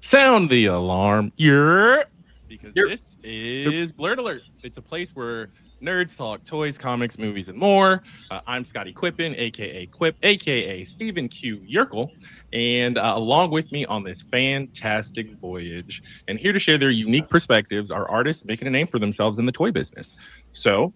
Sound the alarm. Because Yep. this is Blurred Alert. It's a place where nerds talk toys, comics, movies, and more. I'm Scotty Quippen, aka Quip, aka Stephen Q. Yerkel, and along with me on this fantastic voyage, and here to share their unique perspectives, are artists making a name for themselves in the toy business. So,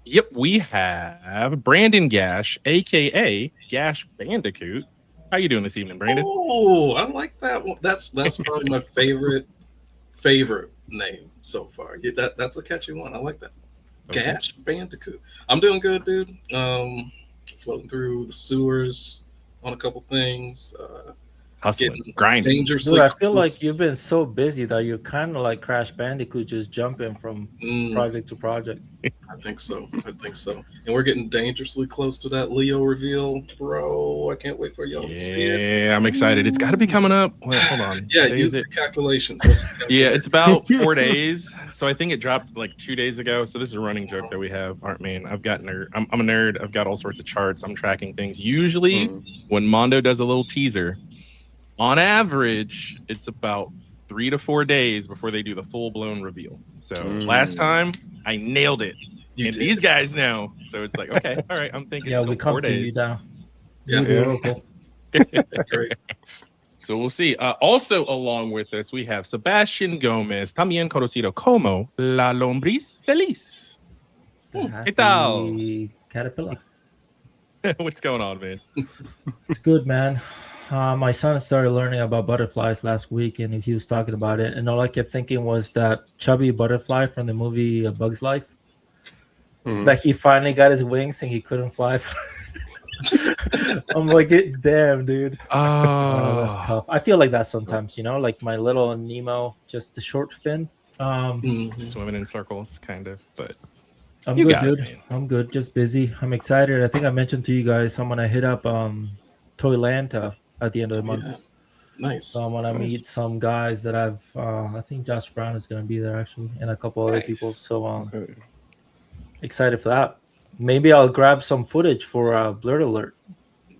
yep, we have Brandon Gash, aka Gash Bandicoot. How you doing this evening, Brandon? Oh, I like that one. That's probably my favorite name so far. Yeah, that's a catchy one. I like that. Okay. Gash Bandicoot. I'm doing good, dude. Floating through the sewers on a couple things. Hustling, Getting grinding. Dude, dangerously I feel like you've close. been so busy that you're kind of like Crash Bandicoot, just jumping from Mm, project to project. I think so. I think so. And we're getting dangerously close to that Leo reveal, bro. I can't wait for y'all to see it. Yeah, I'm excited. It's got to be coming up. Wait, hold on. Yeah, What day is use it? your calculations. What's your Yeah, calculation? it's about 4 days. So I think it dropped like 2 days ago. So this is a running joke that we have. Aren't man? I've got nerd. I'm a nerd. I've got all sorts of charts. I'm tracking things. Usually, when Mondo does a little teaser, on average, it's about 3 to 4 days before they do the full blown reveal. So last time I nailed it, You and did. these guys know. So it's like, okay, all right. I'm thinking Yeah, still we come 4 days. to you now. Yeah. You the Oracle. Great. So we'll see. Also, along with us, we have Sebastian Gomez, también conocido como La Lombriz Feliz. ¿Qué tal? Happy Caterpillar. What's going on, man? It's good, man. My son started learning about butterflies last week, and he was talking about it. And all I kept thinking was that chubby butterfly from the movie A Bug's Life. That he finally got his wings and he couldn't fly. I'm like, damn, dude. That's tough. I feel like that sometimes, like my little Nemo, just the short fin. Swimming in circles, kind of. But I'm you good, got it, dude. man. I'm good. Just busy. I'm excited. I think I mentioned to you guys I'm gonna hit up Toylanta at the end of the month. Yeah. Nice. So I'm gonna meet some guys that I think Josh Brown is gonna be there actually, and a couple other Nice. people. So excited for that. Maybe I'll grab some footage for Blurred Alert.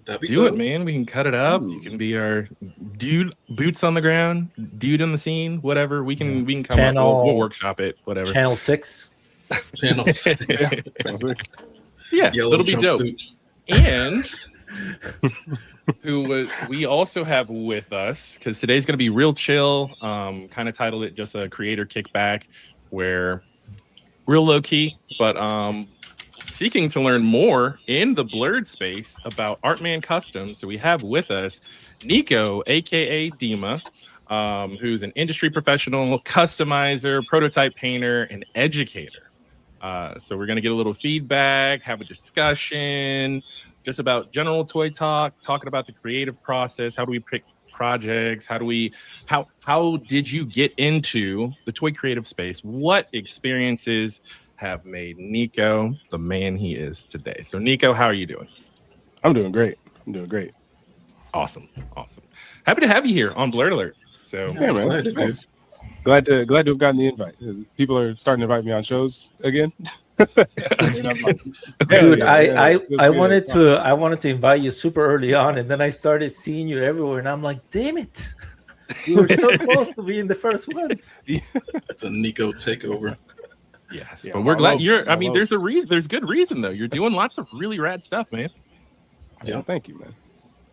That'd be Do it, dope. man. We can cut it up. You can be our dude, boots on the ground, dude on the scene, whatever. We can come up. We'll workshop it, whatever. Channel 6. Channel 6. Yeah, Yellow it'll be dope. jumpsuit. And we also have with us, because today's going to be real chill, kind of titled it just a creator kickback, where real low key, but seeking to learn more in the blurred space about Artman Customs. So we have with us Nico, aka Dima, who's an industry professional, customizer, prototype painter, and educator. So we're going to get a little feedback, have a discussion, just about general toy talk, talking about the creative process. How do we pick projects? How did you get into the toy creative space? What experiences have made Nico the man he is today? So Nico, how are you doing? I'm doing great. Awesome. Happy to have you here on Blurred Alert. So yeah, Excited, man. dude. Glad to have gotten the invite. People are starting to invite me on shows again. And I'm like, Dude, yeah, I wanted to invite you super early on, and then I started seeing you everywhere, and I'm like, damn it, you were so close to being the first ones. It's a Nico takeover. yes, Yeah, but we're my glad love- you're. I my mean, love. there's a reason. There's good reason though. You're doing lots of really rad stuff, man. Yeah, thank you, man.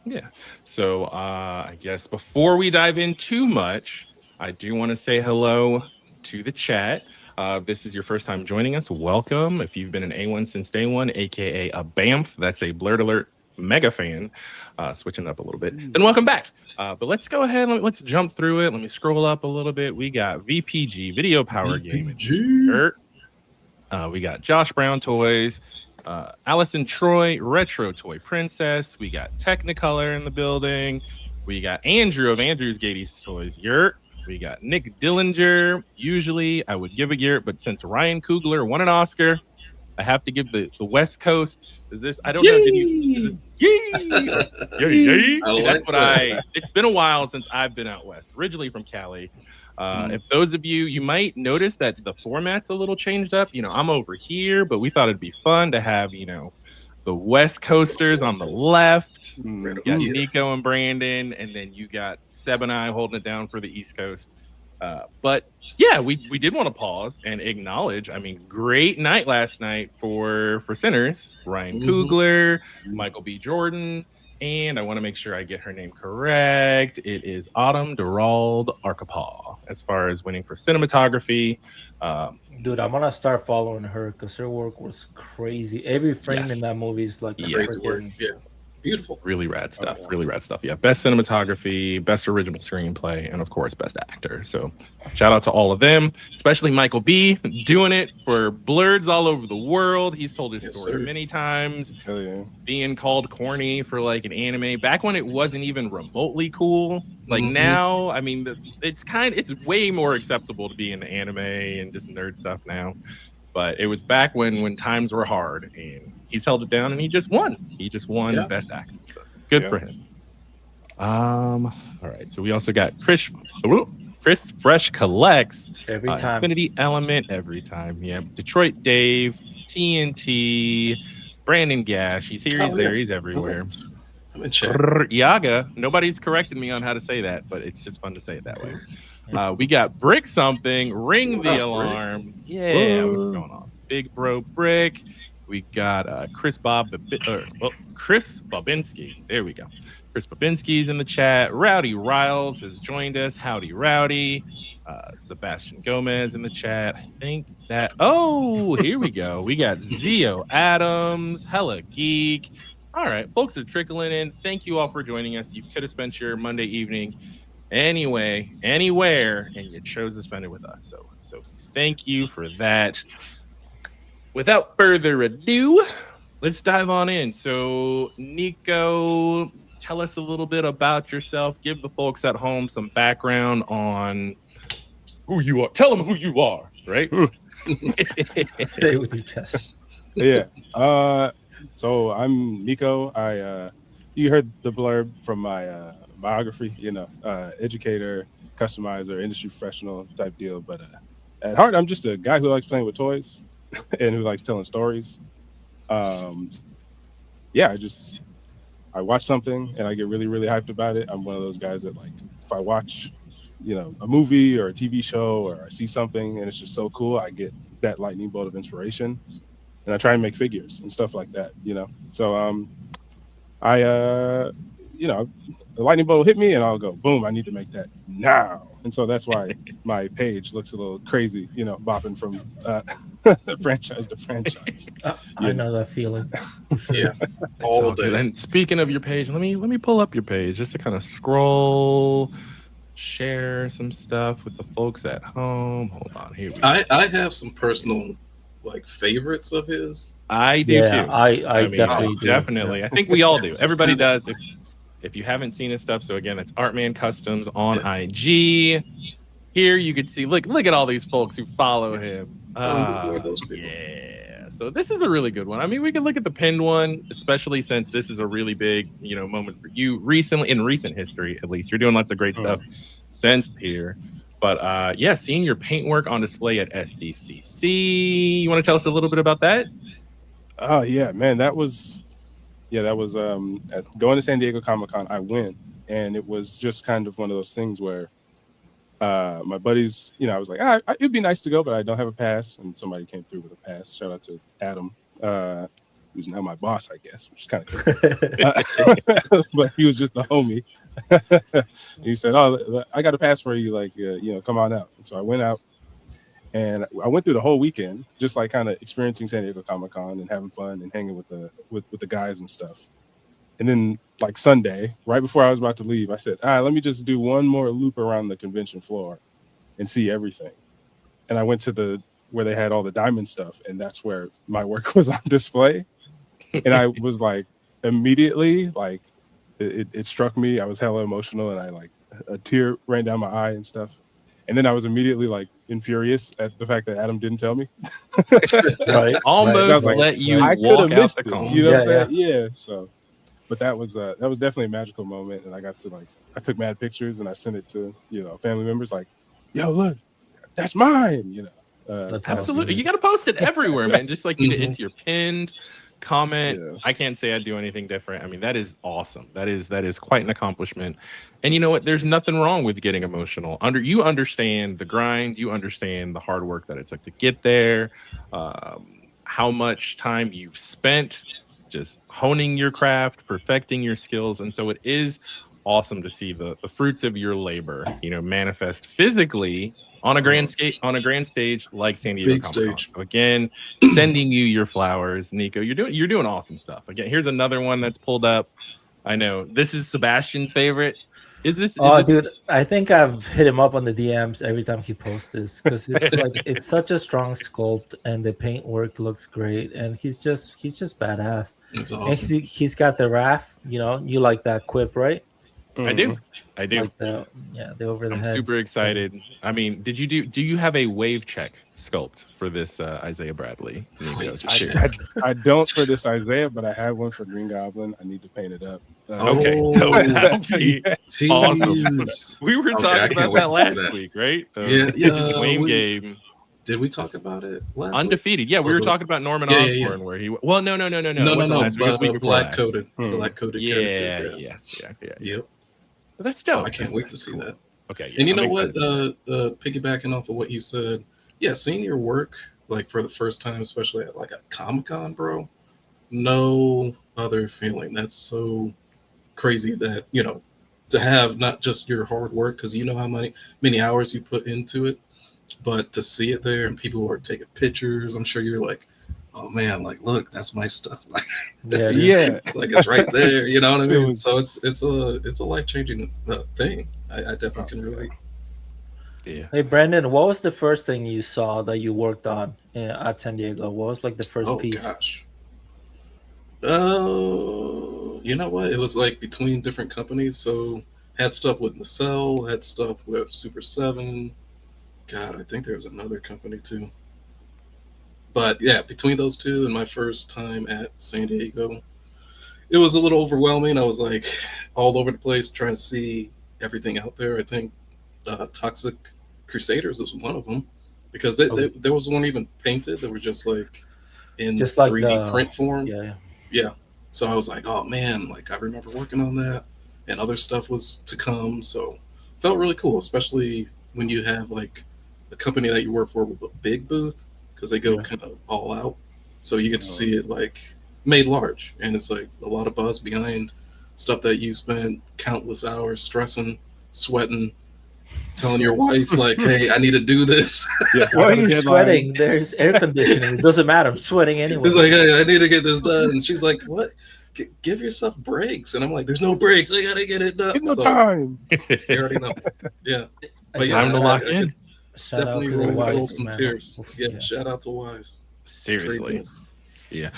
Yeah. So I guess before we dive in too much, I do want to say hello to the chat. This is your first time joining us. Welcome. If you've been an A1 since day one, aka a BAMF, that's a Blurred Alert mega fan. Switching it up a little bit. Then welcome back. But let's go ahead and let's jump through it. Let me scroll up a little bit. We got VPG, Video Power Gaming. VPG. We got Josh Brown Toys, Allison Troy, Retro Toy Princess. We got Technicolor in the building. We got Andrew of Andrew's Gatey's Toys, Yurt. We got Nick Dillinger. Usually I would give a Yurt, but since Ryan Coogler won an Oscar, I have to give the West Coast. Is this? I don't have any. Is this? Yay! Yay! I See, like that's what that. It's been a while since I've been out west. Originally from Cali. If those of you might notice that the format's a little changed up. I'm over here, but we thought it'd be fun to have the the West Coasters on the left. Mm. You got Yeah. Nico and Brandon, and then you got Seb and I holding it down for the East Coast. But yeah, we did want to pause and acknowledge. I mean, great night last night for Sinners. Ryan Coogler, Michael B. Jordan, and I want to make sure I get her name correct. It is Autumn Durald Arkapaw as far as winning for cinematography. Dude, I'm gonna start following her because her work was crazy. Every frame in Yes. that movie is like a Crazy work. freaking. Yeah. Beautiful. Really rad stuff. yeah. Really rad stuff. Yeah. Best cinematography, best original screenplay, and of course, best actor. So shout out to all of them, especially Michael B. doing it for BLERDs all over the world. He's told his Yes, story sir. many times, Hell yeah. being called corny for like an anime back when it wasn't even remotely cool. Like Mhm. now, I mean, it's way more acceptable to be in anime and just nerd stuff now. But it was back when times were hard, and he's held it down, and he just won. He just won Yeah. Best Actor. So good Yeah. for him. All right. So we also got Chris Fresh Collects Every time. Infinity Element every time. Yeah. Detroit Dave, TNT, Brandon Gash. He's here. He's Oh, there. yeah. He's everywhere. I'm in chat. Yaga. Nobody's corrected me on how to say that, but it's just fun to say it that way. We got Brick Something, Ring the Wow, Brick. Alarm. Yeah, what's Whoa. going on? Big Bro Brick. We got Chris Bobinski. There we go. Chris Bobinski's in the chat. Rowdy Riles has joined us. Howdy Rowdy. Sebastian Gomez in the chat. I think that. Oh, here we go. We got Zio Adams. Hella Geek. All right, folks are trickling in. Thank you all for joining us. You could have spent your Monday evening anyway, anywhere, and you chose to spend it with us. So thank you for that. Without further ado, let's dive on in. So Nico, tell us a little bit about yourself. Give the folks at home some background on who you are. Tell them who you are, right? Stay with your chest. Yeah. So I'm Nico. You heard the blurb from my biography, educator, customizer, industry professional type deal. But at heart, I'm just a guy who likes playing with toys and who likes telling stories. I watch something and I get really, really hyped about it. I'm one of those guys that, like, if I watch, a movie or a TV show, or I see something and it's just so cool, I get that lightning bolt of inspiration. And I try and make figures and stuff like that, So the lightning bolt will hit me and I'll go, boom, I need to make that now. And so that's why my page looks a little crazy, bopping from franchise to franchise. I know that feeling. Yeah. All All good. day. And speaking of your page, let me pull up your page just to kind of scroll, share some stuff with the folks at home. Hold on, here we go. I have some personal favorites of his. I do Yeah, too. I mean, definitely do. definitely. Yeah. I think we all do. Everybody kinda- does. If you haven't seen his stuff, so again, it's Artman Customs on IG. Here you could see, look at all these folks who follow him. Those people. Yeah. So this is a really good one. I mean, we can look at the pinned one, especially since this is a really big, moment for you recently, in recent history, at least. You're doing lots of great stuff since here. But seeing your paintwork on display at SDCC. You want to tell us a little bit about that? Oh yeah, man, that was at going to San Diego Comic-Con. I went, and it was just kind of one of those things where my buddies, I was like, it'd be nice to go, but I don't have a pass. And somebody came through with a pass. Shout out to Adam, who's now my boss, I guess, which is kind of cool. But he was just the homie. He said, "Oh, I got a pass for you. Come on out." And so I went out, and I went through the whole weekend, just like kind of experiencing San Diego Comic-Con and having fun and hanging with the guys and stuff. And then Sunday, right before I was about to leave, I said, let me just do one more loop around the convention floor and see everything. And I went to where they had all the diamond stuff, and that's where my work was on display. And I was immediately, it struck me. I was hella emotional, and a tear ran down my eye and stuff. And then I was immediately infurious at the fact that Adam didn't tell me. Right. Almost Right. let you I could walk have out missed the it. con. You know what I'm Yeah, saying? Yeah. So, but that was definitely a magical moment, and I got to I took mad pictures and I sent it to family members yo, look, that's mine. That's Absolutely. awesome. You got to post it everywhere, man. Just like you did. It's your pinned. comment. Yeah. I can't say I'd do anything different. I mean, that is awesome. That is quite an accomplishment. And you know what? There's nothing wrong with getting emotional. You understand the grind. You understand the hard work that it took to get there. How much time you've spent just honing your craft, perfecting your skills, and so it is awesome to see the fruits of your labor, manifest physically on a grand stage like San Diego Big Comic-Con. stage. So again, sending you your flowers, Nico. You're doing awesome stuff. Again, here's another one that's pulled up. I know this is Sebastian's favorite. Is this? Dude, I think I've hit him up on the DMs every time he posts this because it's like it's such a strong sculpt and the paint work looks great and he's just badass. It's And awesome. he's got the RAF. You like that quip, right? I do. Like the over the I'm head. super excited. I mean, do you have a wave check sculpt for this Isaiah Bradley? Nico, just share. I don't for this Isaiah, but I have one for Green Goblin. I need to paint it up. Okay. So that'd be awesome. We were talking about that last week, right? Wayne game. Did we talk about it last Undefeated. week? Yeah, we were talking about Norman Osborn where he. Well, no. It wasn't last week. It was the week before black last. coated. Black coated. Yeah. Yep. But that's dope. I can't wait to see that. Okay. And you know what? Piggybacking off of what you said, seeing your work like for the first time, especially at like a Comic-Con, bro. No other feeling. That's so crazy that to have not just your hard work, because you know how many hours you put into it, but to see it there and people are taking pictures. I'm sure you're like, oh man, like look, that's my stuff. Like like it's right there. You know what I mean? So it's a life-changing thing. I definitely can relate. Yeah. Hey Brandon, what was the first thing you saw that you worked on at San Diego? What was like the first piece? Gosh. You know what? It was like between different companies. So had stuff with Nacelle, had stuff with Super 7. God, I think there was another company too. But yeah, between those two and my first time at San Diego, it was a little overwhelming. I was like all over the place trying to see everything out there. I think Toxic Crusaders was one of them because there was one even painted that were just like in 3D print form. Yeah. So I was like, oh man, like I remember working on that and other stuff was to come. So it felt really cool, especially when you have like a company that you work for with a big booth because they go kind of all out. So you get to see it like made large and it's like a lot of buzz behind stuff that you spent countless hours stressing, sweating, telling your wife like, hey, I need to do this. Why are you sweating? There's air conditioning. It doesn't matter. I'm sweating anyway. It's like, hey, I need to get this done. And she's like, what? Give yourself breaks. And I'm like, there's no breaks. I got to get it done. There's no time. You already know. Yeah. But time to lock in. Definitely roll some tears. Yeah, shout out to wives. Seriously. Yeah.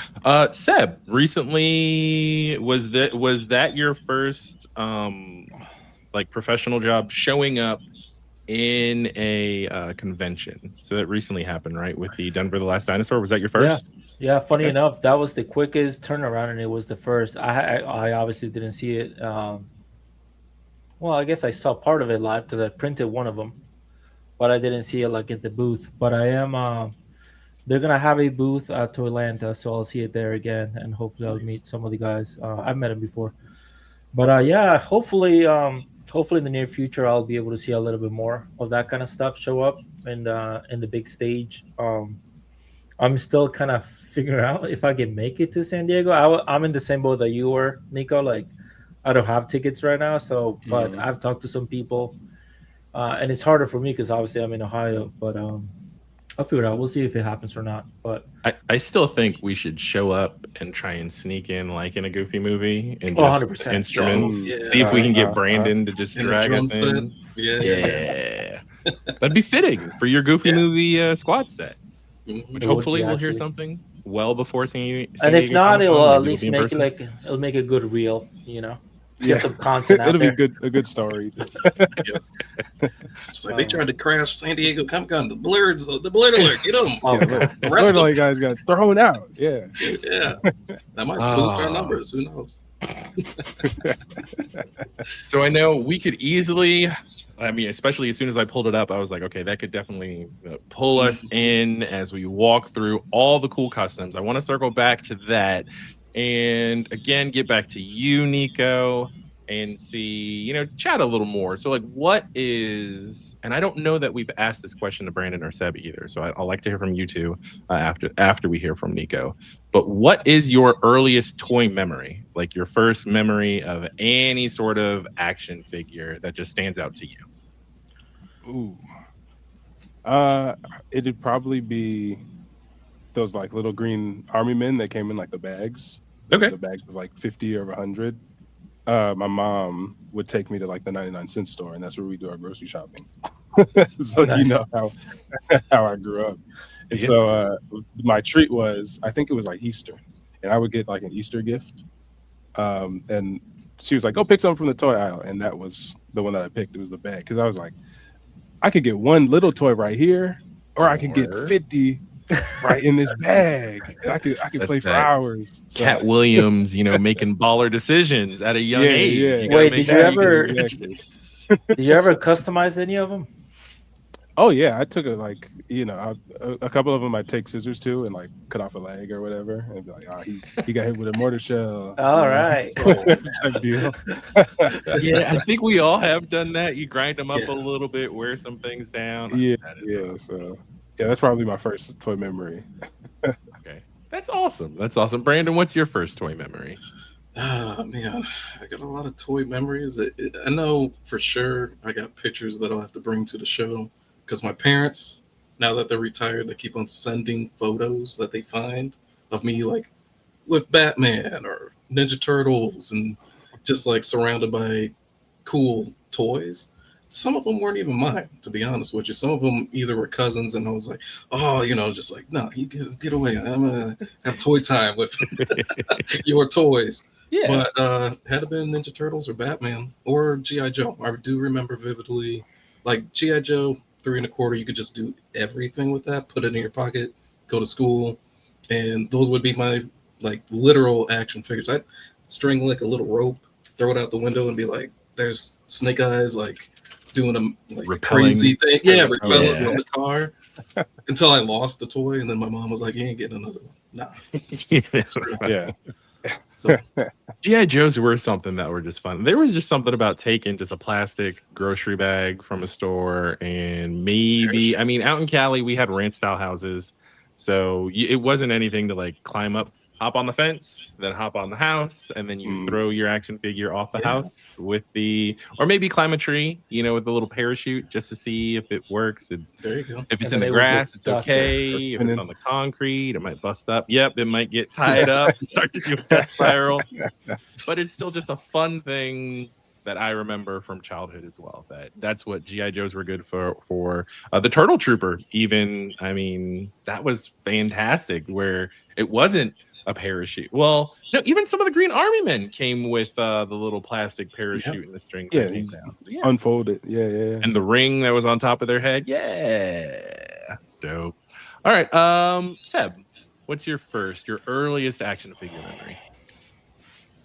Seb, recently was that your first like professional job showing up in a convention? So that recently happened, right? With the Denver the Last Dinosaur. Was that your first? Yeah. Funny enough, that was the quickest turnaround, and it was the first. I obviously didn't see it. Well, I guess I saw part of it live because I printed one of them, but I didn't see it like at the booth. But I am. They're gonna have a booth at Atlanta, so I'll see it there again, and hopefully I'll meet some of the guys. I've met them before, but hopefully in the near future I'll be able to see a little bit more of that kind of stuff show up in the big stage. I'm still kind of figuring out if I can make it to San Diego. I'm in the same boat that you were, Nico. Like I don't have tickets right now, so but I've talked to some people, and it's harder for me because obviously I'm in Ohio, but I'll figure it out. We'll see if it happens or not. But I still think we should show up and try and sneak in like in a Goofy movie and just 100%. instruments. Yeah. See if we can get Brandon to just drag us in. Yeah. That'd be fitting for your Goofy movie squad set. Mm-hmm. Which hopefully we'll hear something well before San and if not, it'll at least make it like it'll make a good reel, Yeah. Get some content out It'll there. be a good story. It's like they tried to crash San Diego Comic-Con. The BLERD alert, get them. Arrest all you guys got thrown out. Yeah. Yeah. That might boost our numbers. Who knows? So I know we could easily I mean, especially as soon as I pulled it up, I was like, okay, that could definitely pull us in as we walk through all the cool customs. I want to circle back to that and again get back to you, Nico, and see, chat a little more. So, like, what is, and I don't know that we've asked this question to Brandon or Seb either. So, I'd like to hear from you two after we hear from Nico. But what is your earliest toy memory? Like your first memory of any sort of action figure that just stands out to you? Ooh. It'd probably be those like little green army men that came in like the bags. Okay. The bags of like 50 or 100. My mom would take me to like the 99-cent store, and that's where we do our grocery shopping. So Nice. you know how I grew up. And so my treat was, I think it was like Easter, and I would get like an Easter gift. And she was like, go pick something from the toy aisle. And that was the one that I picked. It was the bag. Because I was like, I could get one little toy right here, or I could get 50 right in this bag. And I could play for hours. So. Cat Williams, making baller decisions at a young age. Yeah. Wait, did you ever Exactly. did you ever customize any of them? Oh yeah, I took a couple of them. I'd take scissors too and like cut off a leg or whatever, and be like, oh, he got hit with a mortar shell. All right. Type deal. Yeah, I think we all have done that. You grind them up a little bit, wear some things down. Yeah. So that's probably my first toy memory. Okay, that's awesome. Brandon, what's your first toy memory? Man, I got a lot of toy memories. I know for sure I got pictures that I'll have to bring to the show because my parents, now that they're retired, they keep on sending photos that they find of me like with Batman or Ninja Turtles and just like surrounded by cool toys. Some of them weren't even mine, to be honest with you. Some of them either were cousins, and I was like, oh, just like, no, you get away. I'm going to have toy time with your toys. Yeah. But had to been Ninja Turtles or Batman or G.I. Joe. I do remember vividly, like G.I. Joe 3 1/4, you could just do everything with that, put it in your pocket, go to school. And those would be my like literal action figures. I'd string like a little rope, throw it out the window and be like, there's Snake Eyes, like doing a like crazy thing. Yeah, repelling from the car until I lost the toy. And then my mom was like, you ain't getting another one. Nah. Yeah. So G.I. Joes were something that were just fun. There was just something about taking just a plastic grocery bag from a store and maybe, I mean, out in Cali, we had ranch style houses. So it wasn't anything to like climb up, hop on the fence, then hop on the house, and then you throw your action figure off the house with or maybe climb a tree, with the little parachute just to see if it works. And there you go. If it's in the grass, it's okay. If it's on the concrete, it might bust up. Yep, it might get tied up and start to do a death spiral. But it's still just a fun thing that I remember from childhood as well. That's what G.I. Joes were good for. The Turtle Trooper, even, I mean, that was fantastic where it wasn't a parachute. Well, no, even some of the Green Army Men came with the little plastic parachute and the strings that came down. So, unfolded. Yeah. And the ring that was on top of their head. Yeah. Dope. All right. Seb, what's your earliest action figure memory?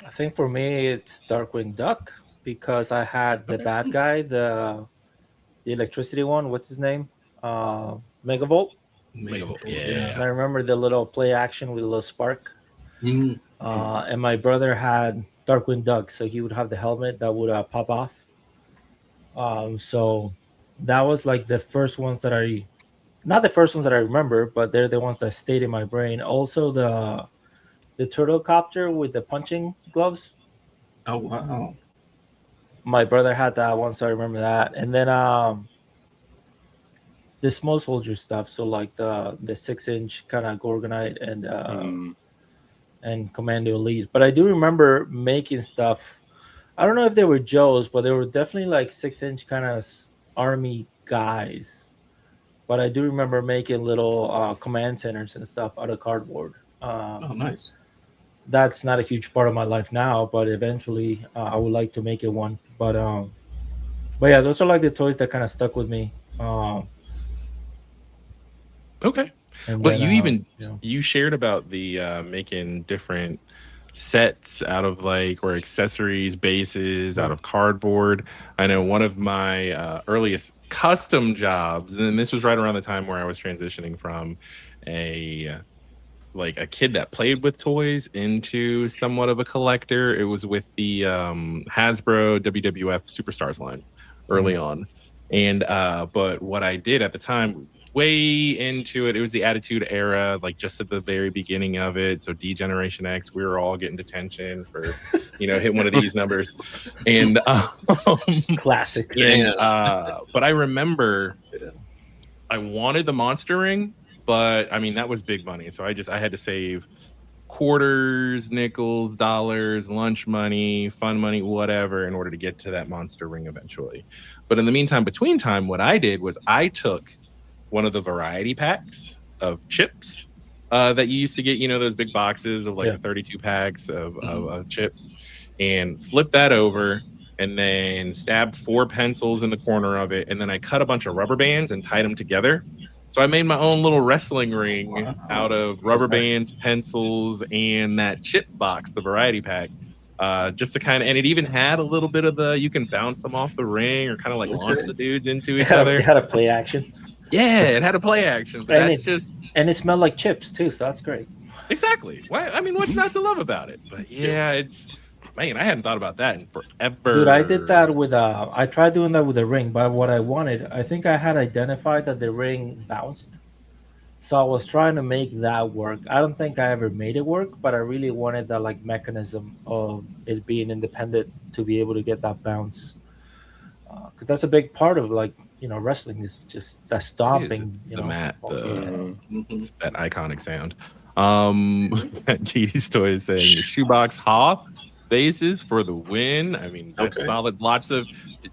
I think for me it's Darkwing Duck because I had the bad guy, the electricity one. What's his name? Megavolt. Yeah. And I remember the little play action with a little spark. And my brother had Darkwing Duck, so he would have the helmet that would pop off. So that was like the first ones that not the first ones that I remember, but they're the ones that stayed in my brain. Also the turtle copter with the punching gloves. Oh wow. My brother had that one, so I remember that. And then the small soldier stuff, so like the 6-inch kind of Gorgonite and Commando Elite. But I do remember making stuff. I don't know if they were Joes, but they were definitely like 6-inch kind of army guys. But I do remember making little command centers and stuff out of cardboard. Oh, nice. That's not a huge part of my life now, but eventually I would like to make it one. But yeah, those are like the toys that kind of stuck with me. Okay. But you shared about the making different sets out of like, or accessories, bases out of cardboard. I know one of my earliest custom jobs, and this was right around the time where I was transitioning from a kid that played with toys into somewhat of a collector. It was with the Hasbro WWF Superstars line early on. And but what I did at the time, way into it, it was the Attitude Era, like just at the very beginning of it. So D Generation X, we were all getting detention for, hitting one of these numbers. And Classic. and but I remember I wanted the monster ring, but I mean that was big money. So I had to save quarters, nickels, dollars, lunch money, fun money, whatever, in order to get to that monster ring eventually. But in the meantime, between time, what I did was I took one of the variety packs of chips that you used to get, those big boxes of like the 32 packs of chips, and flipped that over and then stabbed 4 pencils in the corner of it. And then I cut a bunch of rubber bands and tied them together. So I made my own little wrestling ring out of rubber bands, pencils, and that chip box, the variety pack. Just to kind of, and it even had a little bit of you can bounce them off the ring or kind of like launch the dudes into each other. It had a play action. Yeah, it had a play action. But and it smelled like chips too, so that's great. Exactly. Why? I mean, what's not to love about it? But yeah, man, I hadn't thought about that in forever. Dude, I did that with I tried doing that with a ring, but what I wanted, I think I had identified that the ring bounced. So I was trying to make that work. I don't think I ever made it work, but I really wanted that like mechanism of it being independent to be able to get that bounce. Because that's a big part of wrestling is just that stomping. The mat, that iconic sound. GD's Toy is saying the shoebox Hoth bases for the win. I mean, that's solid. Lots of.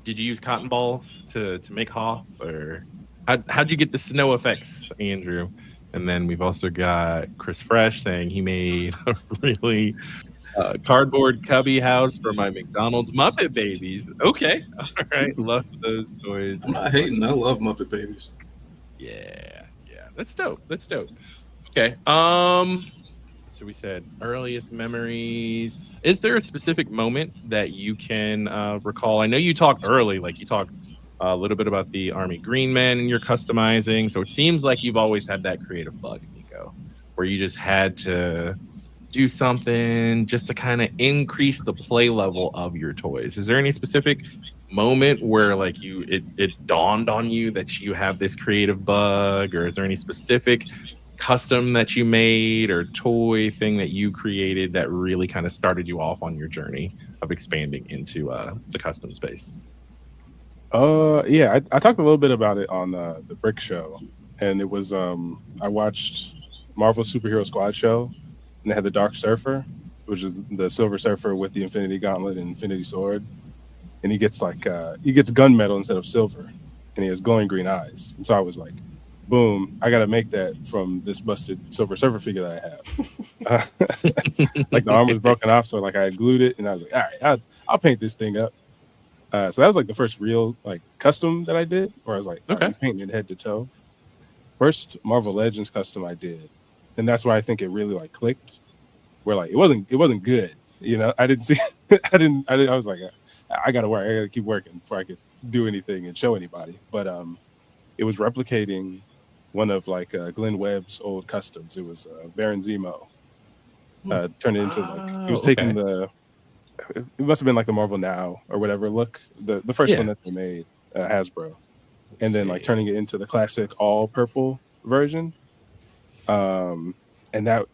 Did you use cotton balls to make Hoth, or how'd you get the snow effects, Andrew? And then we've also got Chris Fresh saying he made a really cardboard cubby house for my McDonald's Muppet Babies. Okay, all right, love those toys. I'm not hating. I love Muppet Babies. Yeah, that's dope. Okay, so we said earliest memories. Is there a specific moment that you can recall? I know you talked early, like you talked a little bit about the Army Green Men and your customizing. So it seems like you've always had that creative bug, Nico, where you just had to do something just to kind of increase the play level of your toys. Is there any specific moment where like it dawned on you that you have this creative bug, or is there any specific custom that you made or toy thing that you created that really kind of started you off on your journey of expanding into the custom space? I talked a little bit about it on the Brick Show, and it was I watched Marvel Superhero Squad show, and they had the Dark Surfer, which is the Silver Surfer with the Infinity Gauntlet and Infinity Sword, and he gets gunmetal instead of silver, and he has glowing green eyes. And so I was like, boom, I gotta make that from this busted Silver Surfer figure that I have. Like the arm was broken off, so like I had glued it, and I was like, all right, I'll paint this thing up. So that was like the first real like custom that I did, where I was like, okay, painting it head to toe. First Marvel Legends custom I did, and that's why I think it really like clicked. Where like it wasn't good, I didn't see, I was like, I gotta work, I gotta keep working before I could do anything and show anybody. But it was replicating one of like Glenn Webb's old customs. It was Baron Zemo. Turned it into like it was taking it must have been like the Marvel Now or whatever look, the first one that they made, Hasbro, and then like turning it into the classic all purple version. And that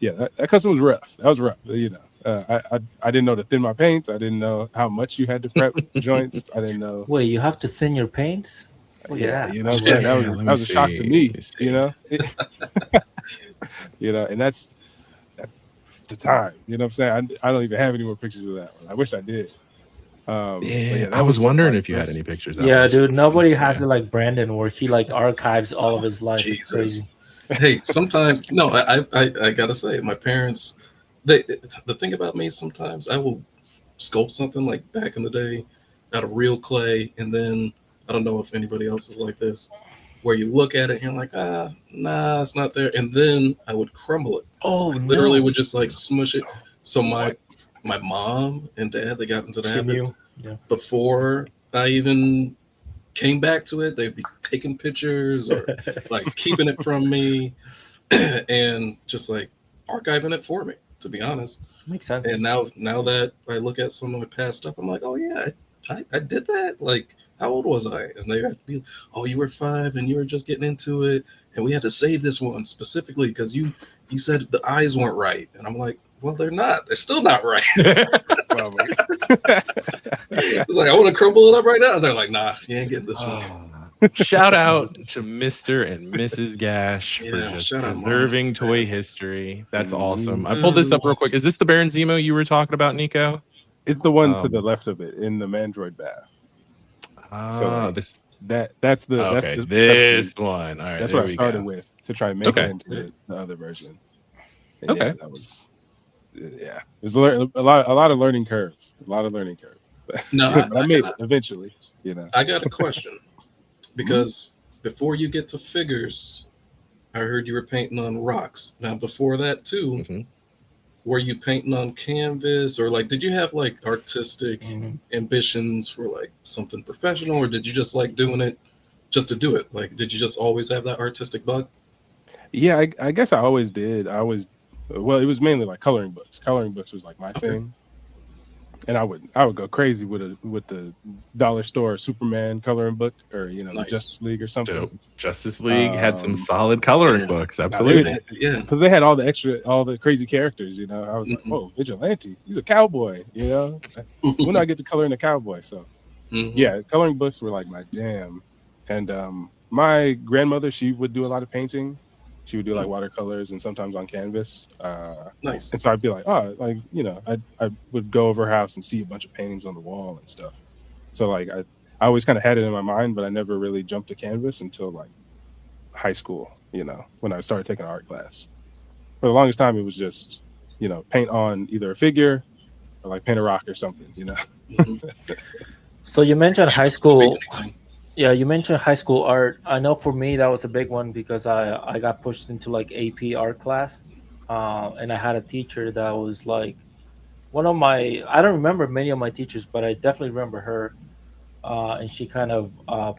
custom was rough. That was rough. I didn't know to thin my paints. I didn't know how much you had to prep joints. I didn't know. Wait, you have to thin your paints? Yeah, that was a shock to me. And that's the time. You know what I'm saying? I don't even have any more pictures of that one. I wish I did. I was wondering if you had any pictures. Yeah, dude. Nobody has it like Brandon, where he like archives all of his life. It's crazy. Hey, sometimes I gotta say, my parents. The thing about me, sometimes I will sculpt something like back in the day out of real clay, and then I don't know if anybody else is like this, where you look at it and you're like, nah, it's not there, and then I would crumble it. Oh, literally would just like smush it, So my mom and dad, they got into the She habit knew. Yeah. before I even came back to it. They'd be taking pictures or like keeping it from me and just like archiving it for me, to be honest. Makes sense. And now that I look at some of my past stuff, I'm like, oh yeah, I did that. Like, how old was I? And they have to be, oh, you were 5 and you were just getting into it, and we had to save this one specifically because you said the eyes weren't right. And I'm like, well, they're not. They're still not right. It's like, I want to crumble it up right now. And they're like, nah, you ain't getting this one. Shout out to Mr. and Mrs. Gash for Yeah, just shout out, preserving moms. toy history. That's Mhm. awesome. I pulled this up real quick. Is this the Baron Zemo you were talking about, Nico? It's the one to the left of it in the Mandroid bath. So this. That's the Okay, that's the, this one. All right, that's there what I we started go. with to try and make it into the other version. And Okay. yeah, that was there's a lot of learning curve. No, but I made it eventually. You know, I got a question because before you get to figures, I heard you were painting on rocks. Now, before that too, were you painting on canvas, or like did you have like artistic ambitions for like something professional, or did you just like doing it just to do it? Like, did you just always have that artistic bug? Yeah, I guess I always did. Well, it was mainly like coloring books. Coloring books was like my thing. And I would go crazy with the dollar store Superman coloring book, or the Justice League or something. Dope. Justice League had some solid coloring books, absolutely. Because they had all the crazy characters. I was like, oh, Vigilante, he's a cowboy. When do I get to color in a cowboy? So yeah, coloring books were like my jam. And my grandmother, she would do a lot of painting. She would do like watercolors and sometimes on canvas. Nice. And so I'd be like, oh, like, I would go over her house and see a bunch of paintings on the wall and stuff. So like I always kind of had it in my mind, but I never really jumped to canvas until like high school, when I started taking an art class. For the longest time, it was just, paint on either a figure or like paint a rock or something, So you mentioned high school. Yeah, you mentioned high school art. I know for me that was a big one because I got pushed into like AP art class, and I had a teacher that was like one of my. I don't remember many of my teachers, but I definitely remember her, and she kind of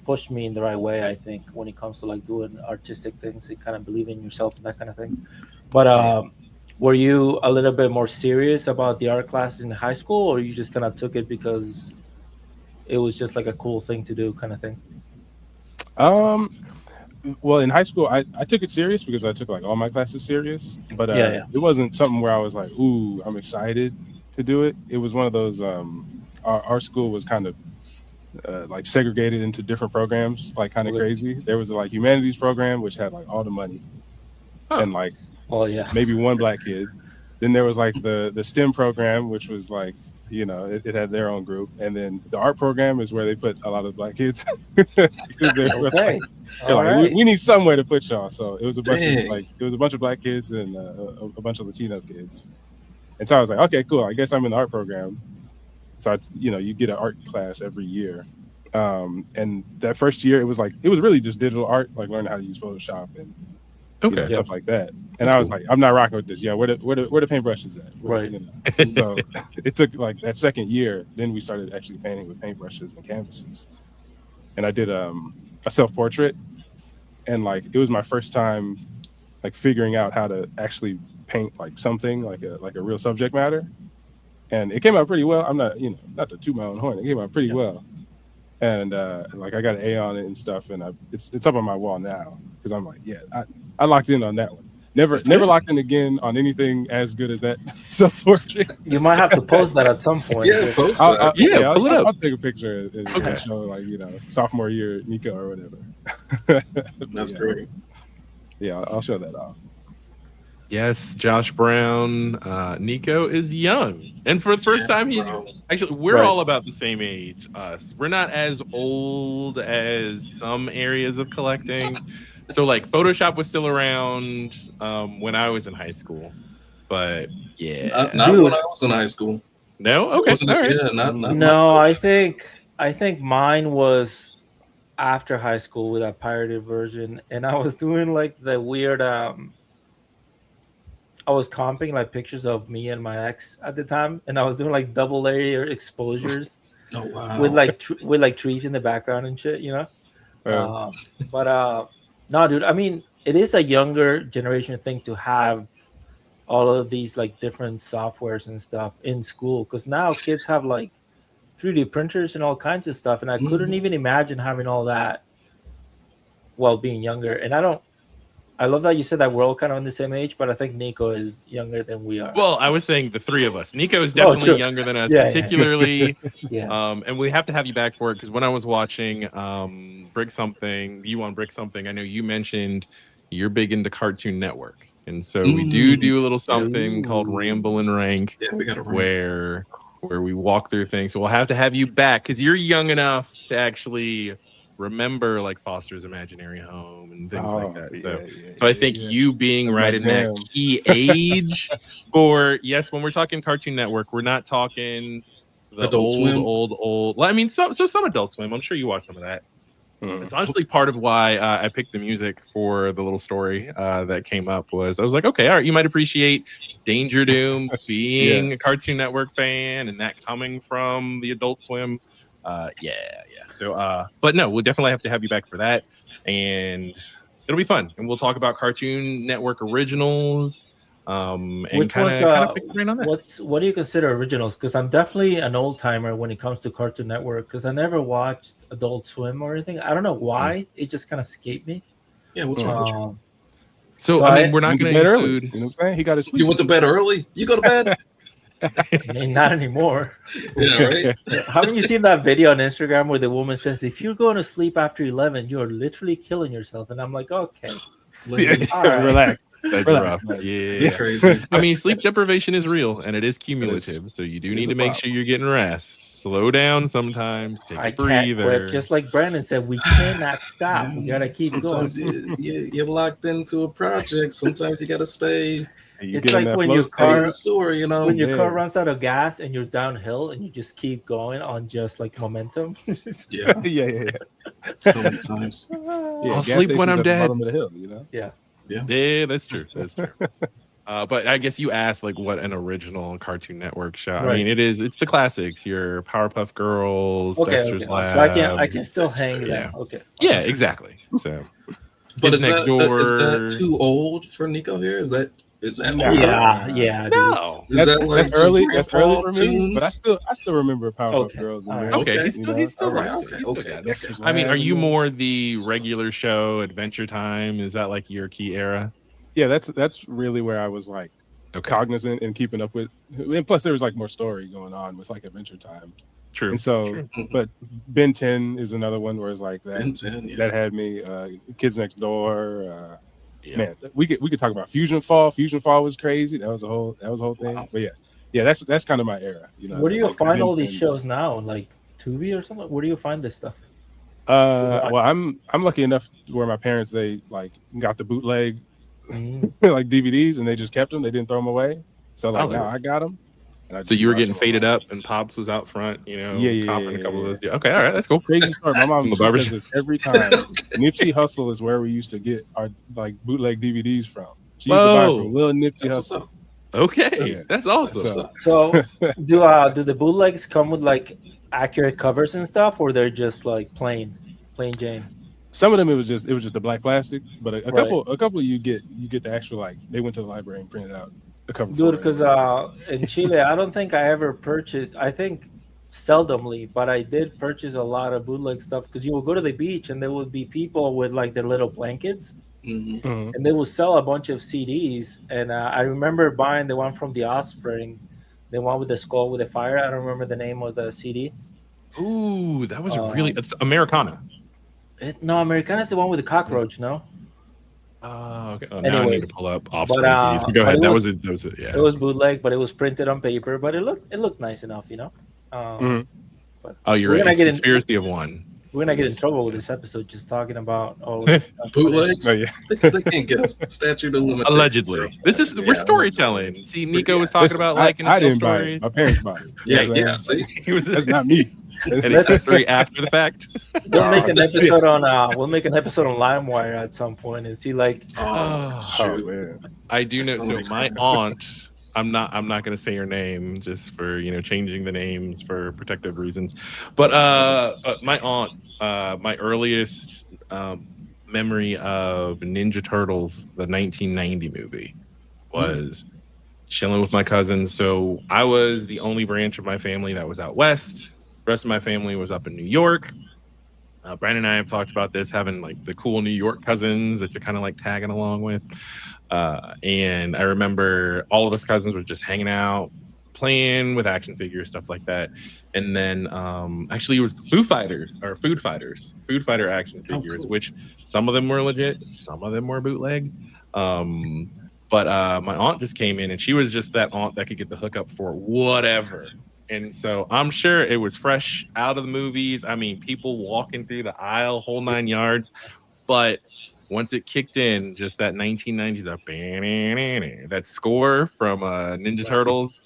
pushed me in the right way. I think when it comes to like doing artistic things, and kind of believing in yourself and that kind of thing. But were you a little bit more serious about the art classes in high school, or you just kind of took it because it was just like a cool thing to do, kind of thing? Well, in high school, I took it serious because I took like all my classes serious. But it wasn't something where I was like, ooh, I'm excited to do it. It was one of those. Our school was kind of like segregated into different programs, like kind of crazy. There was a like humanities program which had like all the money, and like maybe one black kid. Then there was like the STEM program, which was like, it had their own group. And then the art program is where they put a lot of black kids. We need somewhere to put y'all. So it was a bunch of black kids and a bunch of Latino kids. And so I was like, okay, cool. I guess I'm in the art program. So it's, you get an art class every year. And that first year it was really just digital art, like learning how to use Photoshop and stuff like that. And I was like, I'm not rocking with this. Yeah, where the paintbrushes at? Right. So it took like that second year. Then we started actually painting with paintbrushes and canvases. And I did a self-portrait, and like it was my first time like figuring out how to actually paint like something like a real subject matter. And it came out pretty well. I'm not, not to toot my own horn. It came out pretty well. And like I got an A on it and stuff, and it's up on my wall now because I'm like, I locked in on that one. Never locked in again on anything as good as that self-portrait. You might have to post that at some point. Post that. Pull it up. I'll take a picture and show like sophomore year Nico or whatever. That's great. Yeah, I'll show that off. Yes, Josh Brown. Nico is young, and for the first time, we're all about the same age. Us, we're not as old as some areas of collecting. So like Photoshop was still around when I was in high school, but not when I was in high school. No, okay, all right. Yeah, not no, I think mine was after high school with a pirated version, and I was doing like the weird I was comping like pictures of me and my ex at the time, and I was doing like double layer exposures Oh wow. with like trees in the background and shit, you know. But no, dude. I mean, it is a younger generation thing to have all of these like different softwares and stuff in school, because now kids have like 3D printers and all kinds of stuff, and I couldn't even imagine having all that while being younger. And I love that you said that we're all kind of in the same age, but I think Nico is younger than we are. Well, I was saying the three of us. Nico is definitely sure. younger than us, Yeah, particularly. Yeah. And we have to have you back for it because when I was watching Brick Something, you on Brick Something, I know you mentioned you're big into Cartoon Network, and so we do a little something called Ramble and Rank, Yeah, we got to where we walk through things. So we'll have to have you back because you're young enough to actually remember like Foster's Imaginary Home and things like that. So I think you being right in that key age for, yes, when we're talking Cartoon Network, we're not talking the Adult Swim. old. Well, I mean, so some Adult Swim. I'm sure you watch some of that. It's honestly part of why I picked the music for the little story that came up. Was I was like, okay, all right, you might appreciate Danger Doom being a Cartoon Network fan and that coming from the Adult Swim. So, but no, we'll definitely have to have you back for that, and it'll be fun. And we'll talk about Cartoon Network originals. And Which kind ones? of pick the brain on that. What do you consider originals? Because I'm definitely an old timer when it comes to Cartoon Network. Because I never watched Adult Swim or anything. I don't know why. It just kind of escaped me. Yeah, what's wrong? So I mean, we're not going to include. include. You know what I'm saying? He got to sleep. You went to bed early? You go to bed? I mean, not anymore. Yeah, right. Haven't you seen that video on Instagram where the woman says, "If you're going to sleep after 11, you're literally killing yourself"? And I'm like, okay, All right. Relax. That's Relax. rough. Yeah, Crazy. I mean, sleep deprivation is real and it is cumulative. So you do need to make sure you're getting rest. Slow down sometimes. Take a breather. Quit. Just like Brandon said, we cannot stop. We gotta keep Sometimes going. you're locked into a project. Sometimes you got to stay. It's like when your car in the sewer, you know. When your car runs out of gas and you're downhill and you just keep going on just like momentum. Yeah. So many times. I'll sleep when I'm dead. Bottom of the hill, you know. Yeah, that's true. That's true. But I guess you asked like what an original Cartoon Network show. Right. I mean, it's the classics. Your Powerpuff Girls, Dexter's Lab. So I can still hang there. Okay. Yeah, exactly. So, But Kids Next Door. Is that too old for Nico here? Is that No. Yeah. No, that's early. That's early for me. But I still remember Powerpuff Girls. Okay, he's still right. I mean, are you more the regular show Adventure Time? Is that like your key era? Yeah, that's really where I was like cognizant and keeping up with. And plus, there was like more story going on with like Adventure Time. True. And so, but Ben 10 is another one where it's like that. Ben 10, that had me. Kids Next Door. Man, we could talk about Fusion Fall. Fusion Fall was crazy. That was a whole thing. Wow. But yeah, that's kind of my era. You know, where do you find all these shows now? Like Tubi or something? Where do you find this stuff? Well, I'm lucky enough where my parents, they like got the bootleg like DVDs and they just kept them. They didn't throw them away. So like now I got them. So you were getting faded up and Pops was out front, you know, comping a couple of those. Yeah. Okay, all right, that's cool. Crazy story. My mom says this every time. Nipsey Hussle is where we used to get our like bootleg DVDs from. She used to buy from Lil Nipsey Hussle. Okay, that's awesome. So do the bootlegs come with like accurate covers and stuff, or they're just like plain Jane? Some of them it was just the black plastic, but a couple you get the actual, like they went to the library and printed out a cover. Dude, because in Chile, I don't think I ever purchased. I think seldomly, but I did purchase a lot of bootleg stuff because you would go to the beach and there would be people with like their little blankets, and they would sell a bunch of CDs. And I remember buying the one from the Offspring, the one with the skull with the fire. I don't remember the name of the CD. Ooh, that was it's Americana. No, Americana is the one with the cockroach. No. Okay. Oh, now I need to pull up Offspring CDs. But go ahead. That was it. Yeah. It was bootleg, but it was printed on paper. But it looked nice enough, you know. But you're right. It's conspiracy of one. We're gonna get in trouble with this episode just talking about all this stuff. Bootlegs. They can't get a statute of limitations. Allegedly, we're storytelling. See, Nico was talking about liking I didn't stories. buy it. My parents bought it. Yeah. See, that's not me. an accessory after the fact. We'll make an episode on LimeWire at some point and see like Oh, Oh shoot. man. I do know. That's So gonna be my crap. aunt, I'm not going to say her name just for changing the names for protective reasons. But my aunt, my earliest memory of Ninja Turtles, the 1990 movie, was chilling with my cousins. So I was the only branch of my family that was out west. The rest of my family was up in New York. Brandon and I have talked about this, having like the cool New York cousins that you're kind of like tagging along with. And I remember all of us cousins were just hanging out, playing with action figures, stuff like that. And then actually it was the Food Fighter action figures, cool. which some of them were legit, some of them were bootleg. But my aunt just came in, and she was just that aunt that could get the hookup for whatever. And so I'm sure it was fresh out of the movies. I mean, people walking through the aisle, whole 9 yards. But once it kicked in, just that 1990s, that score from Ninja Turtles.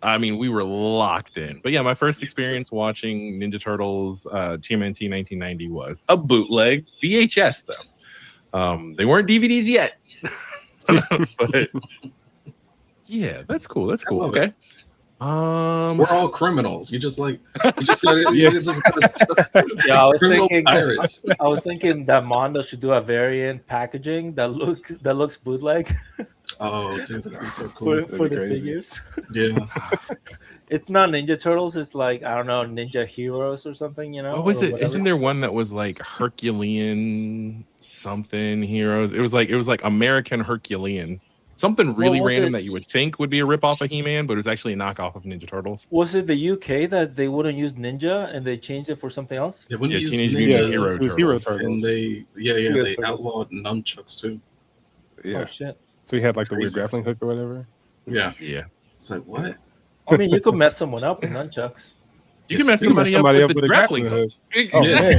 I mean, we were locked in. But yeah, my first experience watching Ninja Turtles TMNT 1990 was a bootleg VHS, though. They weren't DVDs yet. But yeah, that's cool. That's cool. love Okay. We're all criminals. You just gotta, Yeah. Yeah, I was criminal thinking pirates. I was thinking that Mondo should do a variant packaging that looks bootleg Oh, dude, that'd be so cool. for the crazy. figures. Yeah. It's not Ninja Turtles, it's like I don't know, Ninja Heroes or something, you know? What was or it? whatever. Isn't there one that was like Herculean something heroes? It was like American Herculean. Something really was random it? that you would think would be a ripoff of He-Man, but it was actually a knockoff of Ninja Turtles. Was it the UK that they wouldn't use Ninja and they changed it for something else? Yeah, when Yeah, you use Teenage ninjas, Mutant Yeah, Hero it was Hero Turtles. and they Hero they Turtles. outlawed nunchucks too. Yeah. Oh shit. So he had like the weird Crazy. grappling hook or whatever. Yeah. Yeah. It's like what? I mean, you could mess someone up with nunchucks. You can mess You can mess somebody up with the grappling hook. Oh Yeah. man.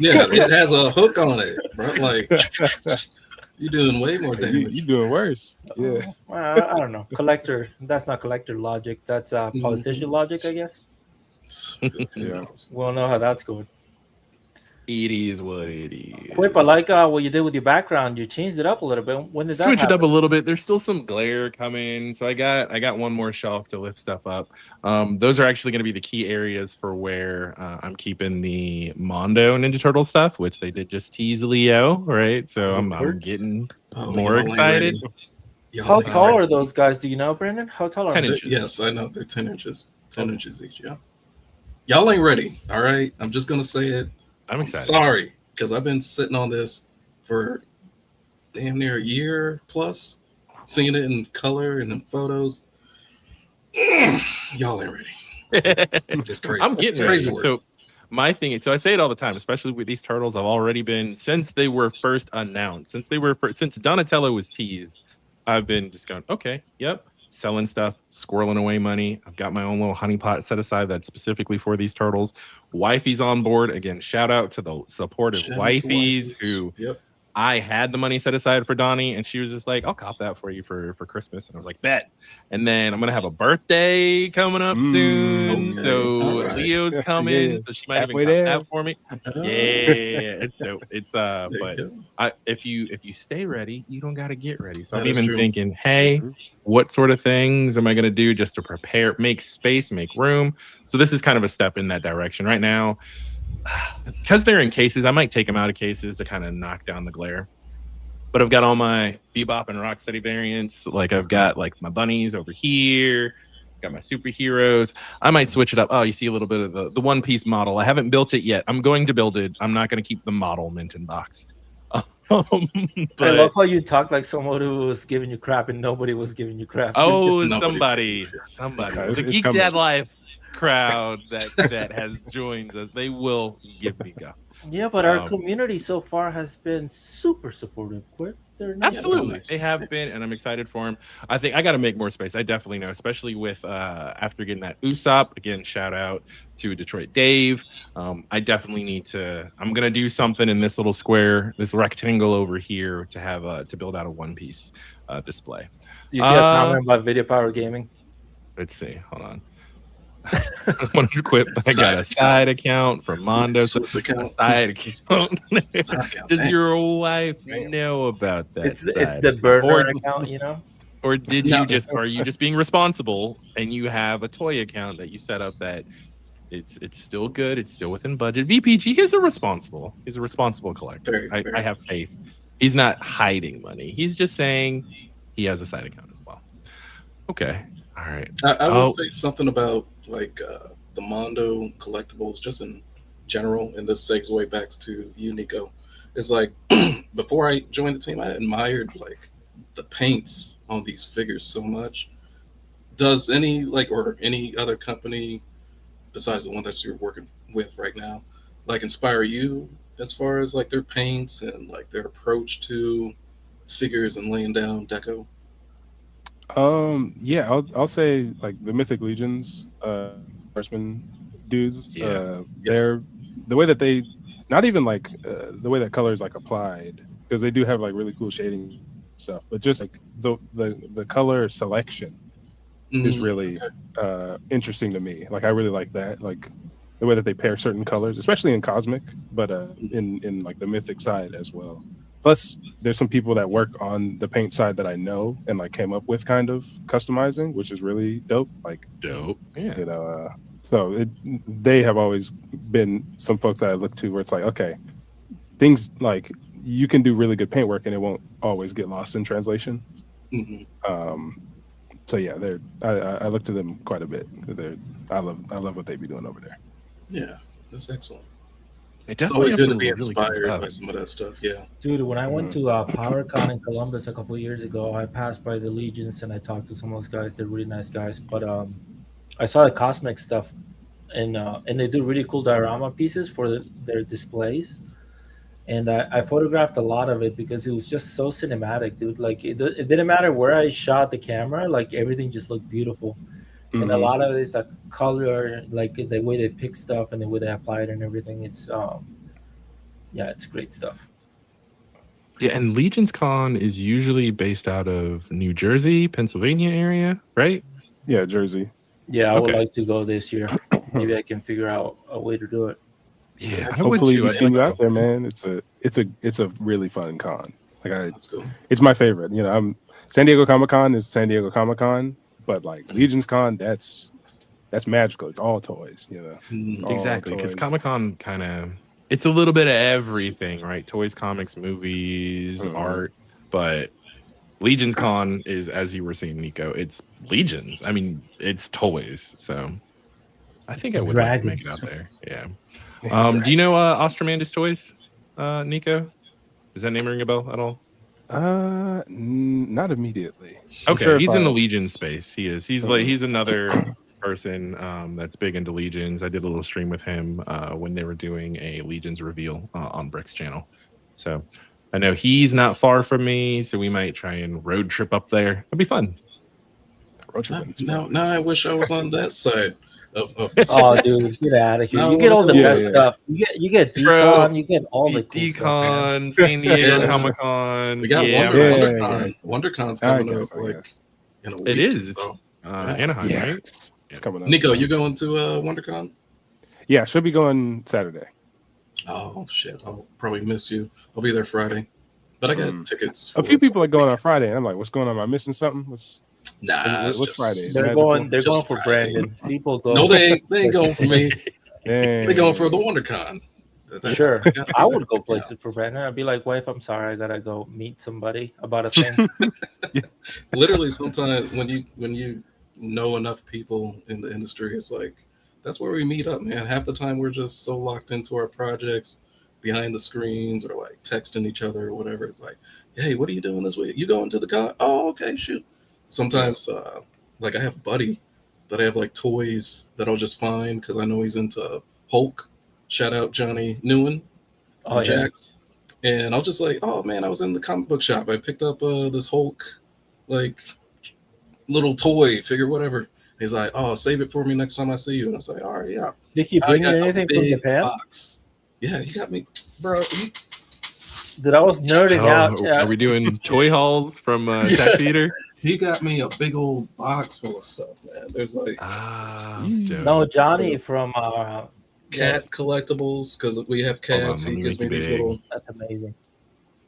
Yeah, it has a hook on it, bro. Like you're doing way more you damage. doing worse. Yeah. I don't know. Collector. That's not collector logic. That's politician logic, I guess. Yeah. We all know how that's going. It is what it is. Quip, I like what you did with your background. You changed it up a little bit. When did that Switch it happen? up a little bit. There's still some glare coming, so I got one more shelf to lift stuff up. Those are actually going to be the key areas for where I'm keeping the Mondo Ninja Turtle stuff, which they did just tease Leo, right? So I'm getting Oh, more y'all ain't excited. ready. Y'all How ain't tall ready. are those guys? Do you know, Brandon? How tall are 10 they? inches. Yes, I know they're 10 inches. 10 inches each. Yeah. Y'all ain't ready. All right. I'm just gonna say it. I'm excited. Sorry, because I've been sitting on this for damn near a year plus, seeing it in color and in photos. Y'all ain't ready. Just crazy. I'm getting It's ready. crazy work. So my thing is, so I say it all the time, especially with these turtles. I've already been, since they were first announced, since Donatello was teased, I've been just going, okay, yep, selling stuff, squirreling away money. I've got my own little honeypot set aside that's specifically for these turtles. Wifey's on board. Again, shout out to the supportive Shout out to wifeys wifey. who Yep. I had the money set aside for Donnie, and she was just like, I'll cop that for you for Christmas. And I was like, bet. And then I'm going to have a birthday coming up soon. Okay. So All right. Leo's coming. Yeah. So she might Halfway even there. cop that for me. Yeah, it's dope. It's There you but go. if you stay ready, you don't got to get ready. So That I'm is even true. thinking, hey, what sort of things am I going to do just to prepare, make space, make room? So this is kind of a step in that direction right now. Because they're in cases, I might take them out of cases to kind of knock down the glare. But I've got all my Bebop and Rocksteady variants. Like I've got like my bunnies over here. Got my superheroes. I might switch it up. Oh, you see a little bit of the One Piece model. I haven't built it yet. I'm going to build it. I'm not going to keep the model mint in box. I But love how you talk like someone who was giving you crap and nobody was giving you crap. You're oh, Nobody- somebody, Yeah, the it's Geek coming. Dad Life crowd that has joins us. They will give me guff. yeah, but our Um, community so far has been super supportive. Quip. They're nice. Absolutely, nice. they have been, and I'm excited for them. I think I got to make more space. I definitely know, especially with after getting that Usopp. Again, shout out to Detroit Dave. I definitely need to. I'm gonna do something in this little square, this rectangle over here, to have to build out a One Piece display. Do you see a comment about Video Power Gaming? Let's see. Hold on. want to quit. I got a side account from Mondo. Swiss account. A side account. Side account, Does man. your wife Damn. know about that? It's side the account? burner account, you know. Or did No. you just? Are you just being responsible and you have a toy account that you set up that it's still good, it's still within budget? VPG is responsible. He's a responsible collector. Very, very. I have faith. He's not hiding money. He's just saying he has a side account as well. Okay. All right. I will say something about like the Mondo collectibles, just in general, and this segues back to you, Nico. It's like before I joined the team, I admired like the paints on these figures so much. Does any or any other company besides the one that you're working with right now, like inspire you as far as like their paints and like their approach to figures and laying down deco? Yeah, I'll say like the Mythic Legions, freshman dudes. Yeah. They're the way that they, not even like the way that color is like applied, because they do have like really cool shading stuff, but just like the color selection is really interesting to me. Like I really like that, like the way that they pair certain colors, especially in Cosmic, but in like the Mythic side as well. Plus, there's some people that work on the paint side that I know and like came up with kind of customizing, which is really dope. Like Dope. Yeah. you know, so they have always been some folks that I look to where it's like, okay, things like you can do really good paint work and it won't always get lost in translation. So yeah, I look to them quite a bit. I love what they be doing over there. Yeah, that's excellent. It's always good to be really good inspired stuff. by some of that stuff. Yeah. Dude, when I went to PowerCon in Columbus a couple of years ago, I passed by the Legions and I talked to some of those guys. They're really nice guys. But I saw the Cosmic stuff, and they do really cool diorama pieces for their displays. And I photographed a lot of it because it was just so cinematic, dude. Like it didn't matter where I shot the camera, like everything just looked beautiful. And a lot of it is like color, like the way they pick stuff and the way they apply it and everything. It's it's great stuff. Yeah, and Legion's Con is usually based out of New Jersey, Pennsylvania area, right? Yeah, Jersey. Yeah, I would Okay. like to go this year. Maybe I can figure out a way to do it. Yeah, I Hopefully we would see too. you out there, man. It's a really fun con. Like That's cool. it's my favorite. You know, San Diego Comic-Con is San Diego Comic-Con, but like Legion's Con, that's magical. It's all toys, you know. It's all Exactly, because toys. Comic-Con kind of, it's a little bit of everything, right? Toys, comics, movies, art, but Legion's Con is, as you were saying, Nico, it's Legions. I mean, it's toys, so I think I would like to make it out there. Yeah. Do you know Ostromandus Toys, Nico? Does that name ring a bell at all? Not immediately. Okay, sure he's if in the I- Legion space. He is. He's another person that's big into Legions. I did a little stream with him when they were doing a Legions reveal on Brick's channel. So I know he's not far from me, so we might try and road trip up there. It'd be fun. Road tripping's Now fun. I wish I was on that side of Oh, dude, get out of here! No, You get all the yeah, best yeah. stuff. You get Bro, Decon. You get all the cool stuff. Man. Decon, San Diego Yeah. Comic Con. We got yeah, WonderCon. yeah. WonderCon's I coming guess, up I like guess. in a week. It is. So. Anaheim, Yeah, right? it's coming up. Nico, you going to WonderCon? Yeah, should be going Saturday. Oh shit! I'll probably miss you. I'll be there Friday, but I got tickets. A few people are going on Friday, and I'm like, "What's going on? Am I missing something?" Nah, it's what's just- Friday? They're Magical? going. They're Just going for Friday. Brandon. People go. No, they ain't going for me. Dang. They going for the WonderCon. Sure, I gotta be I would there. go places for Brandon. I'd be like, "Wife, I'm sorry, I gotta go meet somebody about a thing." Literally, sometimes when you know enough people in the industry, it's like that's where we meet up, man. Half the time we're just so locked into our projects behind the screens or like texting each other or whatever. It's like, hey, what are you doing this week? You going to the con? Oh, okay, shoot. Sometimes like I have a buddy that I have like toys that I'll just find because I know he's into Hulk. Shout out Johnny Newen. Oh yeah, Jax. And I'll just like, oh man, I was in the comic book shop. I picked up this Hulk like little toy figure, whatever. He's like, oh, save it for me next time I see you. And I was like, all right, yeah. did he I bring you got a anything from big Japan? box. Yeah, you got me, bro. Dude, I was nerding out. Are we doing toy hauls from Tap Theater? he got me a big old box full of stuff, man. There's like No, Johnny from cat collectibles because we have Hold on, cats. let He me gives make me it these big. little. that's amazing.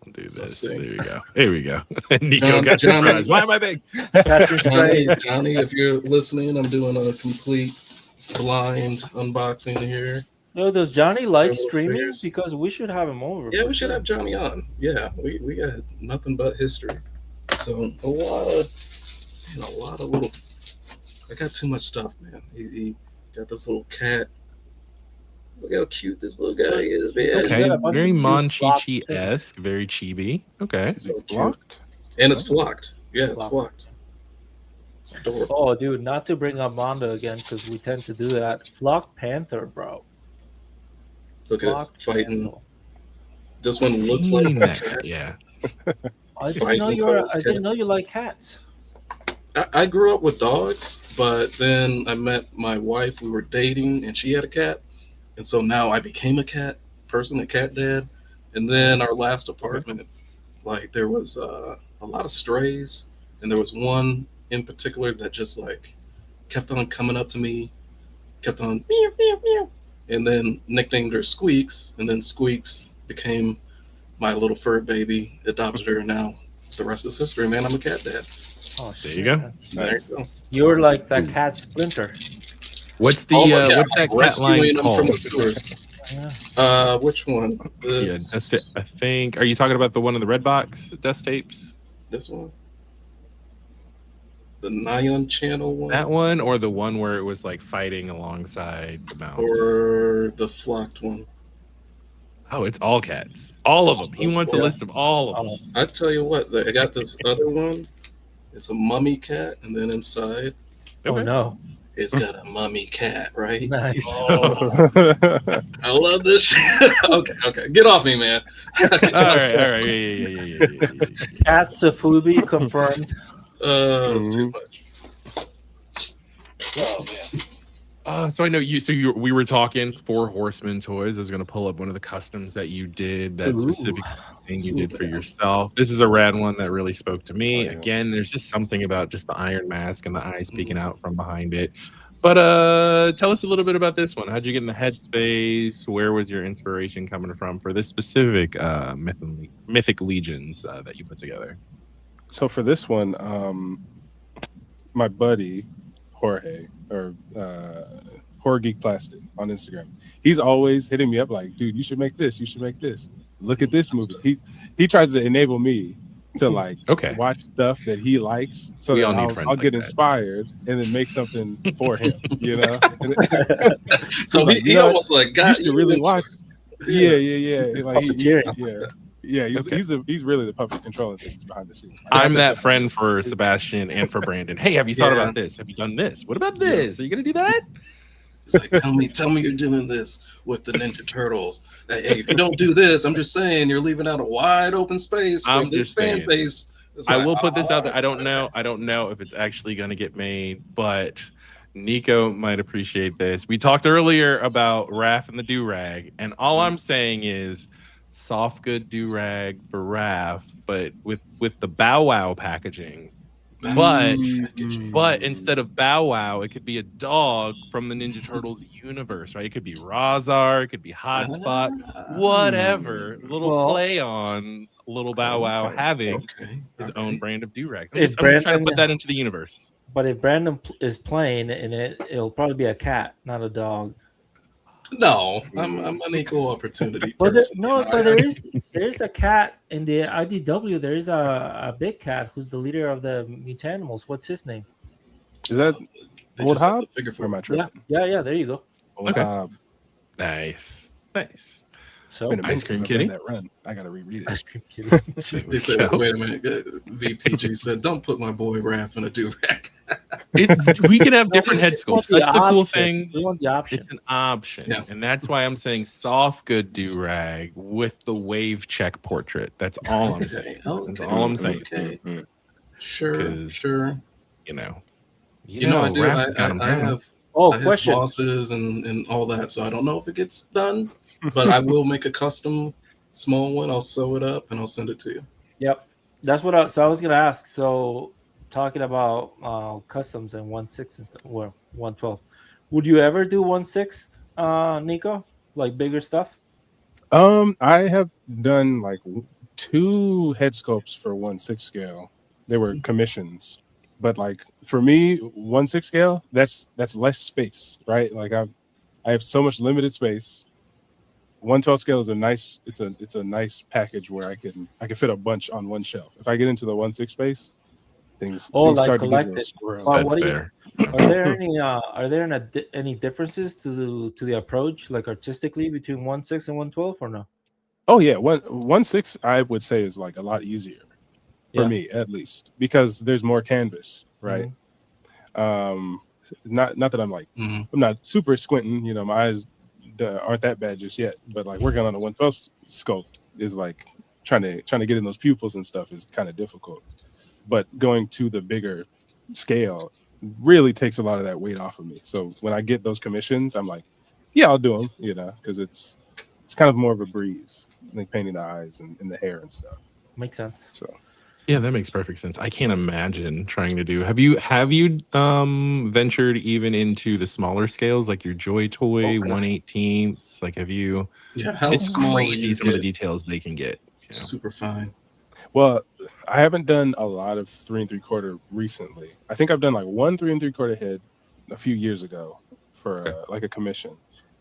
I'll do Let's this. see. There you go. There we go. Nico got Johnny- surprised. Why am I big? That's his praise. Johnny, if you're listening, I'm doing a complete blind unboxing here. Yo, does Johnny like Little streaming? figures. Because we should have him over. Yeah, for we should sure. have Johnny on. Yeah, we got nothing but history. So a lot of little. I got too much stuff, man. He got this little cat. Look how cute this little guy is, man. Okay, got a bunch very of cute Monchichi-esque, very chibi. Okay. Is it So cute. blocked? And it's flocked. Yeah, it's Flocked. flocked. It's adorable. Oh, dude, not to bring up Mondo again because we tend to do that. Flocked Panther, bro. Look at it Flocked fighting. Panther. This one looks like Seen a that. cat. Yeah. I didn't Fighting know you were. Cole's I didn't cat. know you like cats. I grew up with dogs, but then I met my wife. We were dating, and she had a cat, and so now I became a cat person, a cat dad. And then our last apartment, like there was a lot of strays, and there was one in particular that just like kept on coming up to me, kept on meow meow meow, and then nicknamed her Squeaks, and then Squeaks became my little fur baby. Adopted her, and now the rest is history, man. I'm a cat dad. Oh, There shit. you go. There you go. You're like that cat Splinter. What's the Yeah, what's that cat rescuing line them called? from the sewers. Yeah. Which one? Yeah, This, I think. Are you talking about the one in the red box desk tapes? this one. The Nyan Channel one. That one, or the one where it was like fighting alongside the mouse? Or the flocked one. Oh, it's all cats. All of them. He wants a Yeah. list of all of them. I tell you what, I got this other one. It's a mummy cat, and then inside Oh Okay. no! it's got a mummy cat, right? Nice. Oh, I love this shit. Okay. Get off me, man. All right. Yeah. Cat Safubi confirmed. It's too much. Oh, man. So I know you. So we were talking Four Horsemen toys. I was going to pull up one of the customs that you did. That Ooh. specific thing you did for yourself. This is a rad one that really spoke to me. Oh, yeah. Again, there's just something about just the iron mask and the eyes peeking out from behind it. But tell us a little bit about this one. How'd you get in the headspace? Where was your inspiration coming from for this specific mythic legions that you put together? So for this one, my buddy Jorge, or Horror Geek Plastic on Instagram, he's always hitting me up like, dude, you should make this. You should make this. Look at this movie. He tries to enable me to like Okay. watch stuff that he likes, so We that all need I'll friends like get that. inspired and then make something for him. You know. So like, he you know, almost like you got should really watch. Yeah. Like Puppeteering. He's really the puppet controlling things behind the scenes. I'm that friend for Sebastian and for Brandon. Hey, have you thought about this? Have you done this? What about this? Are you gonna do that? It's like, tell me you're doing this with the Ninja Turtles. Hey, if you don't do this, I'm just saying you're leaving out a wide open space for I'm this just fan saying. base. It's I like, will put this out there. all I don't right. know if it's actually going to get made, but Nico might appreciate this. We talked earlier about Raph and the do-rag, and all I'm saying is soft good do-rag for Raph, but with the Bow Wow packaging. But instead of Bow Wow, it could be a dog from the Ninja Turtles universe, right? It could be Razar, it could be Hotspot, whatever. Little Well- play on little Bow Wow having his own brand of do-rags. I'm If just trying to Brandon- put that into the universe. But if Brandon is playing in it, it'll probably be a cat, not a dog. No, I'm an equal opportunity But person. there is a cat in the IDW. There is a big cat who's the leader of the Mutanimals. What's his name? Is that They Old just have Hob? the figure Or for am I it. tripping? Yeah. There you go. Old Okay. Hob. Nice. So Been a minute Ice Cream since I've read Kitty? that run. I gotta reread it. ice cream kitty. They said, wait a minute. VPG said, don't put my boy Raph in a do-rag. We can have different head sculpts. That's the cool thing. We want the option. It's an option. Yeah. And that's why I'm saying soft good do-rag with the wave check portrait. That's all I'm saying. That's all I'm saying. Okay. Mm. Sure. You know, I do. Raph's got 'em I down. have Oh, I have question. bosses and all that, so I don't know if it gets done, but I will make a custom small one. I'll sew it up and I'll send it to you. Yep. That's what I was going to ask. So talking about customs and 1/6 and stuff, or 1/12. Would you ever do 1/6, Nico? Like bigger stuff? I have done like 2 head sculpts for 1/6 scale. They were commissions, but like for me, 1/6 scale, that's less space, right? Like I have so much limited space. 1/12 scale is a nice, it's a nice package where I can fit a bunch on one shelf. If I get into the 1/6 space, things Oh, like start to get a little collected. squirrely. Well, That's what do you? fair. Are there any differences to the approach, like artistically, between 1/6 and 1/12, or no? Oh yeah, 1/6 I would say is like a lot easier for Yeah. me, at least, because there's more canvas, right? Not that I'm like Mhm. I'm not super squinting, you know, my eyes aren't that bad just yet, but like working on a 1/12 sculpt is like trying to get in those pupils and stuff is kind of difficult. But going to the bigger scale really takes a lot of that weight off of me. So when I get those commissions, I'm like, yeah, I'll do them, you know, because it's kind of more of a breeze, like painting the eyes and the hair and stuff. Makes sense. So Yeah, that makes perfect sense. I can't imagine trying to do. Have you ventured even into the smaller scales, like your Joy Toy Okay. 1/18? Like, have you? Yeah, how It's small crazy you some of the get? details they can get. You know? Super fine. well, I haven't done a lot of 3 3/4 recently. I think I've done like 1 3 3/4 head a few years ago for Okay. like a commission.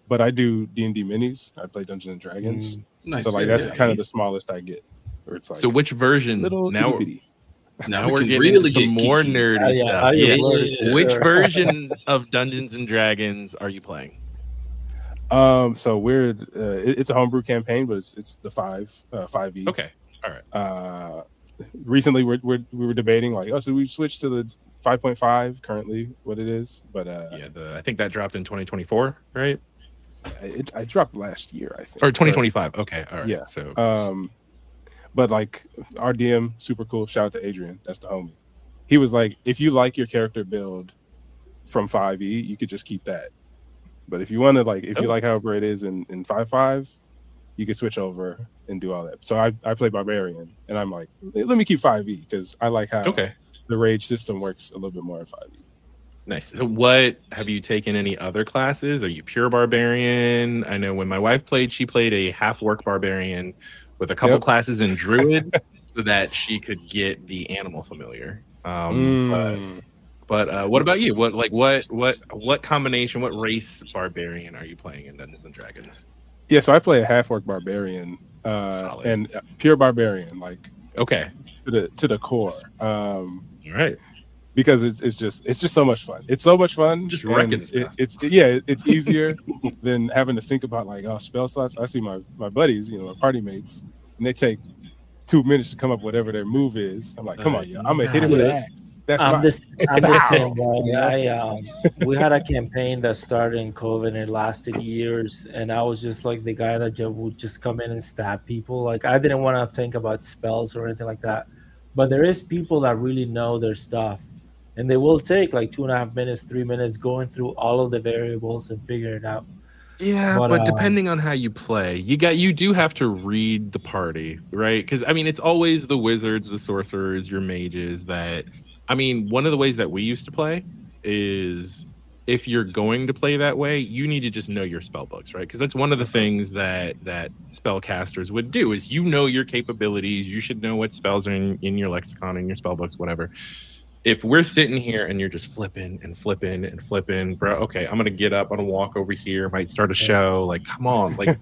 But I do D&D minis. I play Dungeons and Dragons. Nice. So like yeah, that's yeah. kind of the smallest I get. Where it's like So which version? little Now, itty bitty. now we're can getting into really some get more geeky. nerdy Yeah, stuff. how you Yeah. blurred it, for Which sure. version of Dungeons and Dragons are you playing? So we're it's a homebrew campaign, but it's the 5e. Okay. All right. Recently we were debating like, oh, so we switched to the 5.5 currently what it is, but Yeah. I think that dropped in 2024, right? I dropped last year, I think, Or 2025. Okay. All right. Yeah. So But like our DM, super cool. Shout out to Adrian, that's the homie. He was like, if you like your character build from 5e, you could just keep that. But if you want to, like, if you like however it is in 5.5, you could switch over and do all that. So I play Barbarian, and I'm like, let me keep 5e because I like how the rage system works a little bit more in 5e. Nice. So what have you taken any other classes? Are you pure Barbarian? I know when my wife played, she played a half work Barbarian with a couple classes in Druid so that she could get the animal familiar. But what about you? What combination, what race Barbarian are you playing in Dungeons and Dragons? Yeah, so I play a half orc Barbarian and pure Barbarian, like to the core. All right. Because it's just so much fun. It's so much fun. Just wrecking stuff. It's easier than having to think about like, oh, spell slots. I see my buddies, you know, my party mates, and they take 2 minutes to come up with whatever their move is. I'm like, come on, yo, I'm gonna hit him with an axe. I'm the same way. We had a campaign that started in COVID and it lasted years, and I was just like the guy that would just come in and stab people. Like I didn't want to think about spells or anything like that. But there is people that really know their stuff, and they will take like 2.5 minutes, 3 minutes going through all of the variables and figure it out. Yeah, but depending on how you play, you do have to read the party, right? Because I mean, it's always the wizards, the sorcerers, your mages that. I mean, one of the ways that we used to play is if you're going to play that way, you need to just know your spell books, right? Because that's one of the things that spellcasters would do is you know your capabilities. You should know what spells are in your lexicon, in your spell books, whatever. If we're sitting here and you're just flipping and flipping and flipping, bro, okay, I'm gonna get up, I'm gonna walk over here, might start a show. Like, come on, like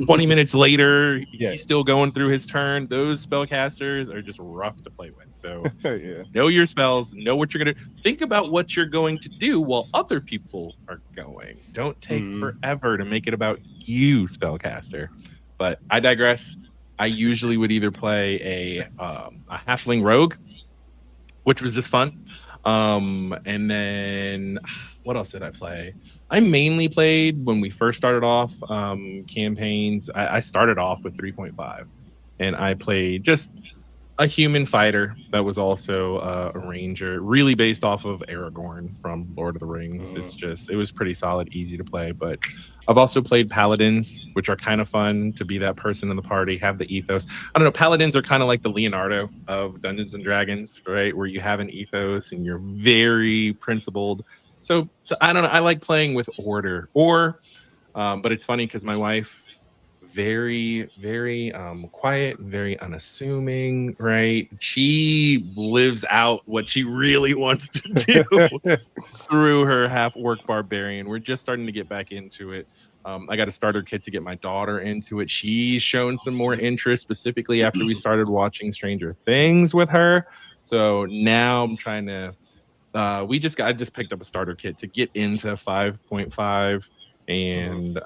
20 minutes later, he's still going through his turn. Those spellcasters are just rough to play with. So know your spells, know what you're gonna think about what you're going to do while other people are going. Don't take forever to make it about you, spellcaster. But I digress. I usually would either play a halfling rogue, which was just fun. And then what else did I play? I mainly played when we first started off campaigns. I started off with 3.5 and I played just a human fighter that was also a ranger, really based off of Aragorn from Lord of the Rings. It was pretty solid, easy to play. But I've also played paladins, which are kind of fun to be that person in the party, have the ethos. I don't know, paladins are kind of like the Leonardo of Dungeons and Dragons, right? Where you have an ethos and you're very principled. So I don't know, I like playing with order. But it's funny because my wife, very quiet, very unassuming, right? She lives out what she really wants to do through her half orc barbarian. We're just starting to get back into it. I got a starter kit to get my daughter into it. She's shown some more interest, specifically after we started watching Stranger Things with her. So now I'm trying to I just picked up a starter kit to get into 5.5, and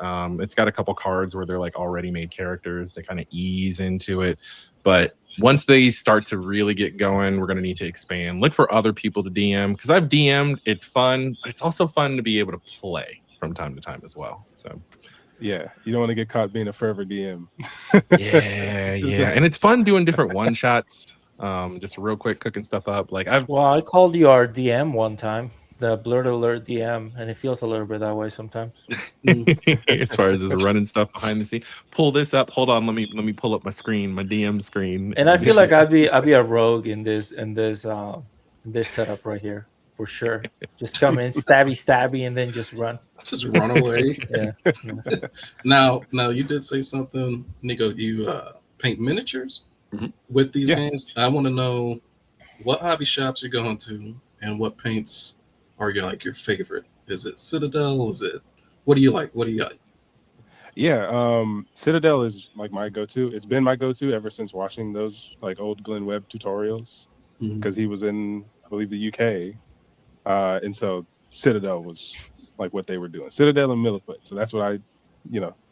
it's got a couple cards where they're like already made characters to kind of ease into it. But once they start to really get going, we're going to need to expand, look for other people to DM, because I've DM'd. It's fun, but it's also fun to be able to play from time to time as well. So yeah, you don't want to get caught being a fervor DM. yeah, and it's fun doing different one shots. Just real quick, cooking stuff up. Like I called you our DM one time, the BLERD alert DM, and it feels a little bit that way sometimes. As far as just running stuff behind the scene, pull this up. Hold on, let me pull up my screen, my DM screen. And I feel like I'd be a rogue in this setup right here for sure. Just come in, stabby, and then just run. Just run away. Yeah. Now you did say something, Nico. You paint miniatures with these games. I want to know what hobby shops you're going to and what paints are your favorite. Is it Citadel? What do you like? What do you got? Yeah, Citadel is like my go-to. It's been my go-to ever since watching those like old Glenn Webb tutorials, because he was in, I believe, the UK, and so Citadel was like what they were doing. Citadel and Milliput. So that's what I,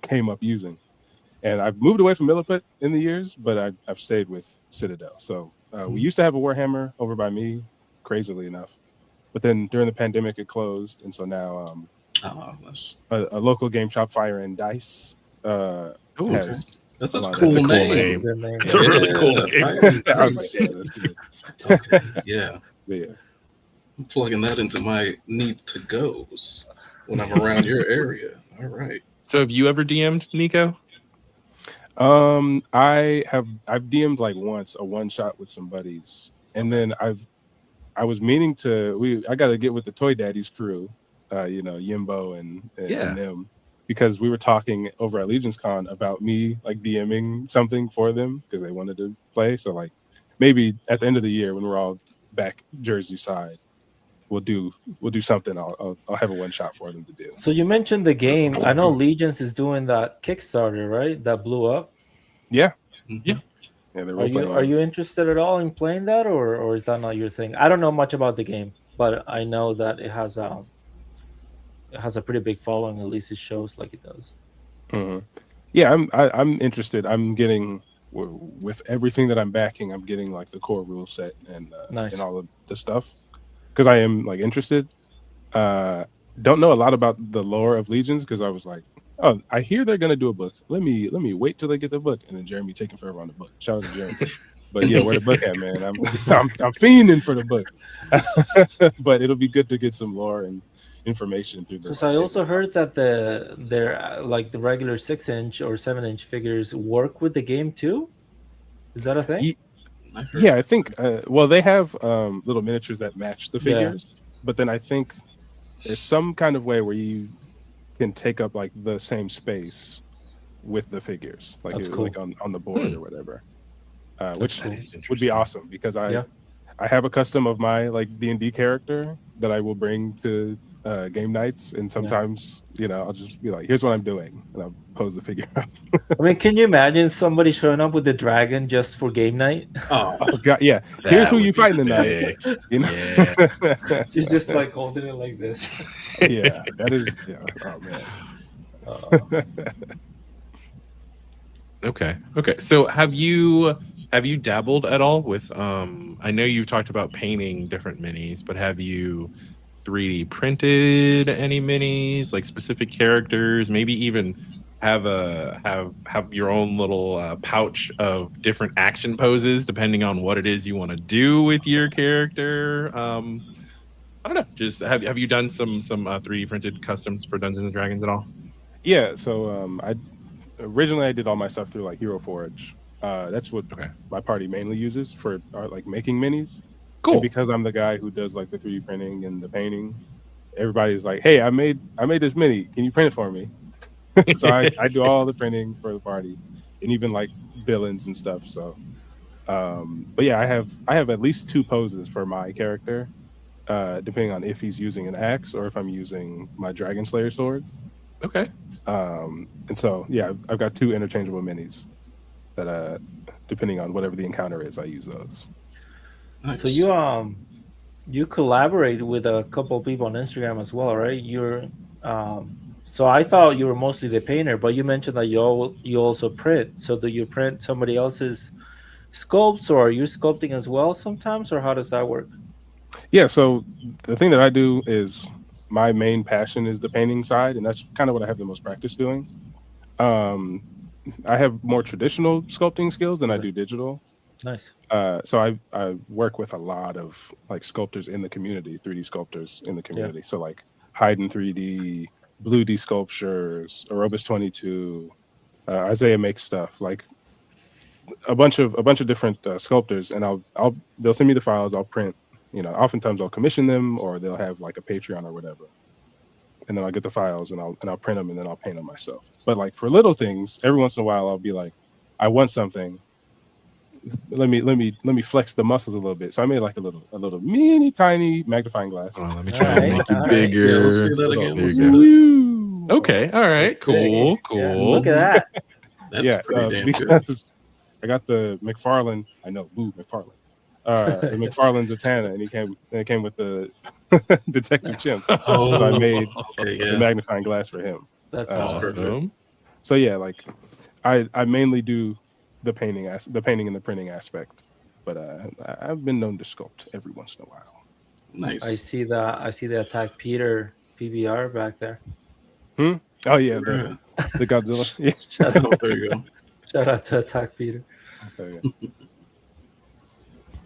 came up using. And I've moved away from Milliput in the years, but I've stayed with Citadel. So we used to have a Warhammer over by me, crazily enough. But then during the pandemic, it closed. And so now a local game shop, Fire and Dice, has... That's a cool name. It's a really cool name. I was like, yeah, that's good. Okay. Yeah. Yeah. I'm plugging that into my need to goes when I'm around your area. All right. So have you ever DM'd, Nico? I've DM'd like once, a one shot with some buddies, and then I was meaning to. I got to get with the Toy Daddies crew, Yimbo and them, because we were talking over at Legion's Con about me like DMing something for them because they wanted to play. So like maybe at the end of the year when we're all back Jersey side, we'll do something. I'll have a one shot for them to do. So you mentioned the game. I know Legions is doing that Kickstarter, right? That blew up. Yeah. Yeah. Are you interested at all in playing that, or is that not your thing? I don't know much about the game, but I know that it has a pretty big following. At least it shows like it does. Mm-hmm. Yeah, I'm interested. I'm getting, with everything that I'm backing, I'm getting like the core rule set and all of the stuff, because I am like interested. Don't know a lot about the lore of Legions because I was like, oh, I hear they're gonna do a book. Let me wait till they get the book. And then Jeremy taking forever on the book. Shout out to Jeremy. But yeah, where the book at, man? I'm fiending for the book. But it'll be good to get some lore and information through the. Because I also heard that they're like the regular 6-inch or 7-inch figures work with the game too. Is that a thing? Yeah, I think. Well, they have little miniatures that match the figures, but then I think there's some kind of way where you can take up like the same space with the figures, like like on the board or whatever, which would be awesome because I have a custom of my like D&D character that I will bring to game nights, and sometimes I'll just be like, here's what I'm doing, and I'll pose the figure up. I mean, can you imagine somebody showing up with the dragon just for game night? Oh god, yeah. Here's who you fighting tonight. She's just like holding it like this. Yeah, that is. Yeah. Oh man. Okay. So have you dabbled at all with? I know you've talked about painting different minis, but have you 3D printed any minis, like specific characters, maybe even have your own little pouch of different action poses depending on what it is you want to do with your character. I don't know. Just have you done some 3D printed customs for Dungeons and Dragons at all? Yeah, so I originally did all my stuff through like Hero Forge. That's what Okay. my party mainly uses for like making minis. Cool. And because I'm the guy who does like the 3D printing and the painting, everybody's like, "Hey, I made this mini. Can you print it for me?" So I do all the printing for the party, and even like villains and stuff. So, but yeah, I have at least 2 poses for my character, depending on if he's using an axe or if I'm using my Dragon Slayer sword. Okay. And so yeah, I've got 2 interchangeable minis that depending on whatever the encounter is, I use those. Nice. So you collaborate with a couple of people on Instagram as well, right? You're so I thought you were mostly the painter, but you mentioned that you also print. So do you print somebody else's sculpts, or are you sculpting as well sometimes, or how does that work? Yeah, so the thing that I do is my main passion is the painting side, and that's kind of what I have the most practice doing. I have more traditional sculpting skills than I do digital. Nice. So I work with a lot of like sculptors in the community, 3D sculptors in the community. So like Hayden 3D, Blue D Sculptures, Aerobus 22, Isaiah makes stuff like a bunch of different sculptors, and they'll send me the files. I'll print. You know, oftentimes I'll commission them, or they'll have like a Patreon or whatever, and then I'll get the files and I'll print them and then I'll paint them myself. But like for little things, every once in a while I'll be like, I want something. Let me flex the muscles a little bit. So I made like a little mini tiny magnifying glass. Oh, let me try to make it All right. bigger. Yeah, let's see that again. There Let's you see go. Okay. All right. Cool. Yeah, look at that. That's pretty damn good. Because I got the McFarlane. I know, boo, McFarlane. The McFarlane Zatanna, and it came with the Detective Chimp. Oh, So I made okay, the yeah. magnifying glass for him. That's Awesome. So yeah, like I mainly do the painting and the printing aspect, but I've been known to sculpt every once in a while. Nice. I see the Attack Peter PBR back there. Oh yeah, the Godzilla. Yeah. Shout out, There you go. shout out to Attack Peter. Okay, yeah.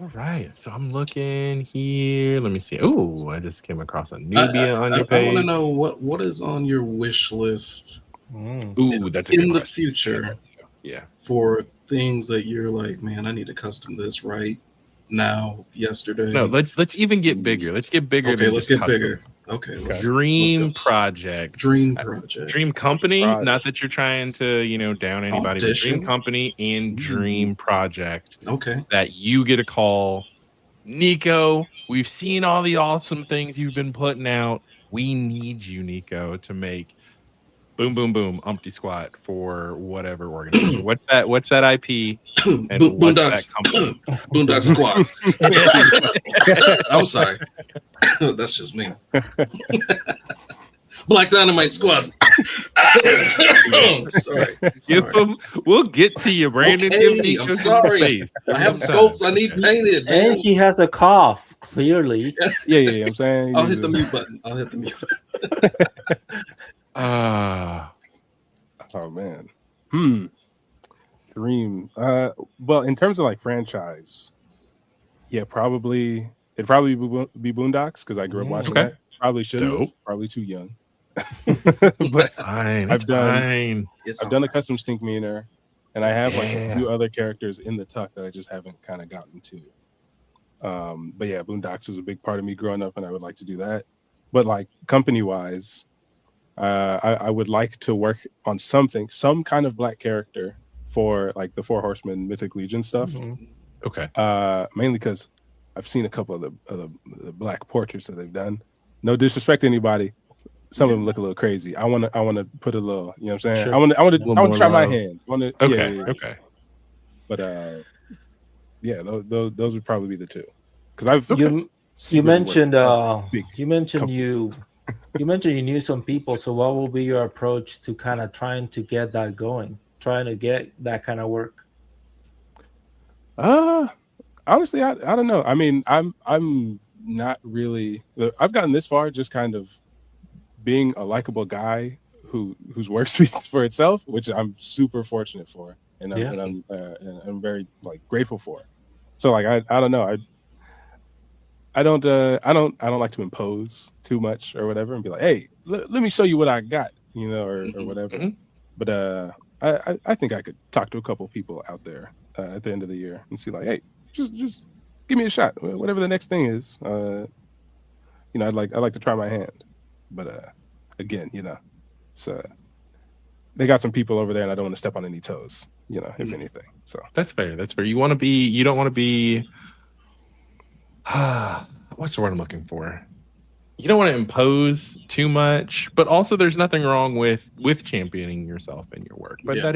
All right. So I'm looking here. Let me see. Oh, I just came across a Nubia on your I page. want to know what is on your wish list Ooh, that's a good in the question. future Yeah. for things that you're like, man, I need to custom this right now, yesterday. No, let's even get bigger. Let's get bigger. Okay, than let's just get custom. bigger. Okay, let's Dream go. project. Dream project. Dream company. Project. Not that you're trying to, down anybody. But dream Audition. company and dream project Okay. that you get a call. Nico, we've seen all the awesome things you've been putting out. We need you, Nico, to make boom, boom, boom, umpty squat for whatever organization. What's that IP? And what's that company? Boondock Squats. I'm sorry. That's just me. Black Dynamite Squats. Sorry. Give them. We'll get to you, Brandon. Okay, Give Nico I'm some sorry. space. I have scopes I need painted. And Man. he has a cough, clearly. Yeah. I'm saying I'll hit the mute button. Oh man. Dream. Well, in terms of like franchise, yeah, it'd probably be Boondocks because I grew up watching Okay. that. Probably shouldn't have. Dope. Probably too young. But Fine. I've done. I've done a custom Stink Meaner, and I have like a Yeah. few other characters in the tuck that I just haven't kind of gotten to. But yeah, Boondocks was a big part of me growing up, and I would like to do that. But like company wise, I would like to work on some kind of black character for like the Four Horsemen Mythic Legion stuff. Okay. Mainly because I've seen a couple of the black portraits that they've done. No disrespect to anybody. Some of them look a little crazy. I want to put a little, you know what I'm saying? Sure. I want to try my love. hand. Okay. Yeah. Okay. But yeah, those would probably be the two. Because You mentioned big you mentioned you knew some people. So what will be your approach to kind of trying to get that going, trying to get that kind of work? Honestly, I don't know. I mean, I'm not really. I've gotten this far just kind of being a likable guy whose work speaks for itself, which I'm super fortunate for, and Yeah. I'm very like grateful for. So like I don't know, I don't like to impose too much or whatever and be like, hey, let me show you what I got, or whatever. Mhm. But I think I could talk to a couple people out there at the end of the year and see like, hey, just give me a shot, whatever the next thing is. I'd like to try my hand, but again, it's they got some people over there, and I don't want to step on any toes, if anything. So That's fair. That's fair. You don't want to be what's the word I'm looking for? You don't want to impose too much, but also there's nothing wrong with championing yourself and your work. But Yeah.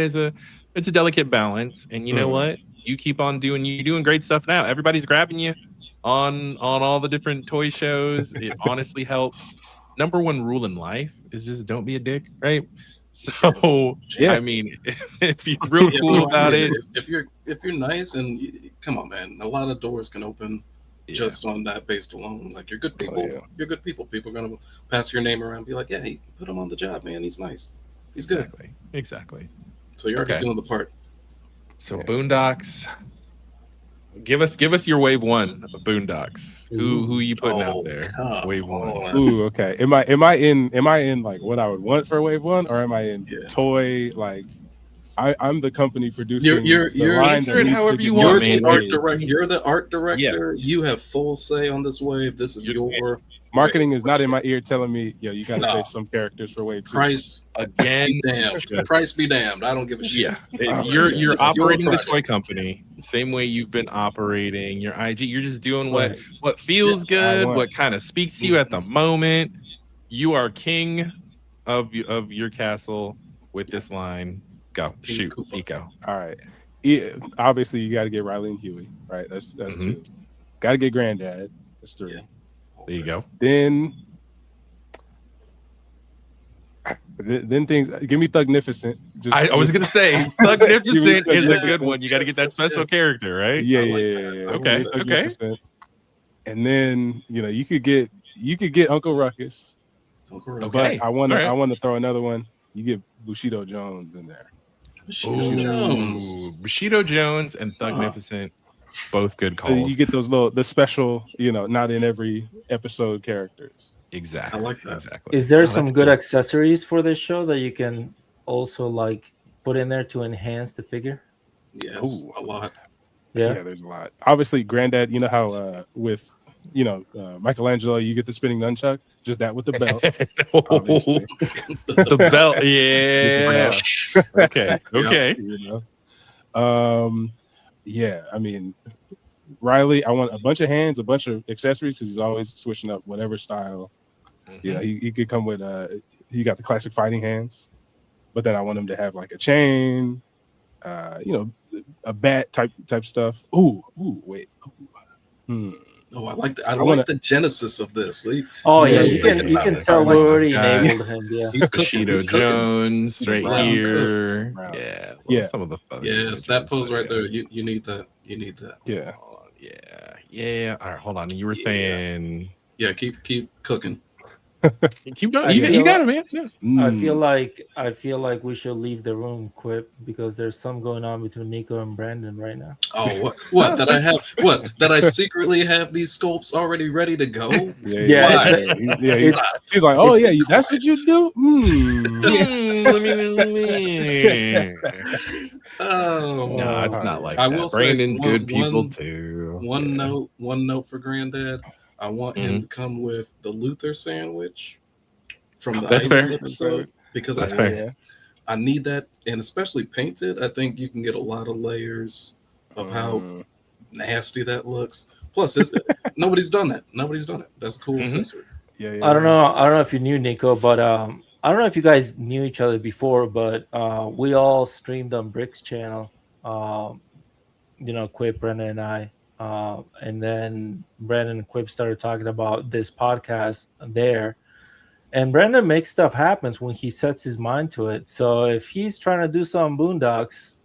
it's a delicate balance. And you know what? You keep on you're doing great stuff now. Everybody's grabbing you on all the different toy shows. It honestly helps. Number one rule in life is just don't be a dick, right? So Yeah. I mean, if you're real cool about it, if you're nice and come on, man, a lot of doors can open just on that based alone. Like you're good people. You're good people. People are gonna pass your name around, and be like, yeah, hey, put him on the job, man. He's nice. He's good. Exactly. So you're already doing the part. So Boondocks, give us your wave one of Boondocks. Who you putting out there? Wave one. Ooh, okay. Am I in like what I would want for wave one, or am I in toy like? I'm the company producing. You're line answer it however you want, man. You're the art director. Yeah. You have full say on this wave. This is your marketing is not in my ear telling me, yo, you gotta save some characters for wave 2. Price again, damned. Price be damned. I don't give a shit. Yeah, you're operating the toy company same way you've been operating your IG. You're just doing what feels good, what kind of speaks to you at the moment. You are king of your castle with this line. Go shoot, Nico. All right. Yeah, obviously, you got to get Riley and Huey. Right. That's 2. Got to get Granddad. That's 3. Yeah. There you go. Then things. Give me Thugnificent. I was gonna say Thugnificent is a good one. You got to get that special character, right? Yeah. Okay. And then you could get Uncle Ruckus. Okay. But I want to throw another one. You get Bushido Jones in there. Bushido Jones and Thugnificent, both good calls. So you get those the special, not in every episode characters. Exactly. I like that. Exactly. Is there some good accessories for this show that you can also like put in there to enhance the figure? Yes, a lot. Yeah, there's a lot. Obviously, Granddad, you know how with Michelangelo, you get the spinning nunchuck, just that with the belt. The belt, yeah. Okay. Yeah. I mean, Riley, I want a bunch of hands, a bunch of accessories because he's always switching up whatever style. He could come with he got the classic fighting hands, but then I want him to have like a chain, a bat type stuff. Ooh, wait. Oh, I like the genesis of this. You can tell we already enabled him. Yeah, he's Bushido Jones right here. Yeah. Some of the photos. Yes, that pose right there. You need that. Yeah. Yeah. All right, hold on. You were saying. Yeah, keep cooking. Keep going. You got it, man. Yeah. I feel like we should leave the room, Quip, because there's some going on between Nico and Brandon right now. Oh, what? That I have? What? That I secretly have these sculpts already ready to go? Yeah. He's like, oh yeah, that's what you do. Oh no, it's not like I that. will Brandon's say good people too. One note for Granddad. I want him to come with the Luther sandwich from the Ivy's episode because I need that, and especially painted. I think you can get a lot of layers of how nasty that looks. Plus, nobody's done that. That's a cool accessory. Yeah. I don't know if you knew Nico, but I don't know if you guys knew each other before, but we all streamed on Brick's channel. Quip, Brandon, and I. And then Brandon and Quip started talking about this podcast there. And Brandon makes stuff happen when he sets his mind to it. So if he's trying to do some Boondocks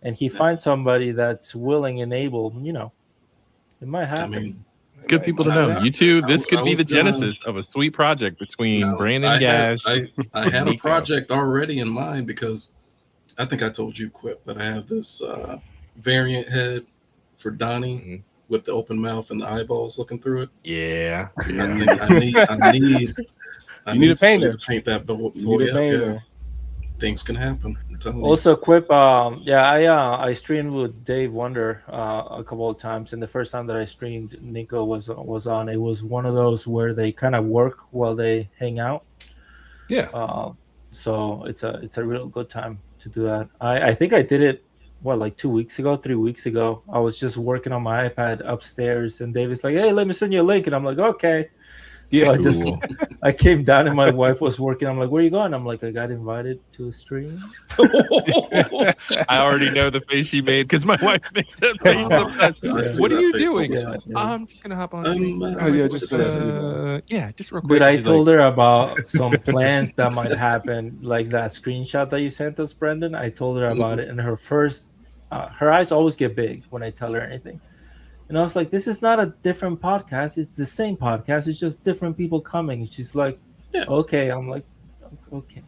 and he finds somebody that's willing and able, it might happen. I mean, It's good people to know. You two, this could be the genesis of a sweet project between Brandon Gash. I had a Nico. project already in mind because I think I told you, Quip, that I have this variant head for Donnie with the open mouth and the eyeballs looking through it. Yeah. I think I need You need a painter to paint that before. You need a painter. Things can happen. I'm telling you. Also, Quip. I streamed with Dave Wonder a couple of times, and the first time that I streamed, Nico was on. It was one of those where they kind of work while they hang out. Yeah. So it's a real good time to do that. I think I did it like 3 weeks ago. I was just working on my iPad upstairs, and Dave is like, "Hey, let me send you a link," and I'm like, "Okay." Yeah, so I came down and my wife was working. I'm like, "Where are you going?" I'm like, "I got invited to a stream." I already know the face she made because my wife makes that face sometimes. What are you doing? I'm just gonna hop on. Just real quick. Dude, I told her about some plans that might happen, like that screenshot that you sent us, Brendan. I told her about it, and her eyes always get big when I tell her anything. And I was like, "This is not a different podcast. It's the same podcast. It's just different people coming." And she's like, "Okay." I'm like, "Okay."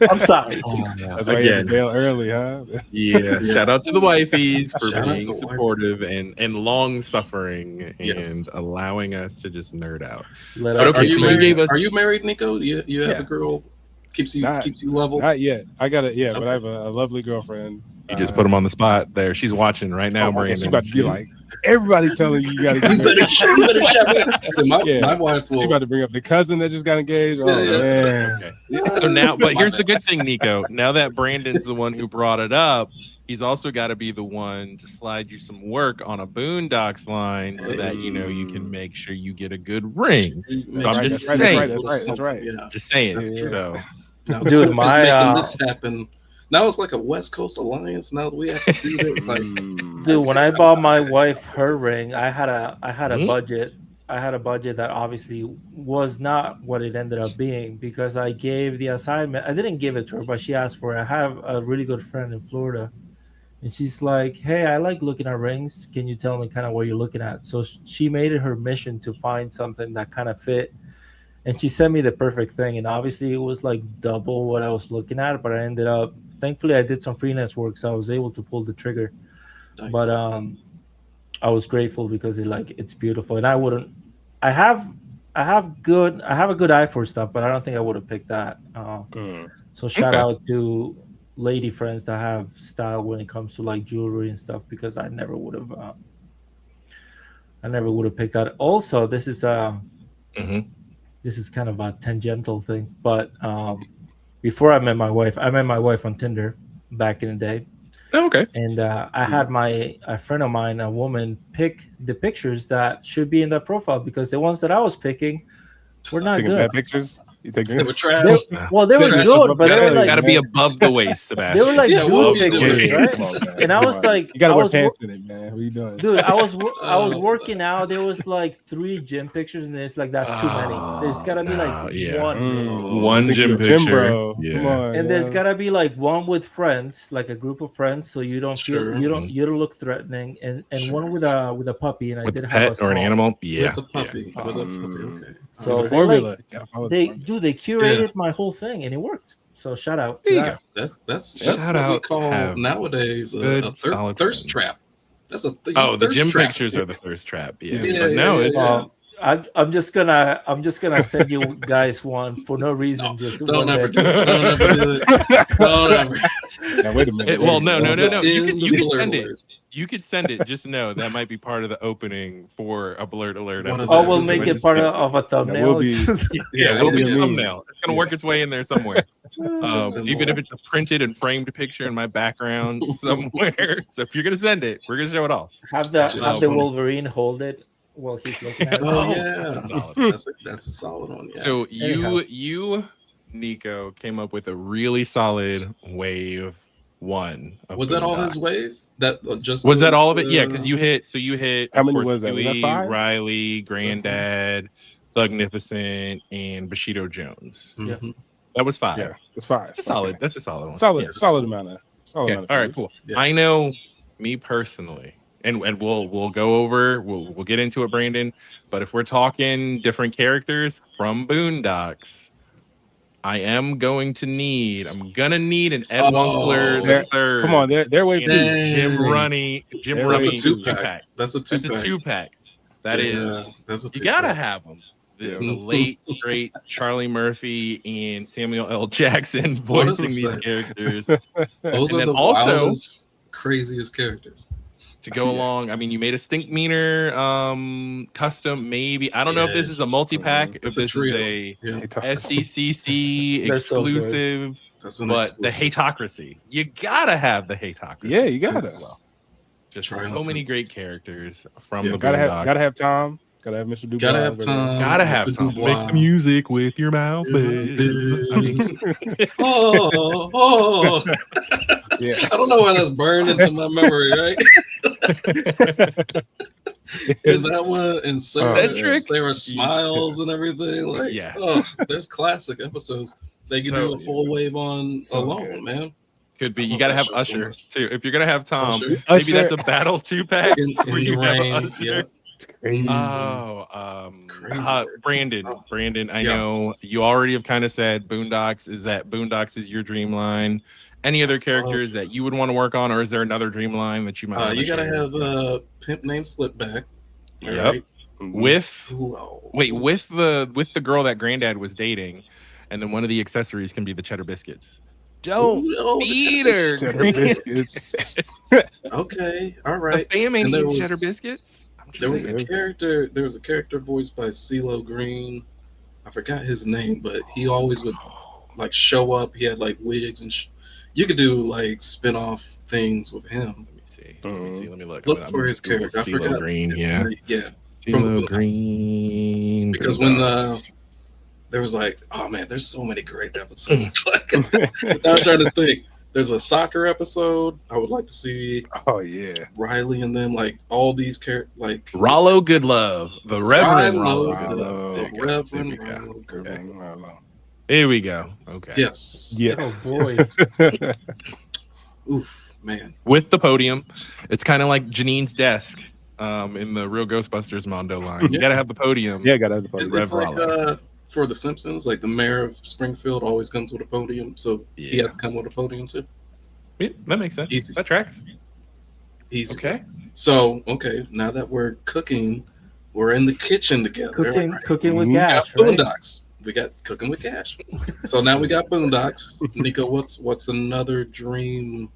I'm sorry. That's why you had to bail early, huh? Yeah. Shout out to the wifeys for being supportive and long suffering and allowing us to just nerd out. Are you married, Nico? You have a girl keeps you level? Not yet. I got it. Yeah, but I have a lovely girlfriend. You just put him on the spot there. She's watching right now, Brandon. She's about to be like, everybody telling you got to get married. You better shut up. My wife will. She's about to bring up the cousin that just got engaged. Oh, man. Okay. So now, but here's the good thing, Nico. Now that Brandon's the one who brought it up, he's also got to be the one to slide you some work on a Boondocks line so that, you can make sure you get a good ring. So I'm just saying. That's right. Just saying. Yeah. So, dude, making this happen. Now it's like a West Coast alliance. Now we have to do that. Dude, when I bought my wife her ring, I had a budget. I had a budget that obviously was not what it ended up being because I gave the assignment. I didn't give it to her, but she asked for it. I have a really good friend in Florida, and she's like, "Hey, I like looking at rings. Can you tell me kind of what you're looking at?" So she made it her mission to find something that kind of fit. And she sent me the perfect thing. And obviously it was like double what I was looking at, but I ended up, thankfully I did some freelance work, so I was able to pull the trigger. Nice. But I was grateful because it's beautiful. And I have a good eye for stuff, but I don't think I would have picked that. So shout out to lady friends that have style when it comes to like jewelry and stuff, because I never would have picked that. Also, this is this is kind of a tangential thing, but before I met my wife on Tinder back in the day. Oh, okay. And I had a friend of mine, a woman, pick the pictures that should be in that profile because the ones that I was picking were not good. Bad pictures? You think they were trash? They were good, but they were like, gotta be above the waist, Sebastian. They were like dude pictures, right? And I was like, you gotta wear pants in it, man. What are you doing, dude? I was working out. There was like 3 gym pictures, and it's like that's too many. There's gotta be like one gym picture, bro. Yeah. Come on, and there's gotta be like one with friends, like a group of friends, so you don't feel you don't look threatening, and one with a puppy, and with I did a pet have a or an animal, with a puppy. Okay. So formula. They curated my whole thing, and it worked. So shout out to that. That's what we call nowadays a thirst trap. That's a the gym pictures are the thirst trap. I'm just gonna send you guys one for no reason. Don't ever do it. Don't ever. Now, wait a minute. Well, no. You can send it. You could send it. Just know that might be part of the opening for a BLERD alert. We'll make it part of a thumbnail. It'll be a thumbnail. It's gonna work its way in there somewhere. Even if it's a printed and framed picture in my background somewhere. So if you're gonna send it, we're gonna show it all. Have the Wolverine hold it while he's looking at it. That's a solid one. Yeah. So you, Nico, came up with a really solid wave 1. Was that all his wave? Was that all of it? Yeah, because you hit. How many was that? Was that 5? Riley, Granddad, Thugnificent, and Bushido Jones. Mm-hmm. That was 5. Yeah, it's 5. That's a solid. That's a solid one. Solid amount of. All right, cool. Yeah. I know, me personally, and we'll go over, we'll get into it, Brandon. But if we're talking different characters from Boondocks, I'm gonna need an Ed Winkler the third. Come on, they're wave and two. Jim Dang. Rummy, That's a two two-pack. pack. That's a That's a two-pack. two pack. That is, that's a you two-pack. gotta have them. The Yeah. late great Charlie Murphy and Samuel L. Jackson What does voicing it these say? characters. Those And are then the also- wildest, craziest characters. To go along, I mean, you made a stink meaner custom. Maybe I don't know if this is a Yes. multi-pack, if It's a this trio. is a Yeah, SDCC They're so good. exclusive. that's an But the exclusive. Hatocracy, you gotta have the Hatocracy. Yeah, you gotta. as well. Just Try so out many Tom. great characters from Yeah, the Gotta Boondocks. have Tom. Gotta have Mr. Dubois. Gotta have Tom. Gotta have Mr. Tom. Dubois. Make the music with your mouth, babe. I mean, oh. Yeah. I don't know why that's burned into my memory, right? Is that one and Cedric? Sarah Smiles and everything? Like, Yes. there's classic episodes. They can do a full wave on So alone, good. man. could be. I You love gotta that have show so Usher much. too. If you're gonna have Tom, Usher. maybe Usher. that's a battle 2-pack In where the you have rain, Usher. yeah. It's crazy. Crazy. Brandon, I Yeah. know you already have kind of said Boondocks is your dream line. Any other characters that you would want to work on, or is there another dream line that you might want to You gotta share? have Pimp Named Slipback. Yep. Right? with Ooh, with the girl that Granddad was dating, and then one of the accessories can be the cheddar biscuits. Don't feed her. Cheddar biscuits. Okay, all The right. fam ain't And there eating was- cheddar biscuits. I'm just There was saying. a character. There was a character voiced by CeeLo Green. I forgot his name, but he always would like show up. He had like wigs and you could do like spin-off things with him. Let me see. Let me look. Look I'm for gonna his just Google character. I CeeLo forgot. Green. Yeah. Yeah. CeeLo Boondocks. Green. Because when Boondocks. there was like, oh man, there's so many great episodes. Like, I was trying to think. There's a soccer episode. I would like to see Oh yeah. Riley and them, like all these characters, like Rollo Goodlove, the Reverend Rollo Rollo Goodlove. Goodlove. The Reverend There we go. Rollo Goodlove. Okay. Here we go. Okay. Yes. Yeah. Oh boy. Oof, man. With the podium, it's kind of like Janine's desk in the Real Ghostbusters Mondo line. You gotta have the podium. Yeah, gotta have the It's, podium. it's like for The Simpsons, like the mayor of Springfield always comes with a podium, so he Yeah. had to come with a podium too. Yeah, that makes sense. Easy. That tracks. Easy. Okay. So, okay, now that we're cooking, we're in the kitchen together. Cooking with We got gas, right? Boondocks. We got cooking with cash. So now we got Boondocks. Nico, what's another dream?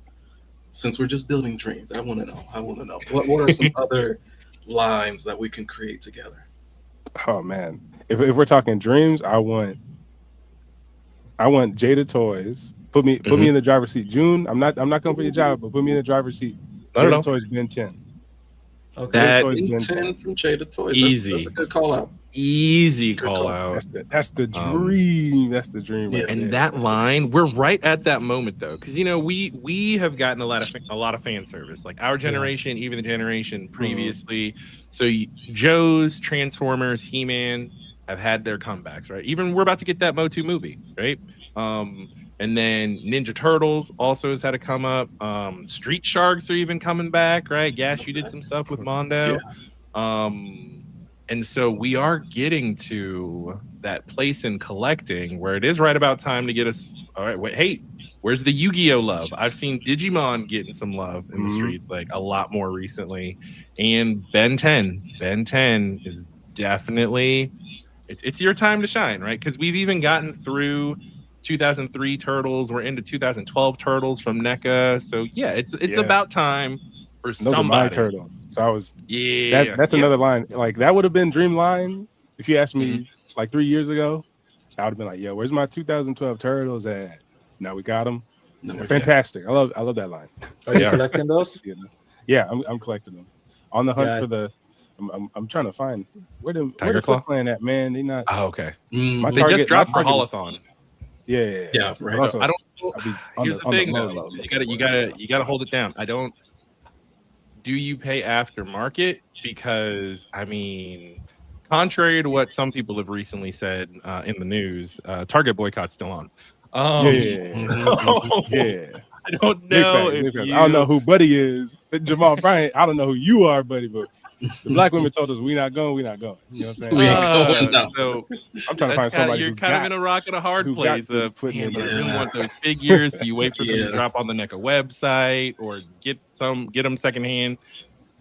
Since we're just building dreams, I want to know. What are some other lines that we can create together? Oh man. If we're talking dreams, I want Jada Toys. Put me in the driver's seat. June, I'm not coming for your job, but put me in the driver's seat. Not at all. Jada Toys Ben 10. Okay. That- Toys Ben 10 10. from Jada Toys. Easy. That's a good call out. Easy Good call call. out. That's the dream. That's the dream. Yeah. Right And there. that line, we're right at that moment though, because we have gotten a lot of fan service, like our generation, even the generation previously. So Joe's, Transformers, He-Man have had their comebacks, right? Even we're about to get that Motu movie, right? And then Ninja Turtles also has had a come up. Street Sharks are even coming back, right? Gash, you did some stuff with Mondo. And so we are getting to that place in collecting where it is right about time to get us. All right, wait, hey, where's the Yu-Gi-Oh love? I've seen Digimon getting some love in the streets, like a lot more recently. And Ben 10 is definitely, it's your time to shine, right? Because we've even gotten through 2003 Turtles. We're into 2012 Turtles from NECA. So yeah, it's about time for Those are somebody. my turtles. So I was Yeah, that's another line. Like that would have been dream line if you asked me like 3 years ago. I would have been like, "Yo, where's my 2012 turtles at?" Now we got them. They're fantastic. I love that line. Are you collecting those? Yeah, I'm collecting them. On the hunt Yeah. for the. I'm trying to find where the Claw? Foot Clan at, man. They not. Oh, okay. My They target- just dropped my for target is- Holothon. Yeah, Yeah, right. But also, I don't. I'll be on Here's the- the on the thing, low, though. low, is low. You gotta hold it down. I don't. Do you pay aftermarket? Because I mean, contrary to what some people have recently said in the news, Target boycott's still on. Yeah. I don't Big know facts, if big facts. you. I don't know who Buddy is. Jamal Bryant, I don't know who you are, Buddy, but the black women told us we not going. You know what I'm saying? We ain't going now. So I'm trying to find somebody you're who kind of got in a rock and a hard who place got of, putting man, in do you this. really want those figures? Do you wait for them to Yeah. drop on the Nico website or get them secondhand?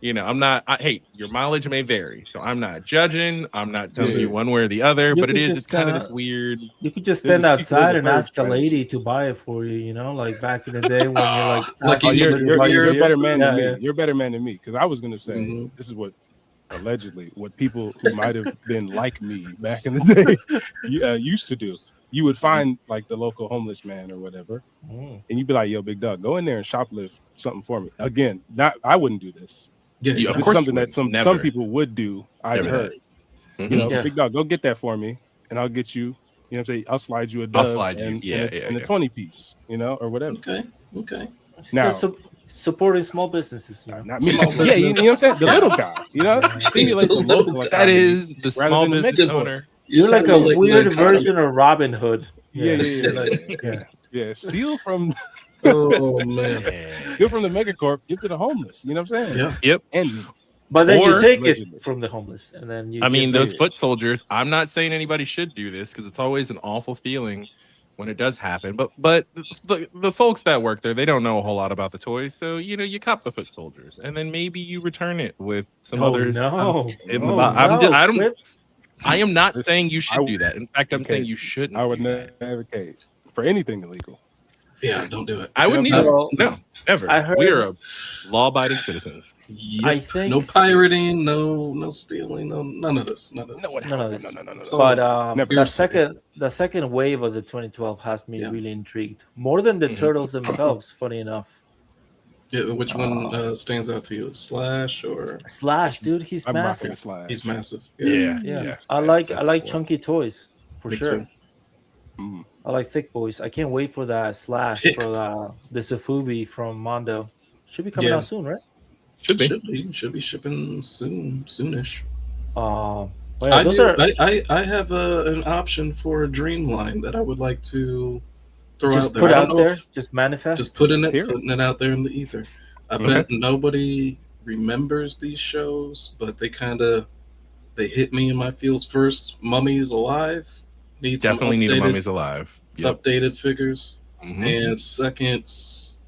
You know, I'm not. Hey, your mileage may vary, so I'm not judging. I'm not telling Yeah. you one way or the other, You but could it's just, kind of this weird. You could just There's stand a secret- outside there's and a third ask a strategy. lady to buy it for you. You know, like back in the day when you're like Like asking Oh, you're- somebody to buy you're your a better beer. man Yeah, than me. yeah. You're a better man than me because I was gonna say Mhm. this is what allegedly what people who might have been like me back in the day used to do. You would find like the local homeless man or whatever, Mm. and you'd be like, "Yo, big dog, go in there and shoplift something for me." Again, I wouldn't do this. Yeah, Yeah, of This is course you something that wouldn't. some Never. people would do. I've Never that. heard. Mhm. You know, Yeah. big dog, go get that for me, and I'll get you. You know what I'm saying? I'll slide you a I'll dub slide you. and, Yeah, and, yeah, and a yeah. 20 piece, you know, or whatever. Okay. Now- So supporting small businesses. You know? Not me. Small Yeah, you know what I'm saying? The Yeah. little guy, you know, Yeah. stimulate the He's the local little That economy. is the rather small than the business mega owner. You're like a stimulate the weird economy. version of Robin Hood. Yeah. Like, Yeah. Steal from Oh man. Yeah. steal from the megacorp, give to the homeless. You know what I'm saying? Yeah. Yep. And me. But then you Or- take Allegedly. it from the homeless, and then you. I mean, give those it. foot soldiers. I'm not saying anybody should do this because it's always an awful feeling when it does happen. But the folks that work there, they don't know a whole lot about the toys, so you know you cop the foot soldiers, and then maybe you return it with some Oh, other no. stuff in the Oh, box. no. Quit. I am not Listen, saying you should I do that. In fact, I'm okay, saying you shouldn't. I would do that. never advocate for anything illegal. Yeah, don't do it. I wouldn't You know either. what I'm No, never. I heard- We are law-abiding citizens. Yep. I think. No pirating, no stealing, none of this. None of this. None of this. No. So- But Never. the second wave of the 2012 has me Yeah. really intrigued, more than the Mhm. turtles themselves. Funny enough, Yeah, which one stands out to you? Slash or Slash, dude, he's I'm rocking massive. a Slash. he's massive. Yeah. Yeah, I like That's cool. chunky toys for Me sure. too. Mm. I like thick boys. I can't wait for that Slash Thick. for the Safubi from Mondo. Should be coming Yeah. out soon, right? Should be. Should be shipping soonish. But yeah, those are I have an option for a dream line that I would like to throw just out there. put I don't out know there, if- just manifest. just putting Here. it out there in the ether. I Okay. bet nobody remembers these shows, but they hit me in my feels first. Mummies Alive needs Definitely need a updated, Mummies Alive. Yep. updated figures, Mhm. and second,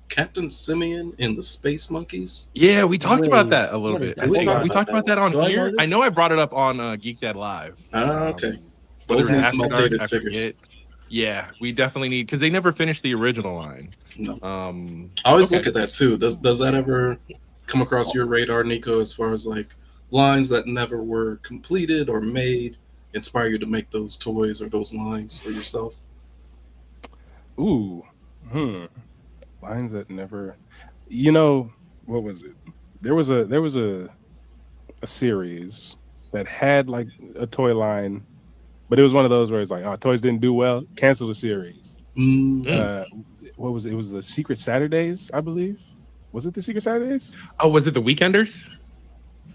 Captain Simeon and the Space Monkeys. Yeah, we talked about Wait, that a little what is bit. that? I think Talk we about talked about that on Do I know here. I this? know I brought it up on Geek Dad Live. Okay. But Those there's need some Asgard, updated I figures. forget. Yeah, we definitely need because they never finished the original line. No. I okay. always look at that too. Does that ever come across your radar, Nico, as far as like lines that never were completed or made inspire you to make those toys or those lines for yourself? Ooh. Lines that never. You know, what was it? There was a series that had like a toy line, but it was one of those where it's like, oh, toys didn't do well, cancel the series. What was it? It was the Secret Saturdays, I believe. Was it the Secret Saturdays? Oh, was it the Weekenders?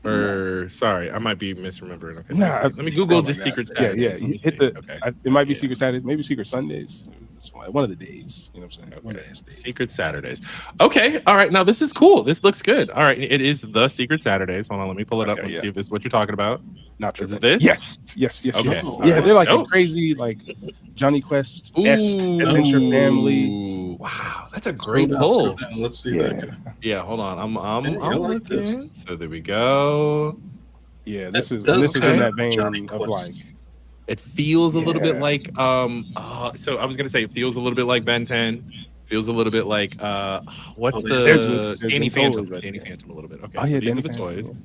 Or sorry, I might be misremembering. Okay, Nah, let me Google something the like Secret that. Yeah, Saturdays. yeah. Let me Hit see. the. Okay. It might be Yeah. Secret Saturdays, maybe Secret Sundays. It's one of the days. You know what I'm saying? One of those days. Secret Saturdays. Okay, all right. Now this is cool. This looks good. All right, it is the Secret Saturdays. Hold on, let me pull it up Okay, and yeah. see if this is what you're talking about. Not Is true. it this? Yes. Okay. Yes. All Yeah, right. they're like a Dope. crazy, like Johnny Quest esque Ooh. adventure family. Wow, that's a Scroll great down, pull. scroll down. Let's see that. Yeah, Yeah, hold on. I'm Hey, I like looking. this. So there we go. yeah. This That is does in kind that of vein Johnny of Quest. like. It feels a little bit Yeah. like so I was gonna say it feels a little bit like Ben 10. Feels a little bit like what's Oh, the there's Danny them Phantom? toys right Danny there. Phantom a little bit. Okay, Oh so yeah, these Danny are the Phantom. toys.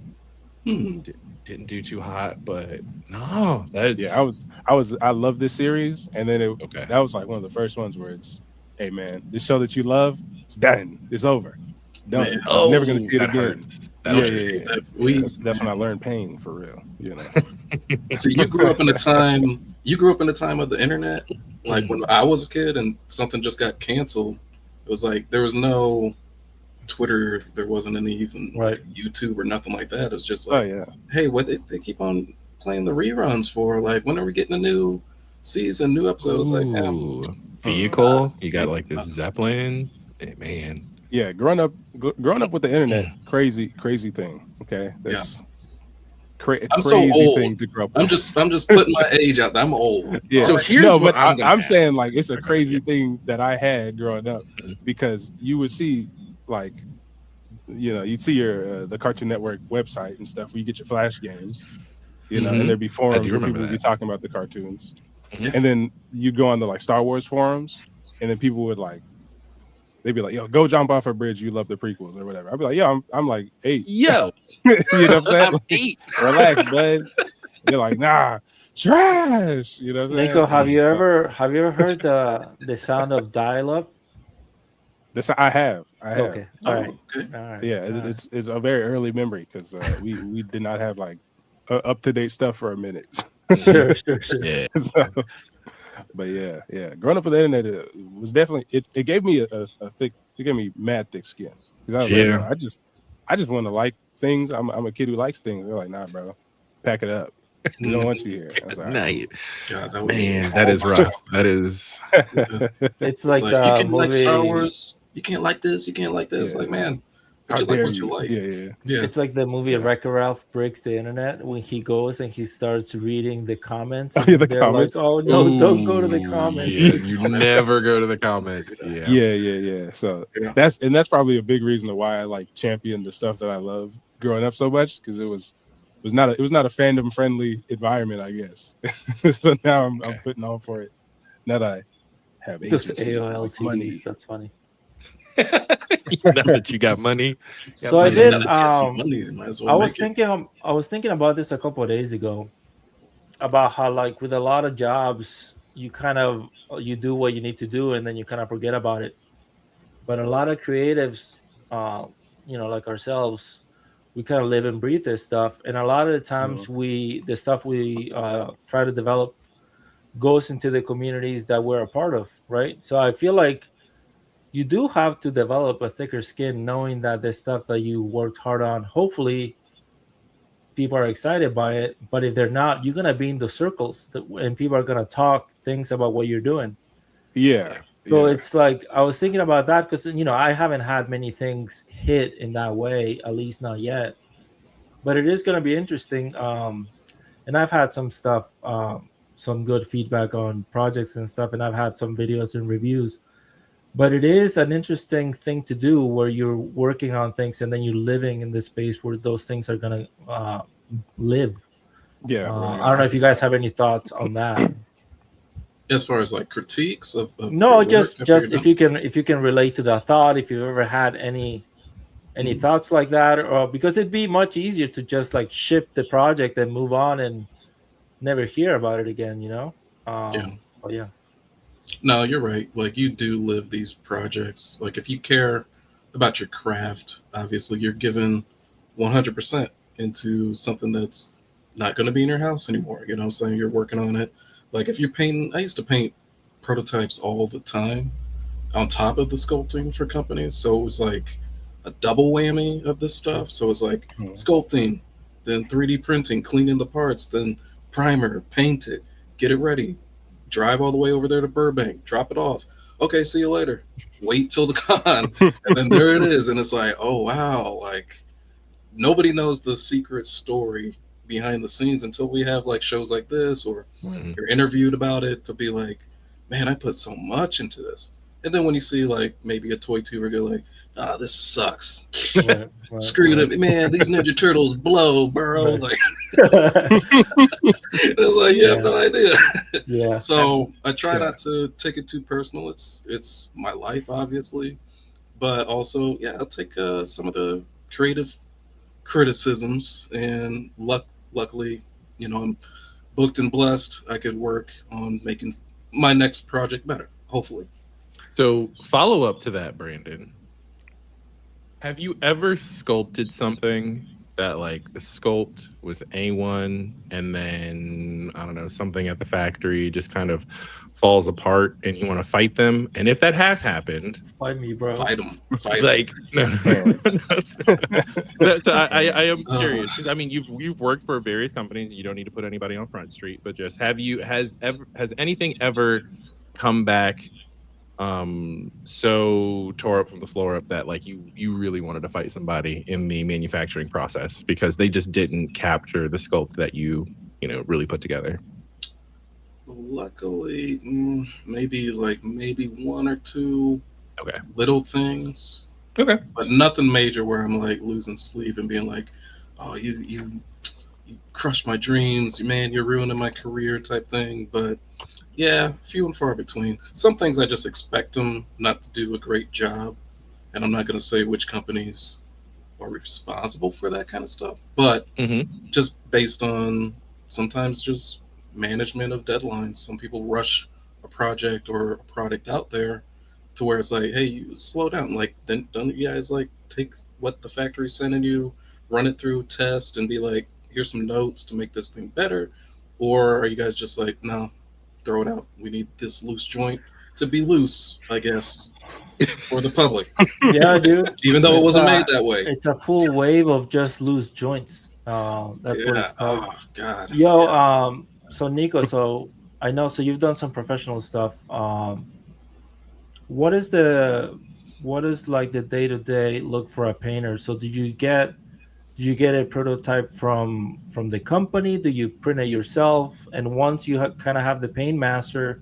Hmm. Didn't do too hot, but no, that's Yeah, I love this series, and then okay. that was like one of the first ones where it's, hey man, this show that you love, it's done, it's over, done. Man. I'm never gonna see it that again. hurts. That Yeah, hurts. yeah. We That's when I learned pain for real. You know, so you grew up in a time. You grew up in the time of the internet, like when I was a kid, and something just got canceled. It was like there was no Twitter, there wasn't any even Right. YouTube or nothing like that. It was just oh like, yeah, hey, what they keep on playing the reruns for? Like, when are we getting a new season, new episodes? Like, Ooh, vehicle. You got like this Zeppelin. Hey, man. Yeah, growing up with the internet, crazy thing. Okay, that's I'm so crazy old. thing to grow up I'm with. just putting my age out there. I'm old. Yeah. So here's no, what but I'm gonna I'm ask. saying like it's a Okay, crazy yeah. thing that I had growing up Mhm. because you would see like you'd see your the Cartoon Network website and stuff where you get your Flash games, and there'd be I forums do where remember people would be that. talking about the cartoons, Mhm. and then you go on the like Star Wars forums, and then people would like they'd be like, "Yo, go jump off a bridge. You love the prequels or whatever." I'd be like, "Yeah, I'm like 8." Yo, You know what I'm saying? I'm Like, 8. relax, bud. They're like, "Nah, trash." You know what I'm Nico, saying? And so, have you ever heard the sound of dial-up? this I have. Okay, all right, Oh, okay. all right. Yeah, all right. it's a very early memory because we did not have like up to date stuff for a minute. Sure. Yeah. So, but yeah, growing up with the internet was definitely it gave me a thick, it gave me mad thick skin because I was like, Yeah. yo, I just want to like things. I'm a kid who likes things. They're like, nah, bro, pack it up. We don't want you here. I was like, all Nah, right, God, that was man, that is rough. That is. cool. It's It's like like the you can like Star movie. Wars. You can't like this. You can't like this. Yeah. Like, man, but How you like dare what you you? like. Yeah. Yeah. It's like the movie Yeah. Wreck-It Ralph breaks the internet when he goes and he starts reading the comments. Oh, yeah, And the they're comments. like, "Oh no, don't go to the Ooh, comments." Yeah, you never go to the comments. Yeah. Yeah. So Yeah. that's probably a big reason of why I like champion the stuff that I love growing up so much because it was not a fandom friendly environment, I guess. So now I'm Okay. putting on for it. Now that I have Those agency, AOL like CDs. money. That's funny. Now that you got money. So I money. did. Now that you got some money, you might as well I was make it. I was thinking about this a couple of days ago about how like with a lot of jobs you kind of you do what you need to do and then you kind of forget about it. But a lot of creatives, uh, like ourselves, we kind of live and breathe this stuff, and a lot of the times the stuff we try to develop goes into the communities that we're a part of, right? So I feel like you do have to develop a thicker skin knowing that the stuff that you worked hard on, hopefully people are excited by it, but if they're not, you're going to be in the circles and people are going to talk things about what you're doing. Yeah. So it's like I was thinking about that because I haven't had many things hit in that way, at least not yet, but it is going to be interesting. And I've had some stuff, some good feedback on projects and stuff, and I've had some videos and reviews. But it is an interesting thing to do where you're working on things and then you're living in the space where those things are going to live. Yeah. I don't know if you guys have any thoughts on that. As far as like critiques of No, your just work after you're if you can relate to that thought, if you've ever had any thoughts like that, or because it'd be much easier to just like ship the project and move on and never hear about it again, Yeah. But yeah. No, you're right. Like you do live these projects. Like if you care about your craft, obviously you're given 100% into something that's not going to be in your house anymore. You know what I'm saying? You're working on it. Like if you're painting, I used to paint prototypes all the time on top of the sculpting for companies. So it was like a double whammy of this stuff. So it's like sculpting, then 3D printing, cleaning the parts, then primer, paint it, get it ready, drive all the way over there to Burbank, drop it off. Okay, see you later. Wait till the con, and then there it is, and it's like, oh wow, like nobody knows the secret story behind the scenes until we have like shows like this or you're interviewed about it to be like, man, I put so much into this. And then when you see like maybe a toy tuber go like, ah, this sucks. Right, Screwed up, man. These Ninja Turtles blow, bro. Right. Like, it was like, you have no idea. Yeah. So I try not to take it too personal. It's my life, obviously, but also, yeah, I'll take some of the creative criticisms. And luckily, I'm booked and blessed. I could work on making my next project better, hopefully. So follow up to that, Brandon. Have you ever sculpted something that like the sculpt was A1 and then I don't know, something at the factory just kind of falls apart and you want to fight them? And if that has happened, Fight me, bro. Fight them. like no. So I am curious because I mean you've worked for various companies. You don't need to put anybody on Front Street, but just has anything ever come back so tore up from the floor up that like you really wanted to fight somebody in the manufacturing process because they just didn't capture the sculpt that you really put together? Luckily, maybe one or two Okay. little things, Okay. but nothing major where I'm like losing sleep and being like, "Oh, you crushed my dreams, man. You're ruining my career," type thing. But yeah, few and far between. Some things I just expect them not to do a great job, and I'm not going to say which companies are responsible for that kind of stuff, but Mm-hmm. just based on sometimes just management of deadlines. Some people rush a project or a product out there to where it's like, hey, you slow down. Like, then don't you guys like take what the factory's sending you, run it through test, and be like, here's some notes to make this thing better? Or are you guys just like, no, throw it out? We need this loose joint to be loose, I guess, for the public, Yeah, dude. even though it It's wasn't made a that way. it's a full wave of just loose joints. That's what Yeah. it's called. Oh God. Yo, Yeah. so Nico, so I know, so you've done some professional stuff. What is the what is like the day to day look for a painter? So do you get a prototype from the company? Do you print it yourself? And once you kind of have the paint master,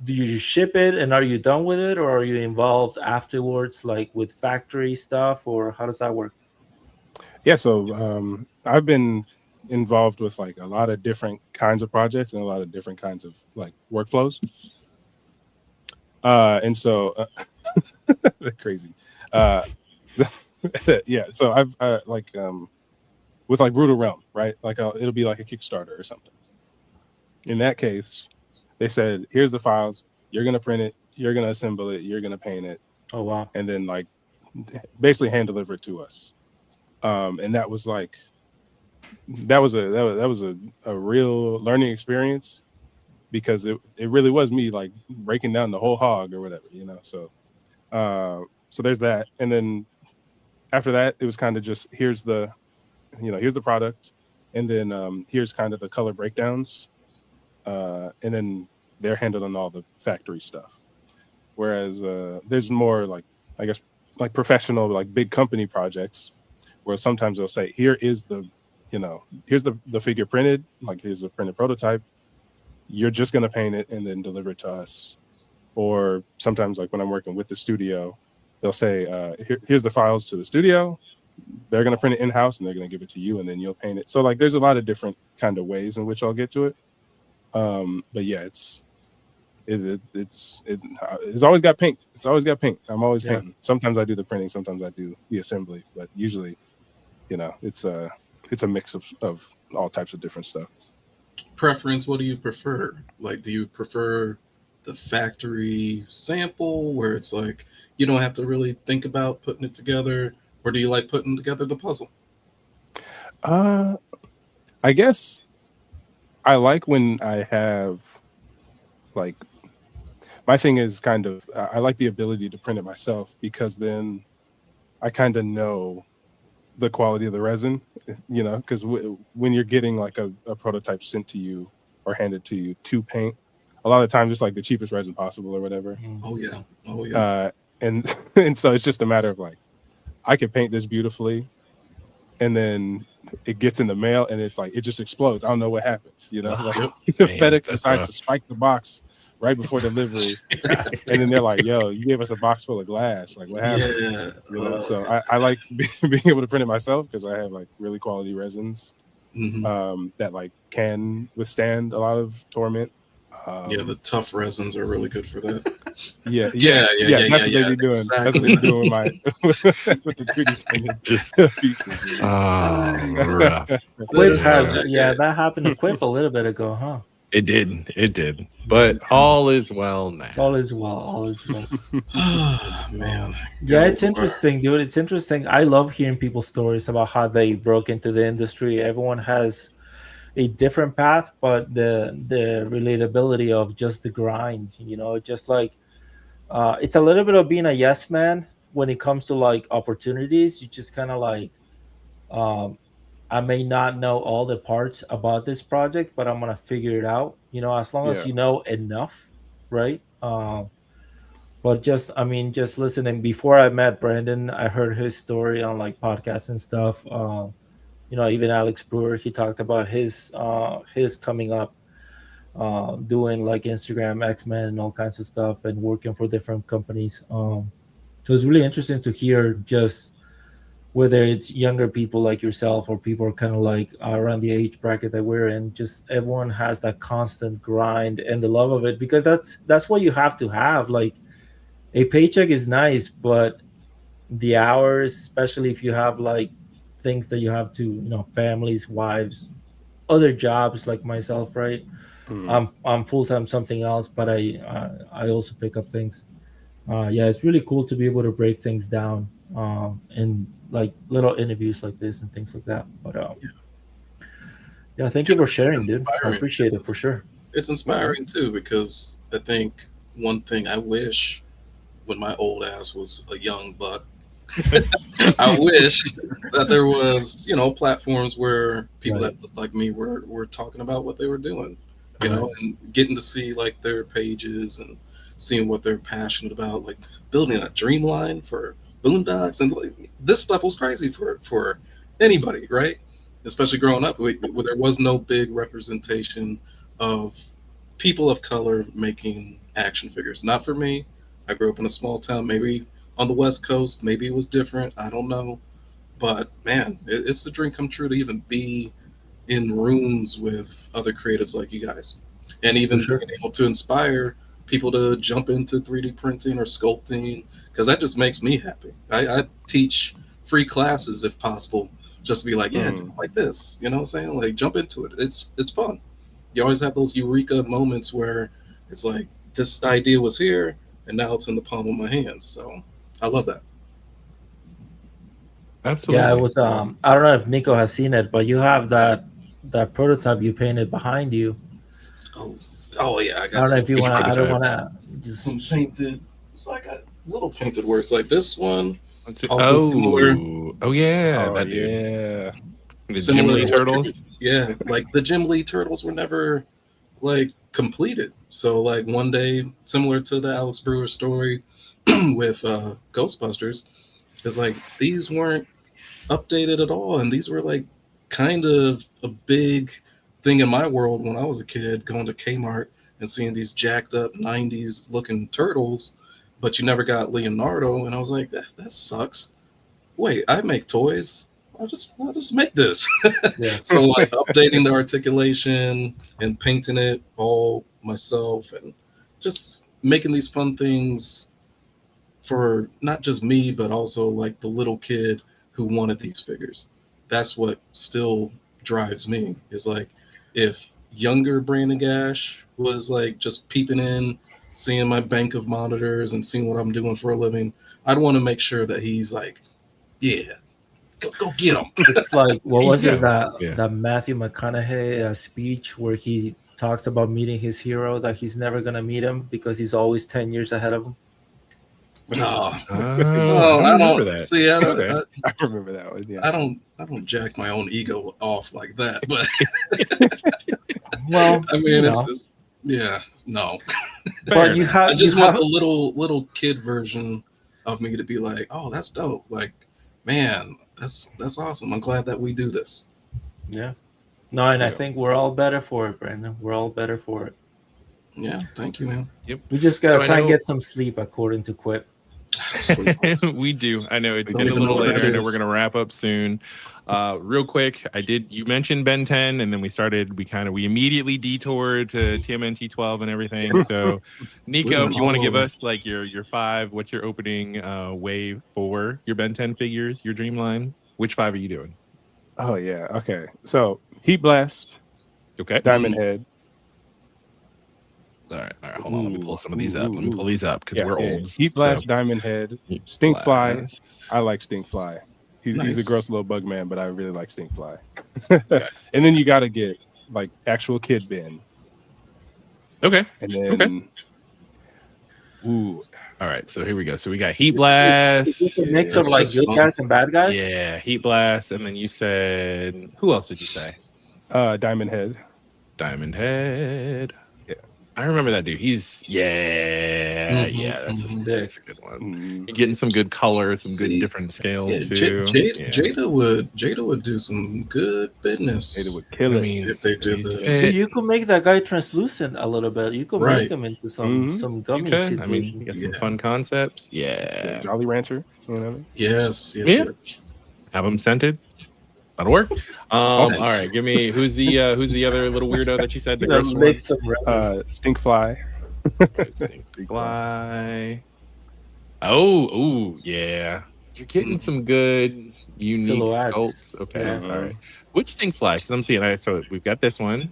do you just ship it and are you done with it, or are you involved afterwards, like with factory stuff, or how does that work? Yeah, so I've been involved with like a lot of different kinds of projects and a lot of different kinds of like workflows. And so crazy. Uh, yeah, so I've like with like Brutal Realm, right? Like it'll be like a Kickstarter or something. In that case, they said, "Here's the files. You're gonna print it. You're gonna assemble it. You're gonna paint it, Oh wow. and then like basically hand deliver it to us." And that was like that was a real learning experience because it really was me like breaking down the whole hog or whatever, you know. So there's that, and then after that, it was kind of just here's the here's the product, and then here's kind of the color breakdowns, and then they're handling all the factory stuff. Whereas there's more like I guess like professional like big company projects where sometimes they'll say here is the here's the figure printed, like here's a printed prototype, you're just going to paint it and then deliver it to us. Or sometimes like when I'm working with the studio, they'll say here's the files to the studio, they're going to print it in-house and they're going to give it to you and then you'll paint it. So like there's a lot of different kind of ways in which I'll get to it. But yeah, it's always got paint. It's always got paint. I'm always painting. Sometimes I do the printing, sometimes I do the assembly, but usually it's a mix of all types of different stuff. Preference, what do you prefer? Like, do you prefer the factory sample where it's like you don't have to really think about putting it together, or do you like putting together the puzzle? I guess I like when I have like my thing is kind of I like the ability to print it myself because then I kind of know the quality of the resin, because when you're getting like a prototype sent to you or handed to you to paint, a lot of times it's like the cheapest resin possible or whatever. Oh yeah. Oh yeah. And and so it's just a matter of like I can paint this beautifully, and then it gets in the mail and it's like it just explodes. I don't know what happens, like Yep. FedEx That's decides rough. to spike the box right before delivery, and then they're like, "Yo, you gave us a box full of glass. Like, what happened?" Yeah. So I like being able to print it myself because I have like really quality resins that like can withstand a lot of torment. Yeah, the tough resins are really good for that. Yeah. That's what they be doing. Exactly. That's what they be doing with the 3D printed Just pieces. rough. Quip has Yeah. that happened to Quip a little bit ago, huh? It did. But all is well now. All is well. All is well. Oh, man. Yeah, it's interesting, dude. It's interesting. I love hearing people's stories about how they broke into the industry. Everyone has a different path, but the relatability of just the grind, just like it's a little bit of being a yes man when it comes to like opportunities. You just kind of like I may not know all the parts about this project, but I'm gonna figure it out. As long as Yeah. you know enough, right? But just, I mean, just listening. Before I met Brandon, I heard his story on like podcasts and stuff. Even Alex Brewer, he talked about his coming up, doing like Instagram, X-Men, and all kinds of stuff, and working for different companies. So it's really interesting to hear just whether it's younger people like yourself or people kind of like around the age bracket that we're in. Just everyone has that constant grind and the love of it, because that's what you have to have. Like a paycheck is nice, but the hours, especially if you have like things that you have to, families, wives, other jobs like myself, right? I'm full time something else, but I also pick up things. Yeah, it's really cool to be able to break things down in like little interviews like this and things like that. But yeah, thank you for sharing, dude. I inspiring. appreciate it for sure. It's inspiring too, because I think one thing I wish when my old ass was a young buck, I wish that there was, platforms where people Right. that looked like me were talking about what they were doing, and getting to see like their pages and seeing what they're passionate about, like building a dream line for Boondocks, and like, this stuff was crazy for anybody, right? Especially growing up, where there was no big representation of people of color making action figures. Not for me. I grew up in a small town. Maybe on the West Coast, maybe it was different. I don't know. But man, it's a dream come true to even be in rooms with other creatives like you guys, and even sure. being able to inspire people to jump into 3D printing or sculpting, because that just makes me happy. I teach free classes if possible, just to be like, yeah, do it like this. You know what I'm saying? Like, jump into it. It's fun. You always have those eureka moments where it's like, this idea was here and now it's in the palm of my hands. So I love that. Absolutely. Yeah, it was. I don't know if Nico has seen it, but you have that prototype you painted behind you. Oh, oh yeah, I I got don't know some if you Which want to. I don't prototype? want to some just. painted. It's like a little painted works like this one. Let's see. Also similar, Oh yeah, Oh that dude. yeah. The Jim similar Lee to what turtles. yeah, like the Jim Lee turtles were never like completed. So like one day, similar to the Alex Brewer story with Ghostbusters, it's like these weren't updated at all, and these were like kind of a big thing in my world when I was a kid, going to Kmart and seeing these jacked up '90s looking turtles, but you never got Leonardo, and I was like, that sucks. Wait, I make toys. I'll just make this. Yeah. So like updating the articulation and painting it all myself, and just making these fun things for not just me, but also like the little kid who wanted these figures. That's what still drives me. Is like, if younger Brandon Gash was like just peeping in, seeing my bank of monitors and seeing what I'm doing for a living, I'd want to make sure that he's like, yeah, go get him. It's like, what was it, that Yeah. that Matthew McConaughey speech where he talks about meeting his hero, that he's never gonna meet him because he's always 10 years ahead of him. No, Oh, I don't remember that. see. Okay. I remember that one. Yeah. I don't jack my own ego off like that. But Well, I mean, you it's know, just, yeah, no. but you have. I just you want have, the little kid version of me to be like, oh, that's dope. Like, man, that's awesome. I'm glad that we do this. Yeah. No, and I Yeah. think we're all better for it, Brandon. We're all better for it. Yeah, thank you, man. Yep. We just So gotta I try and know- get some sleep, according to Quip. We do. I know it's Don't getting a even know little what that later. I know is. we're gonna wrap up soon. Real quick, you mentioned Ben 10, and then we immediately detoured to TMNT 12 and everything. So Nico, went if you want to all give over. us like your 5, what's your opening wave for your Ben 10 figures, your Dreamline? Which 5 are you doing? Oh yeah. Okay. So Heat Blast, Okay. Diamond Head. All right. Hold on. Let me pull some of these up. Let me pull these up because Yeah, we're yeah. old. Heat Blast, so- Diamond Head, Heat Stinkfly. Blast. I like Stinkfly. He's a Nice. gross little bug man, but I really like Stinkfly. Okay. And then you got to get like actual Kid Ben, Okay. and then ooh, All right. So here we go. So we got Heat Blast. Is this a mix Yeah, of it's like just good fun. guys and bad guys? Yeah, Heat Blast, and then you said who else did you say? Diamond Head. Diamond Head. Yeah. I remember that dude. He's Mhm. that's a good one. Mm. You're getting some good color, some good See, different scales Yeah, too. Jada would do some good business. Jada would kill I it. mean, if they did he's this. fit. You could make that guy translucent a little bit. You could Right. make him into some Mhm. gummy You could. I mean, situation. you got some Yeah. fun concepts. Yeah, Yeah. Jolly Rancher. You know what I mean? Yes. Yeah. Have them scented. That'll work. All Scent. right. Give me who's the other little weirdo that you said the You know, gross one? make some resin. Stinkfly. Fly. Oh, yeah. You're getting some good unique Silhouettes. sculpts. Okay. Yeah. All right. Which Stinkfly? Because I'm seeing. So we've got this one.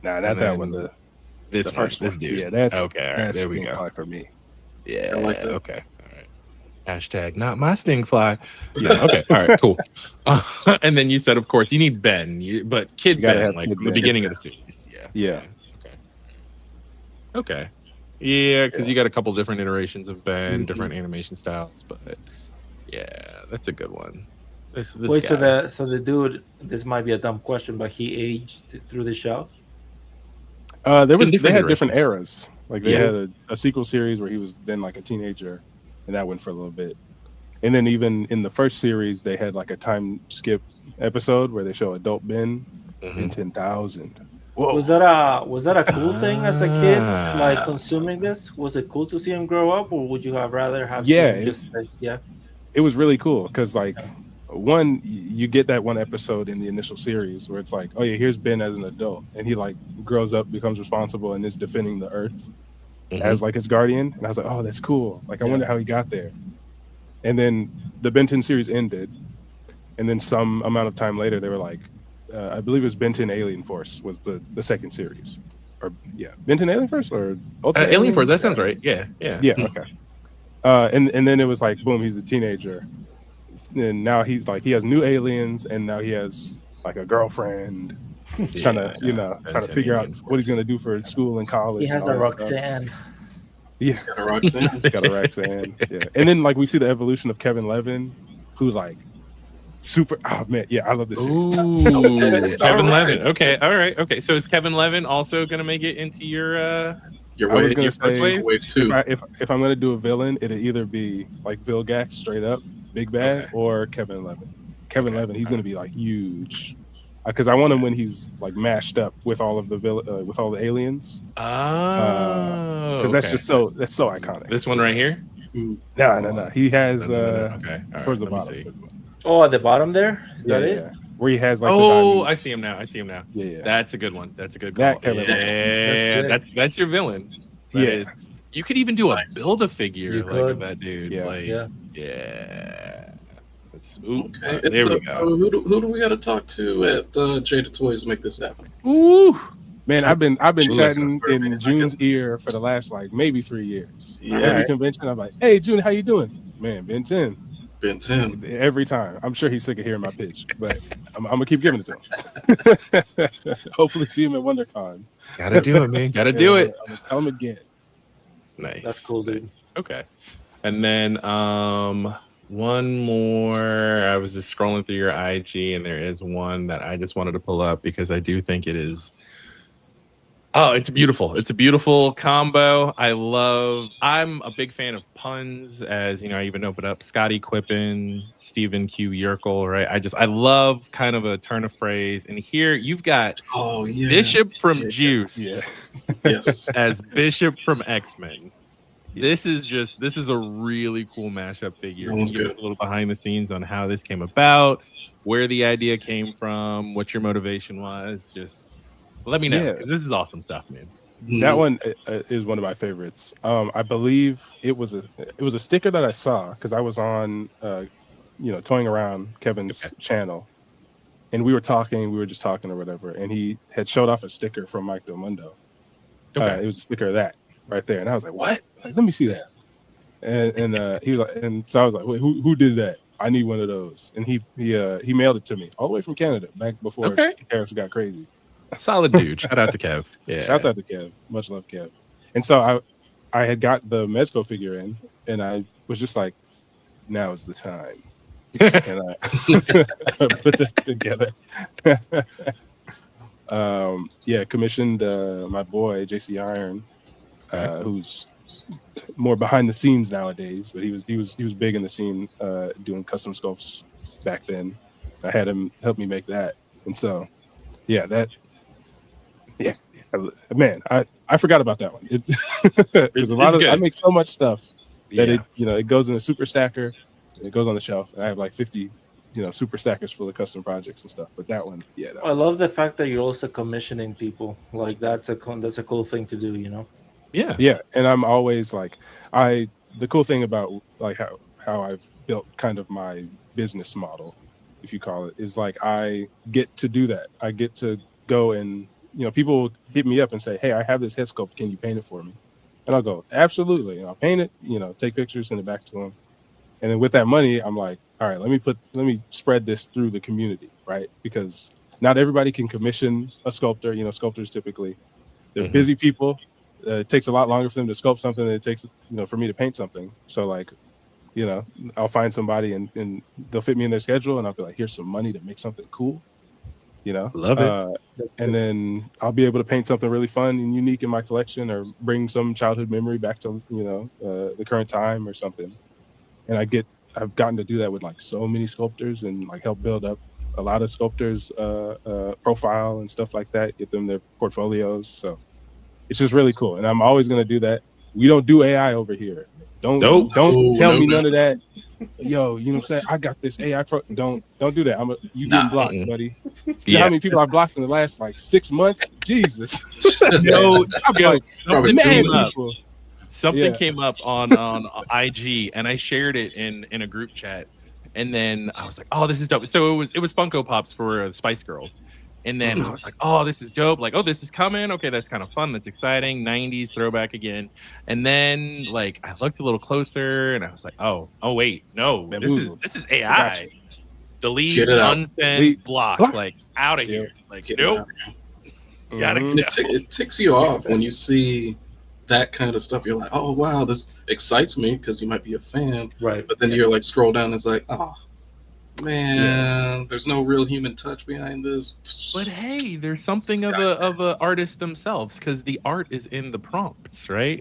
Nah, And not that then one. This The one, first this one. dude. Yeah, that's okay. All right, that's there we go. Stinkfly for me. Yeah. I like that. Okay. All right. Hashtag not my Stingfly. Yeah. Okay. All right. Cool. And then you said, of course, you need Ben, but Kid You gotta Ben, have like Kid from the Ben. beginning of the series. Yeah. Yeah. Okay. Yeah, because you got a couple different iterations of Ben, Mhm. different animation styles, but yeah, that's a good one. This Wait, guy. so the dude. This might be a dumb question, but he aged through the show. They different had different iterations. eras. Like they Yeah. had a sequel series where he was then like a teenager, and that went for a little bit. And then even in the first series, they had like a time skip episode where they show adult Ben in Mhm. 10,000. Whoa. Was that a cool thing as a kid, like Ah. consuming this? Was it cool to see him grow up, or would you have rather have Yeah, seen him just like It was really cool because like one, you get that one episode in the initial series where it's like, oh yeah, here's Ben as an adult, and he like grows up, becomes responsible, and is defending the Earth Mhm. as like his guardian. And I was like, oh, that's cool. Like I Yeah. wonder how he got there. And then the Ben 10 series ended, and then some amount of time later, they were like, I believe it was Ben 10 Alien Force was the second series, or yeah, Ben 10 Alien Force or Ultimate Alien Force. That sounds right. Yeah. Yeah, okay. And then it was like, boom, he's a teenager, and now he's like, he has new aliens, and now he has like a girlfriend. He's trying to, trying to figure out what he's gonna do for school and college. he has and a all that stuff. Roxanne? Yeah, He's got a Roxanne. got a Roxanne. Yeah, and then like we see the evolution of Kevin Levin, who's like super. Oh man, yeah, I love this series. Ooh, Kevin All Levin. right. Okay, all right, okay. So is Kevin Levin also gonna make it into your Your I was wave, gonna your first say, wave? wave two. if I'm gonna do a villain, it'll either be like Vilgax straight up, big bad, Okay. or Kevin Levin. Kevin Levin, he's gonna be like huge, because I want him when he's like mashed up with all of the with all the aliens, Oh, because that's so iconic. this one right here. No. He has Okay, all right. towards the Let me bottom. see. Oh, at the bottom there. Is that it? Yeah. Where he has like Oh, the I see him now. yeah. That's a good one. That's a good That call. Kevin Yeah, That's that's your villain. That Yeah. is. You could even do a Nice. build a figure You like could. of that dude. Yeah. Like, Yeah. yeah. It's, Okay. there we So, go. who do we got to talk to at Jada Toys to make this happen? Ooh. Man, I've been Listen, chatting man, I in June's ear for the last like maybe 3 years. Yeah. Every convention, I'm like, "Hey, June, how you doing?" Man, Ben 10 Ben 10. every time. I'm sure he's sick of hearing my pitch, but I'm gonna keep giving it to him. Hopefully, see him at WonderCon. Gotta do it, man. Gotta do it. I'm gonna tell him again. Nice. That's cool, dude. Nice. Okay. And then one more. I was just scrolling through your IG and there is one that I just wanted to pull up because I do think it is it's beautiful. It's a beautiful combo. I'm a big fan of puns, as you know, I even opened up Scotty Quippen, Stephen Q. Yerkel, right? I love kind of a turn of phrase. And here you've got Oh yeah. Bishop from Yeah. Juice Yeah. Yes. as Bishop from X-Men. Yes. This is a really cool mashup figure. That Can one's you give us good. a little behind the scenes on how this came about, where the idea came from, what your motivation was? Just let me know, Yeah. because this is awesome stuff, man. That one is one of my favorites. I believe it was a sticker that I saw because I was on, toying around Kevin's channel, and we were just talking or whatever, and he had showed off a sticker from Mike Del Mundo. Okay. It was a sticker of that right there, and I was like, "What? Like, let me see that." And he was like, and so I was like, "Wait, who did that? I need one of those." And he mailed it to me all the way from Canada back before Okay. tariffs got crazy. Solid dude. Shout out to Kev. Yeah. Shouts out to Kev. Much love, Kev. And so I had got the Mezco figure in, and I was just like, now is the time. And I put that together. Commissioned my boy JC Iron, who's more behind the scenes nowadays, but he was big in the scene doing custom sculpts back then. I had him help me make that, and so man, I forgot about that one. Because I make so much stuff that it goes in a super stacker, and it goes on the shelf. And I have like 50 super stackers full of custom projects and stuff. But that one, I love the fact that you're also commissioning people. Like that's a cool thing to do, Yeah, and I'm always like, the cool thing about like how I've built kind of my business model, if you call it, is like I get to do that. I get to go and people hit me up and say, "Hey, I have this head sculpt. Can you paint it for me?" And I'll go, "Absolutely." And I'll paint it. Take pictures, send it back to them. And then with that money, I'm like, "All right, let me spread this through the community, right? Because not everybody can commission a sculptor. Sculptors typically they're busy people. It takes a lot longer for them to sculpt something than it takes for me to paint something. So like, I'll find somebody and they'll fit me in their schedule, and I'll be like, "Here's some money to make something cool." Love it. And then I'll be able to paint something really fun and unique in my collection, or bring some childhood memory back to the current time or something. And I've gotten to do that with like so many sculptors, and like help build up a lot of sculptors profile and stuff like that, get them their portfolios. So it's just really cool, and I'm always going to do that. We don't do AI over here. Don't tell me none of that. Yo, you know what I'm saying? I got this AI pro. Don't do that. You getting blocked, buddy. You know how many people I blocked in the last like 6 months? Jesus. I'm like, something came up on IG, and I shared it in a group chat, and then I was like, "Oh, this is dope." So it was Funko Pops for Spice Girls. And then I was like, "Oh, this is dope. Like, oh, this is coming. Okay, that's kind of fun. That's exciting. 90s throwback again." And then like I looked a little closer, and I was like, "Oh, wait, no, this is AI. Delete, unsend, block. Like out of here. Like, nope." It ticks you off when you see that kind of stuff. You're like, "Oh wow, this excites me," because you might be a fan, right? But then you're like, scroll down, and it's like, "Oh man, there's no real human touch behind this." But hey, there's something of a artist themselves, because the art is in the prompts, right?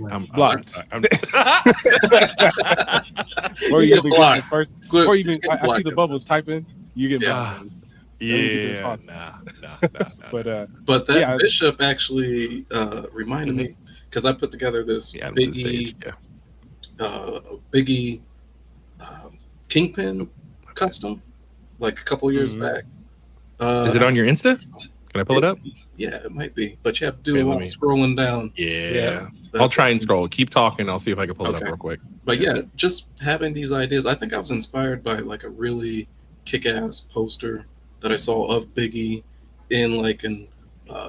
Before you even get first, before you even I see the bubbles typing, you get blocked. Nah. But that Bishop actually reminded me, because I put together this Biggie Kingpin custom like a couple years back. Is it on your Insta? Can I pull it up? Yeah, it might be, but you have to do a lot of scrolling down. Yeah. I'll try and scroll. Keep talking. I'll see if I can pull it up real quick. But yeah, just having these ideas. I think I was inspired by like a really kick-ass poster that I saw of Biggie in like an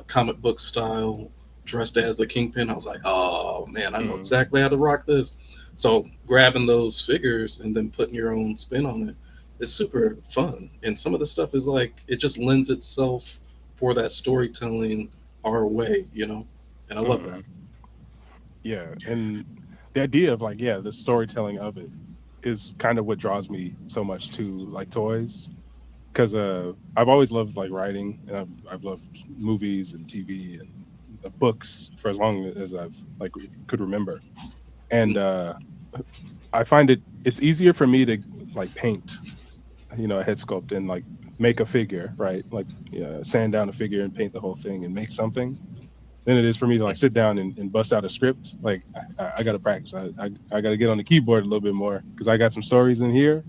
comic book style, dressed as the Kingpin. I was like, "Oh man, I know exactly how to rock this." So grabbing those figures and then putting your own spin on it is super fun. And some of the stuff is like, it just lends itself for that storytelling our way, and I love that. Yeah, and the idea of like, the storytelling of it is kind of what draws me so much to like toys, because I've always loved like writing, and I've loved movies and TV and books for as long as I've like could remember. And I find it's easier for me to like paint, a head sculpt and like make a figure, right? Like sand down a figure and paint the whole thing and make something, than it is for me to like sit down and bust out a script. Like I got to practice. I got to get on the keyboard a little bit more, because I got some stories in here.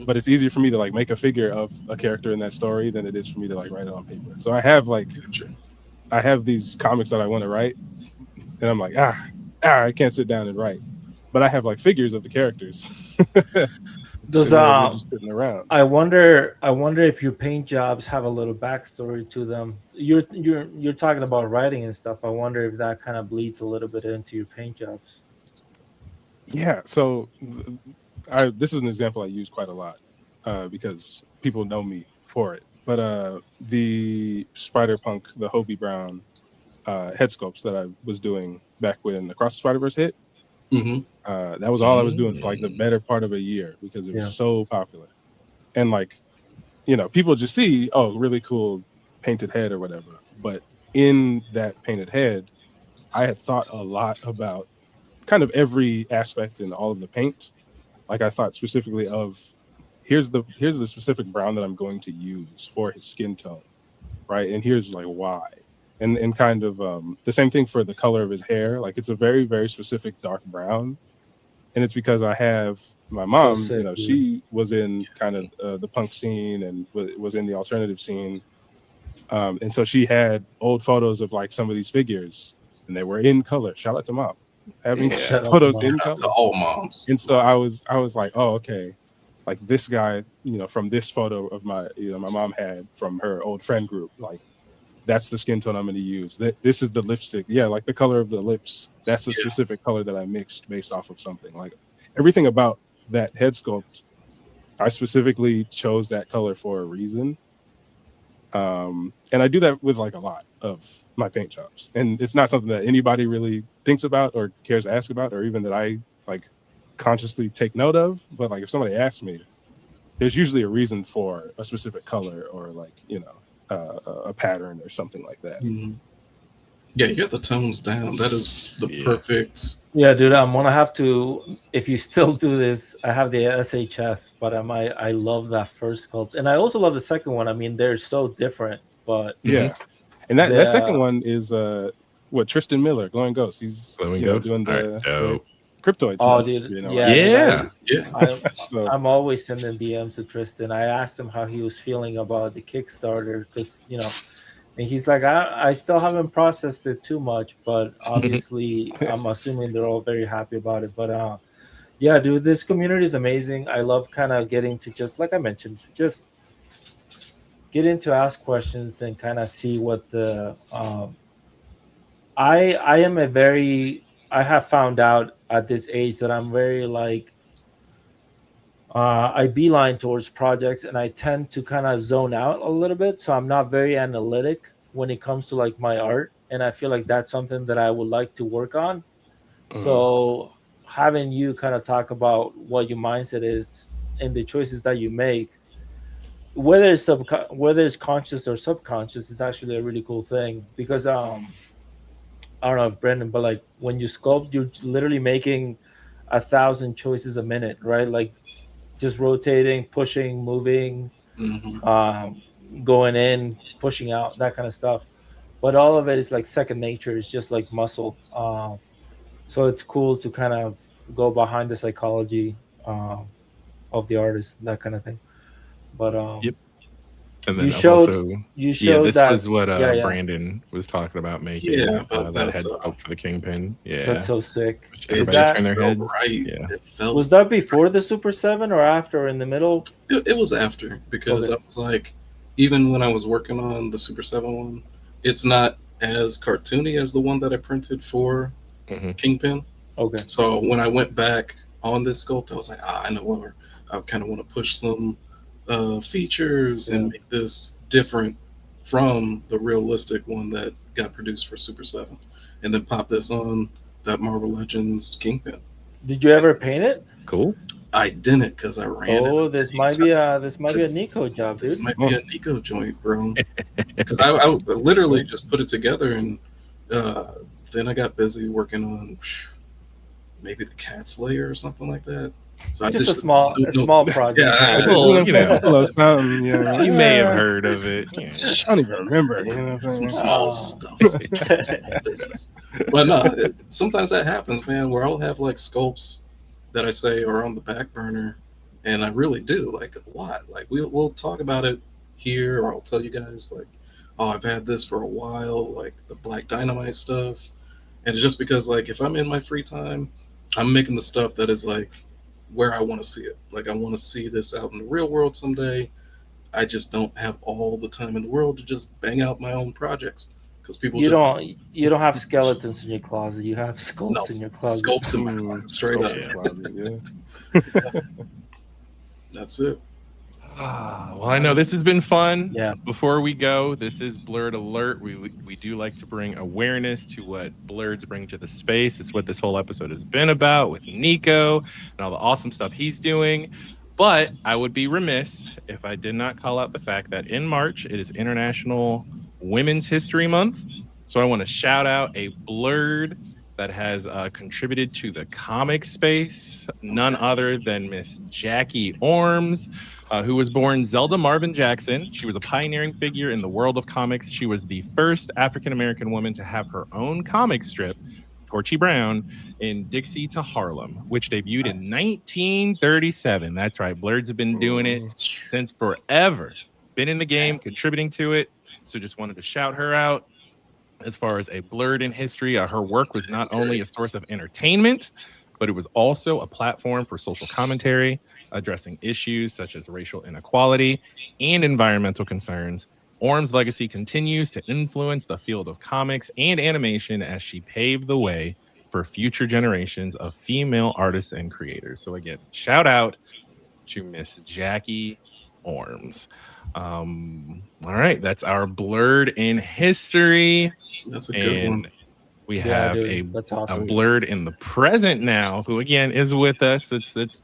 But it's easier for me to like make a figure of a character in that story than it is for me to like write it on paper. So I have these comics that I want to write, and I'm like, I can't sit down and write, but I have like figures of the characters. Does just sitting around. I wonder if your paint jobs have a little backstory to them. You're talking about writing and stuff. I wonder if that kind of bleeds a little bit into your paint jobs. Yeah. So this is an example I use quite a lot because people know me for it. But the Spider-Punk, the Hobie Brown head sculpts that I was doing back when Across the Spider-Verse hit, that was all I was doing for like the better part of a year, because it was so popular. And like, people just see, oh, really cool painted head or whatever. But in that painted head, I had thought a lot about kind of every aspect in all of the paint. Like I thought specifically of here's the specific brown that I'm going to use for his skin tone, right? And here's like why. And kind of the same thing for the color of his hair. Like it's a very, very specific dark brown. And it's because I have my mom, sick, you know, dude. she was in kind of the punk scene and was in the alternative scene. And so she had old photos of like some of these figures and they were in color. Shout out to mom. Having Shout out to photos Mom. in Shout out color. to all moms. And so I was like, oh, okay. Like this guy, you know, from this photo of my mom had from her old friend group, like that's the skin tone I'm going to use. This is the lipstick. Yeah, like the color of the lips. That's a specific color that I mixed based off of something. Like everything about that head sculpt, I specifically chose that color for a reason. And I do that with like a lot of my paint jobs. And it's not something that anybody really thinks about or cares to ask about, or even that I like consciously take note of. But like if somebody asks me, there's usually a reason for a specific color or like, you know, a pattern or something like that. Mhm. Yeah, you got the tones down. That is the perfect. Yeah, dude, I'm gonna have to. If you still do this, I have the SHF, but I love that first sculpt, and I also love the second one. I mean, they're so different, but Yeah, and that second one is what Tristan Miller, Glowing Ghost. He's Glowing you know, Ghost? doing the Dope. cryptoid Oh, stuff. dude, You know, yeah. So, I'm always sending DMs to Tristan. I asked him how he was feeling about the Kickstarter because, you know, and he's like, I still haven't processed it too much, but obviously I'm assuming they're all very happy about it. But yeah, dude, this community is amazing. I love kind of getting to, just like I mentioned, just getting to ask questions and kind of see what the I have found out at this age that I'm very like I beeline towards projects and I tend to kind of zone out a little bit. So I'm not very analytic when it comes to like my art. And I feel like that's something that I would like to work on. So having you kind of talk about what your mindset is and the choices that you make, whether it's conscious or subconscious, is actually a really cool thing because I don't know if Brendan, but like when you sculpt, you're literally making 1,000 choices a minute, right? Like just rotating, pushing, moving, going in, pushing out, that kind of stuff. But all of it is like second nature. It's just like muscle. So it's cool to kind of go behind the psychology of the artist, that kind of thing. But Yep. And then you showed this that was what Brandon was talking about making. Yeah, about that head sculpt for the Kingpin. Yeah, that's so sick. Everybody turn their heads. Right. Yeah. Was that before the Super 7 or after, or in the middle? It was after, because I was like, even when I was working on the Super 7 one, it's not as cartoony as the one that I printed for Kingpin. Okay. So when I went back on this sculpt, I was like, I know where I kind of want to push some features and make this different from the realistic one that got produced for Super 7, and then pop this on that Marvel Legends Kingpin. Did you ever paint it? Cool. I didn't, because I ran it. Oh, this might be a Nico job, dude. This might be a Nico joint, bro. Because I literally just put it together, and then I got busy working on maybe the Cat Slayer or something like that. So just a small project. Yeah, you may have heard of it. I don't even remember. You know, some small stuff. But no, sometimes that happens, man. Where I'll have like sculpts that I say are on the back burner, and I really do like a lot. Like we'll talk about it here, or I'll tell you guys like, oh, I've had this for a while, like the Black Dynamite stuff. And it's just because like if I'm in my free time, I'm making the stuff that is like where I want to see it. Like I want to see this out in the real world someday. I just don't have all the time in the world to just bang out my own projects, because people you don't have skeletons in your closet. You have sculpts in your closet. Sculpts in my closet, straight up. That's it. Well, I know this has been fun. Yeah. Before we go, this is BLERD Alert. We do like to bring awareness to what BLERDs bring to the space. It's what this whole episode has been about with Nico and all the awesome stuff he's doing. But I would be remiss if I did not call out the fact that in March, it is International Women's History Month. So I want to shout out a BLERD that has contributed to the comic space, none other than Miss Jackie Orms, who was born Zelda Marvin Jackson. She was a pioneering figure in the world of comics. She was the first African-American woman to have her own comic strip, Torchy Brown, in Dixie to Harlem, which debuted in 1937. That's right. BLERDs have been doing it since forever. Been in the game, contributing to it. So just wanted to shout her out. As far as a BLERD in history, her work was not only a source of entertainment, but it was also a platform for social commentary, addressing issues such as racial inequality and environmental concerns. Orm's legacy continues to influence the field of comics and animation as she paved the way for future generations of female artists and creators. So again, shout out to Miss Jackie Orms. All right, that's our BLERD in history. That's a good one. We have that's awesome. a BLERD in the present now, who again is with us. It's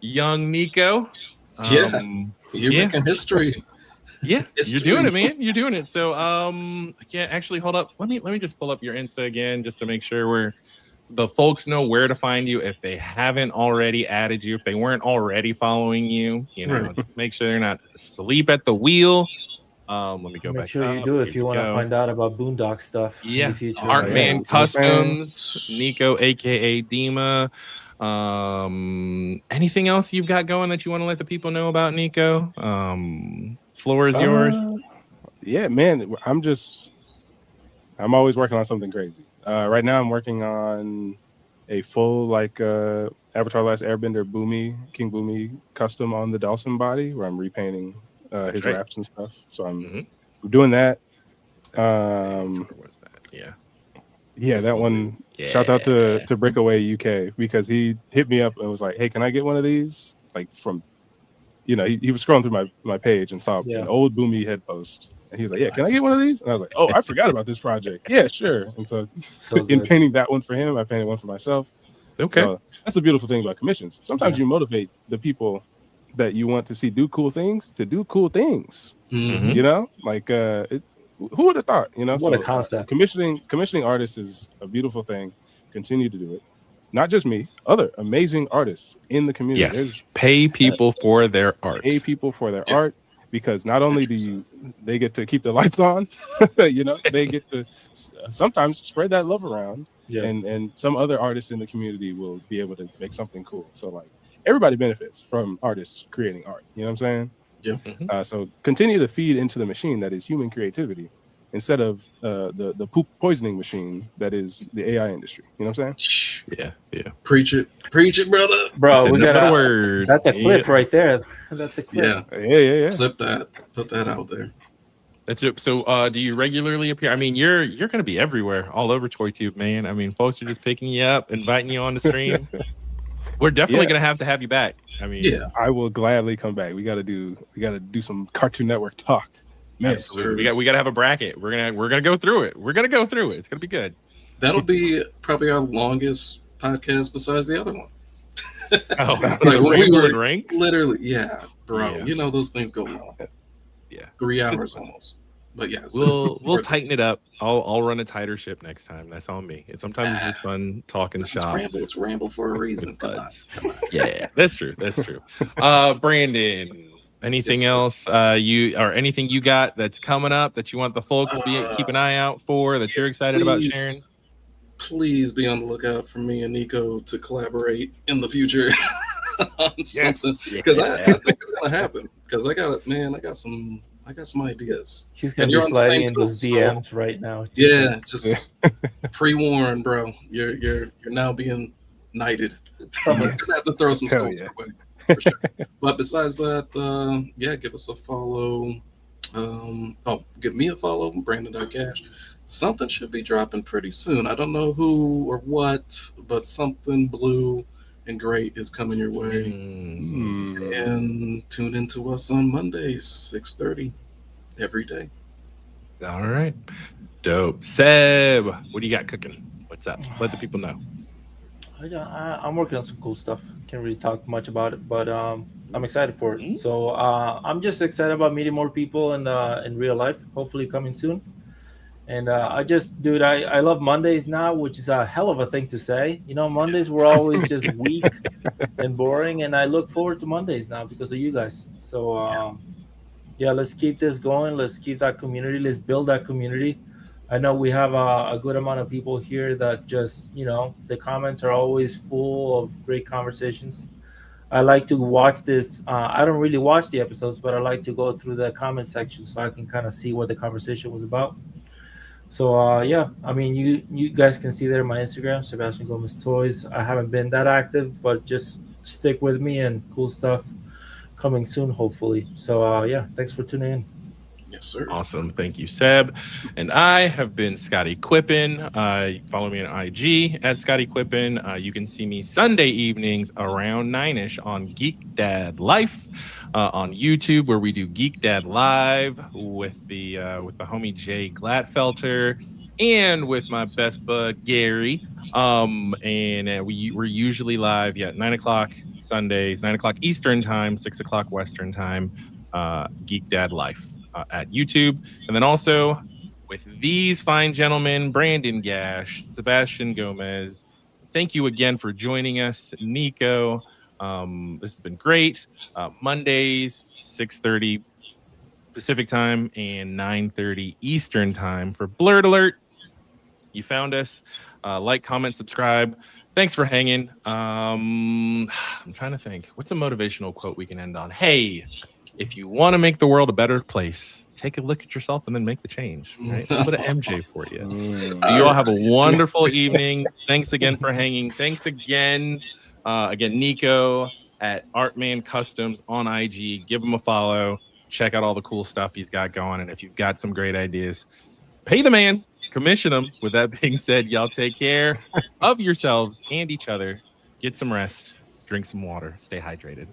young Nico. You're making history. Yeah, you're doing it, man. You're doing it. So, yeah, actually, hold up. Let me just pull up your Insta again, just to make sure the folks know where to find you if they haven't already added you, if they weren't already following you. You know, Right. just make sure they're not asleep at the wheel. Let me go back. Make sure you do if you want to find out about Boondock stuff. Yeah, in the future. Artman Customs, Nico, aka Dima. Anything else you've got going that you want to let the people know about, Nico? Floor is yours. Yeah, man. I'm always working on something crazy. Right now I'm working on a full Avatar Last Airbender King Boomy custom on the Dawson body, where I'm repainting his wraps and stuff. So I'm doing that. Yeah, that one. Yeah. Shout out to Breakaway UK, because he hit me up and was like, "Hey, can I get one of these?" Like from, he was scrolling through my page and saw an old Boomy head post, and he was like, "Yeah, can I get one of these?" And I was like, "Oh, I forgot about this project. Yeah, sure." And so in painting that one for him, I painted one for myself. Okay, so that's the beautiful thing about commissions. Sometimes you motivate the people that you want to see do cool things to do cool things. Mm-hmm. Who would have thought? What a concept. Commissioning artists is a beautiful thing. Continue to do it. Not just me, other amazing artists in the community. Yes, pay people for their art. Pay people for their art, because not only do they get to keep the lights on, they get to sometimes spread that love around, and some other artists in the community will be able to make something cool. So everybody benefits from artists creating art. You know what I'm saying? Yeah. Mm-hmm. So continue to feed into the machine that is human creativity, instead of the poop poisoning machine that is the AI industry. You know what I'm saying? Yeah. Preach it, brother. Bro, we got a word. That's a clip right there. That's a clip. Yeah. Clip that. Put that out there. That's it. So, do you regularly appear? I mean, you're going to be everywhere, all over ToyTube, man. I mean, folks are just picking you up, inviting you on the stream. We're definitely going to have you back. I mean, I will gladly come back. We got to do some Cartoon Network talk. Man, we got to have a bracket. We're gonna go through it. It's gonna be good. That'll be probably our longest podcast besides the other one. When we were ranked, literally, bro. Yeah. Those things go long. 3 hours almost. But we'll tighten it up. I'll run a tighter ship next time. That's on me. It's just fun talking shop. It's ramble for a reason. Come on. Yeah, that's true. Brandon, anything else anything you got that's coming up that you want the folks to keep an eye out for, that you're excited about sharing? Please be on the lookout for me and Nico to collaborate in the future on something, because I think it's gonna happen. Because I got some ideas. She's gonna be sliding in those DMs right now. Just pre-warned, bro. You're now being knighted. I'm gonna have to throw some skulls away. For sure. But besides that, give us a follow. Give me a follow, Brandon.Cash. Something should be dropping pretty soon. I don't know who or what, but something blue and great is coming your way. And tune into us on Mondays, 6:30 every day. All right. Dope. Seb, what do you got cooking? What's up? Let the people know. I'm working on some cool stuff. Can't really talk much about it, but I'm excited for it. So I'm just excited about meeting more people in real life. Hopefully coming soon. And dude, I love Mondays now, which is a hell of a thing to say. You know, Mondays were always just weak and boring, and I look forward to Mondays now because of you guys. So yeah, let's keep this going. Let's keep that community. Let's build that community. I know we have a good amount of people here that just, you know, the comments are always full of great conversations. I like to watch this. I don't really watch the episodes, but I like to go through the comment section so I can kind of see what the conversation was about. So yeah, I mean, you guys can see there my Instagram, Sebastian Gomez Toys. I haven't been that active, but just stick with me and cool stuff coming soon, hopefully. So yeah, thanks for tuning in. Yes, sir. Awesome. Thank you, Seb. And I have been Scotty Quippen. Follow me on IG at Scotty Quippen. You can see me Sunday evenings around 9ish on Geek Dad Life on YouTube, where we do Geek Dad Live with the homie Jay Gladfelter and with my best bud Gary. And we're usually live 9 o'clock Sundays, 9 o'clock Eastern time, 6 o'clock Western time. Geek Dad Life at YouTube. And then also with these fine gentlemen, Brandon Gash, Sebastian Gomez. Thank you again for joining us, Nico. This has been great. Mondays, 6:30 Pacific time and 9:30 Eastern time for Blurred Alert. You found us. Like, comment, subscribe. Thanks for hanging. I'm trying to think. What's a motivational quote we can end on? Hey, if you want to make the world a better place, take a look at yourself and then make the change. Right? A little bit of MJ for you. You all have a wonderful evening. Thanks again for hanging. Thanks again, Nico at Artman Customs on IG. Give him a follow. Check out all the cool stuff he's got going. And if you've got some great ideas, pay the man. Commission them. With that being said, y'all take care of yourselves and each other. Get some rest. Drink some water. Stay hydrated.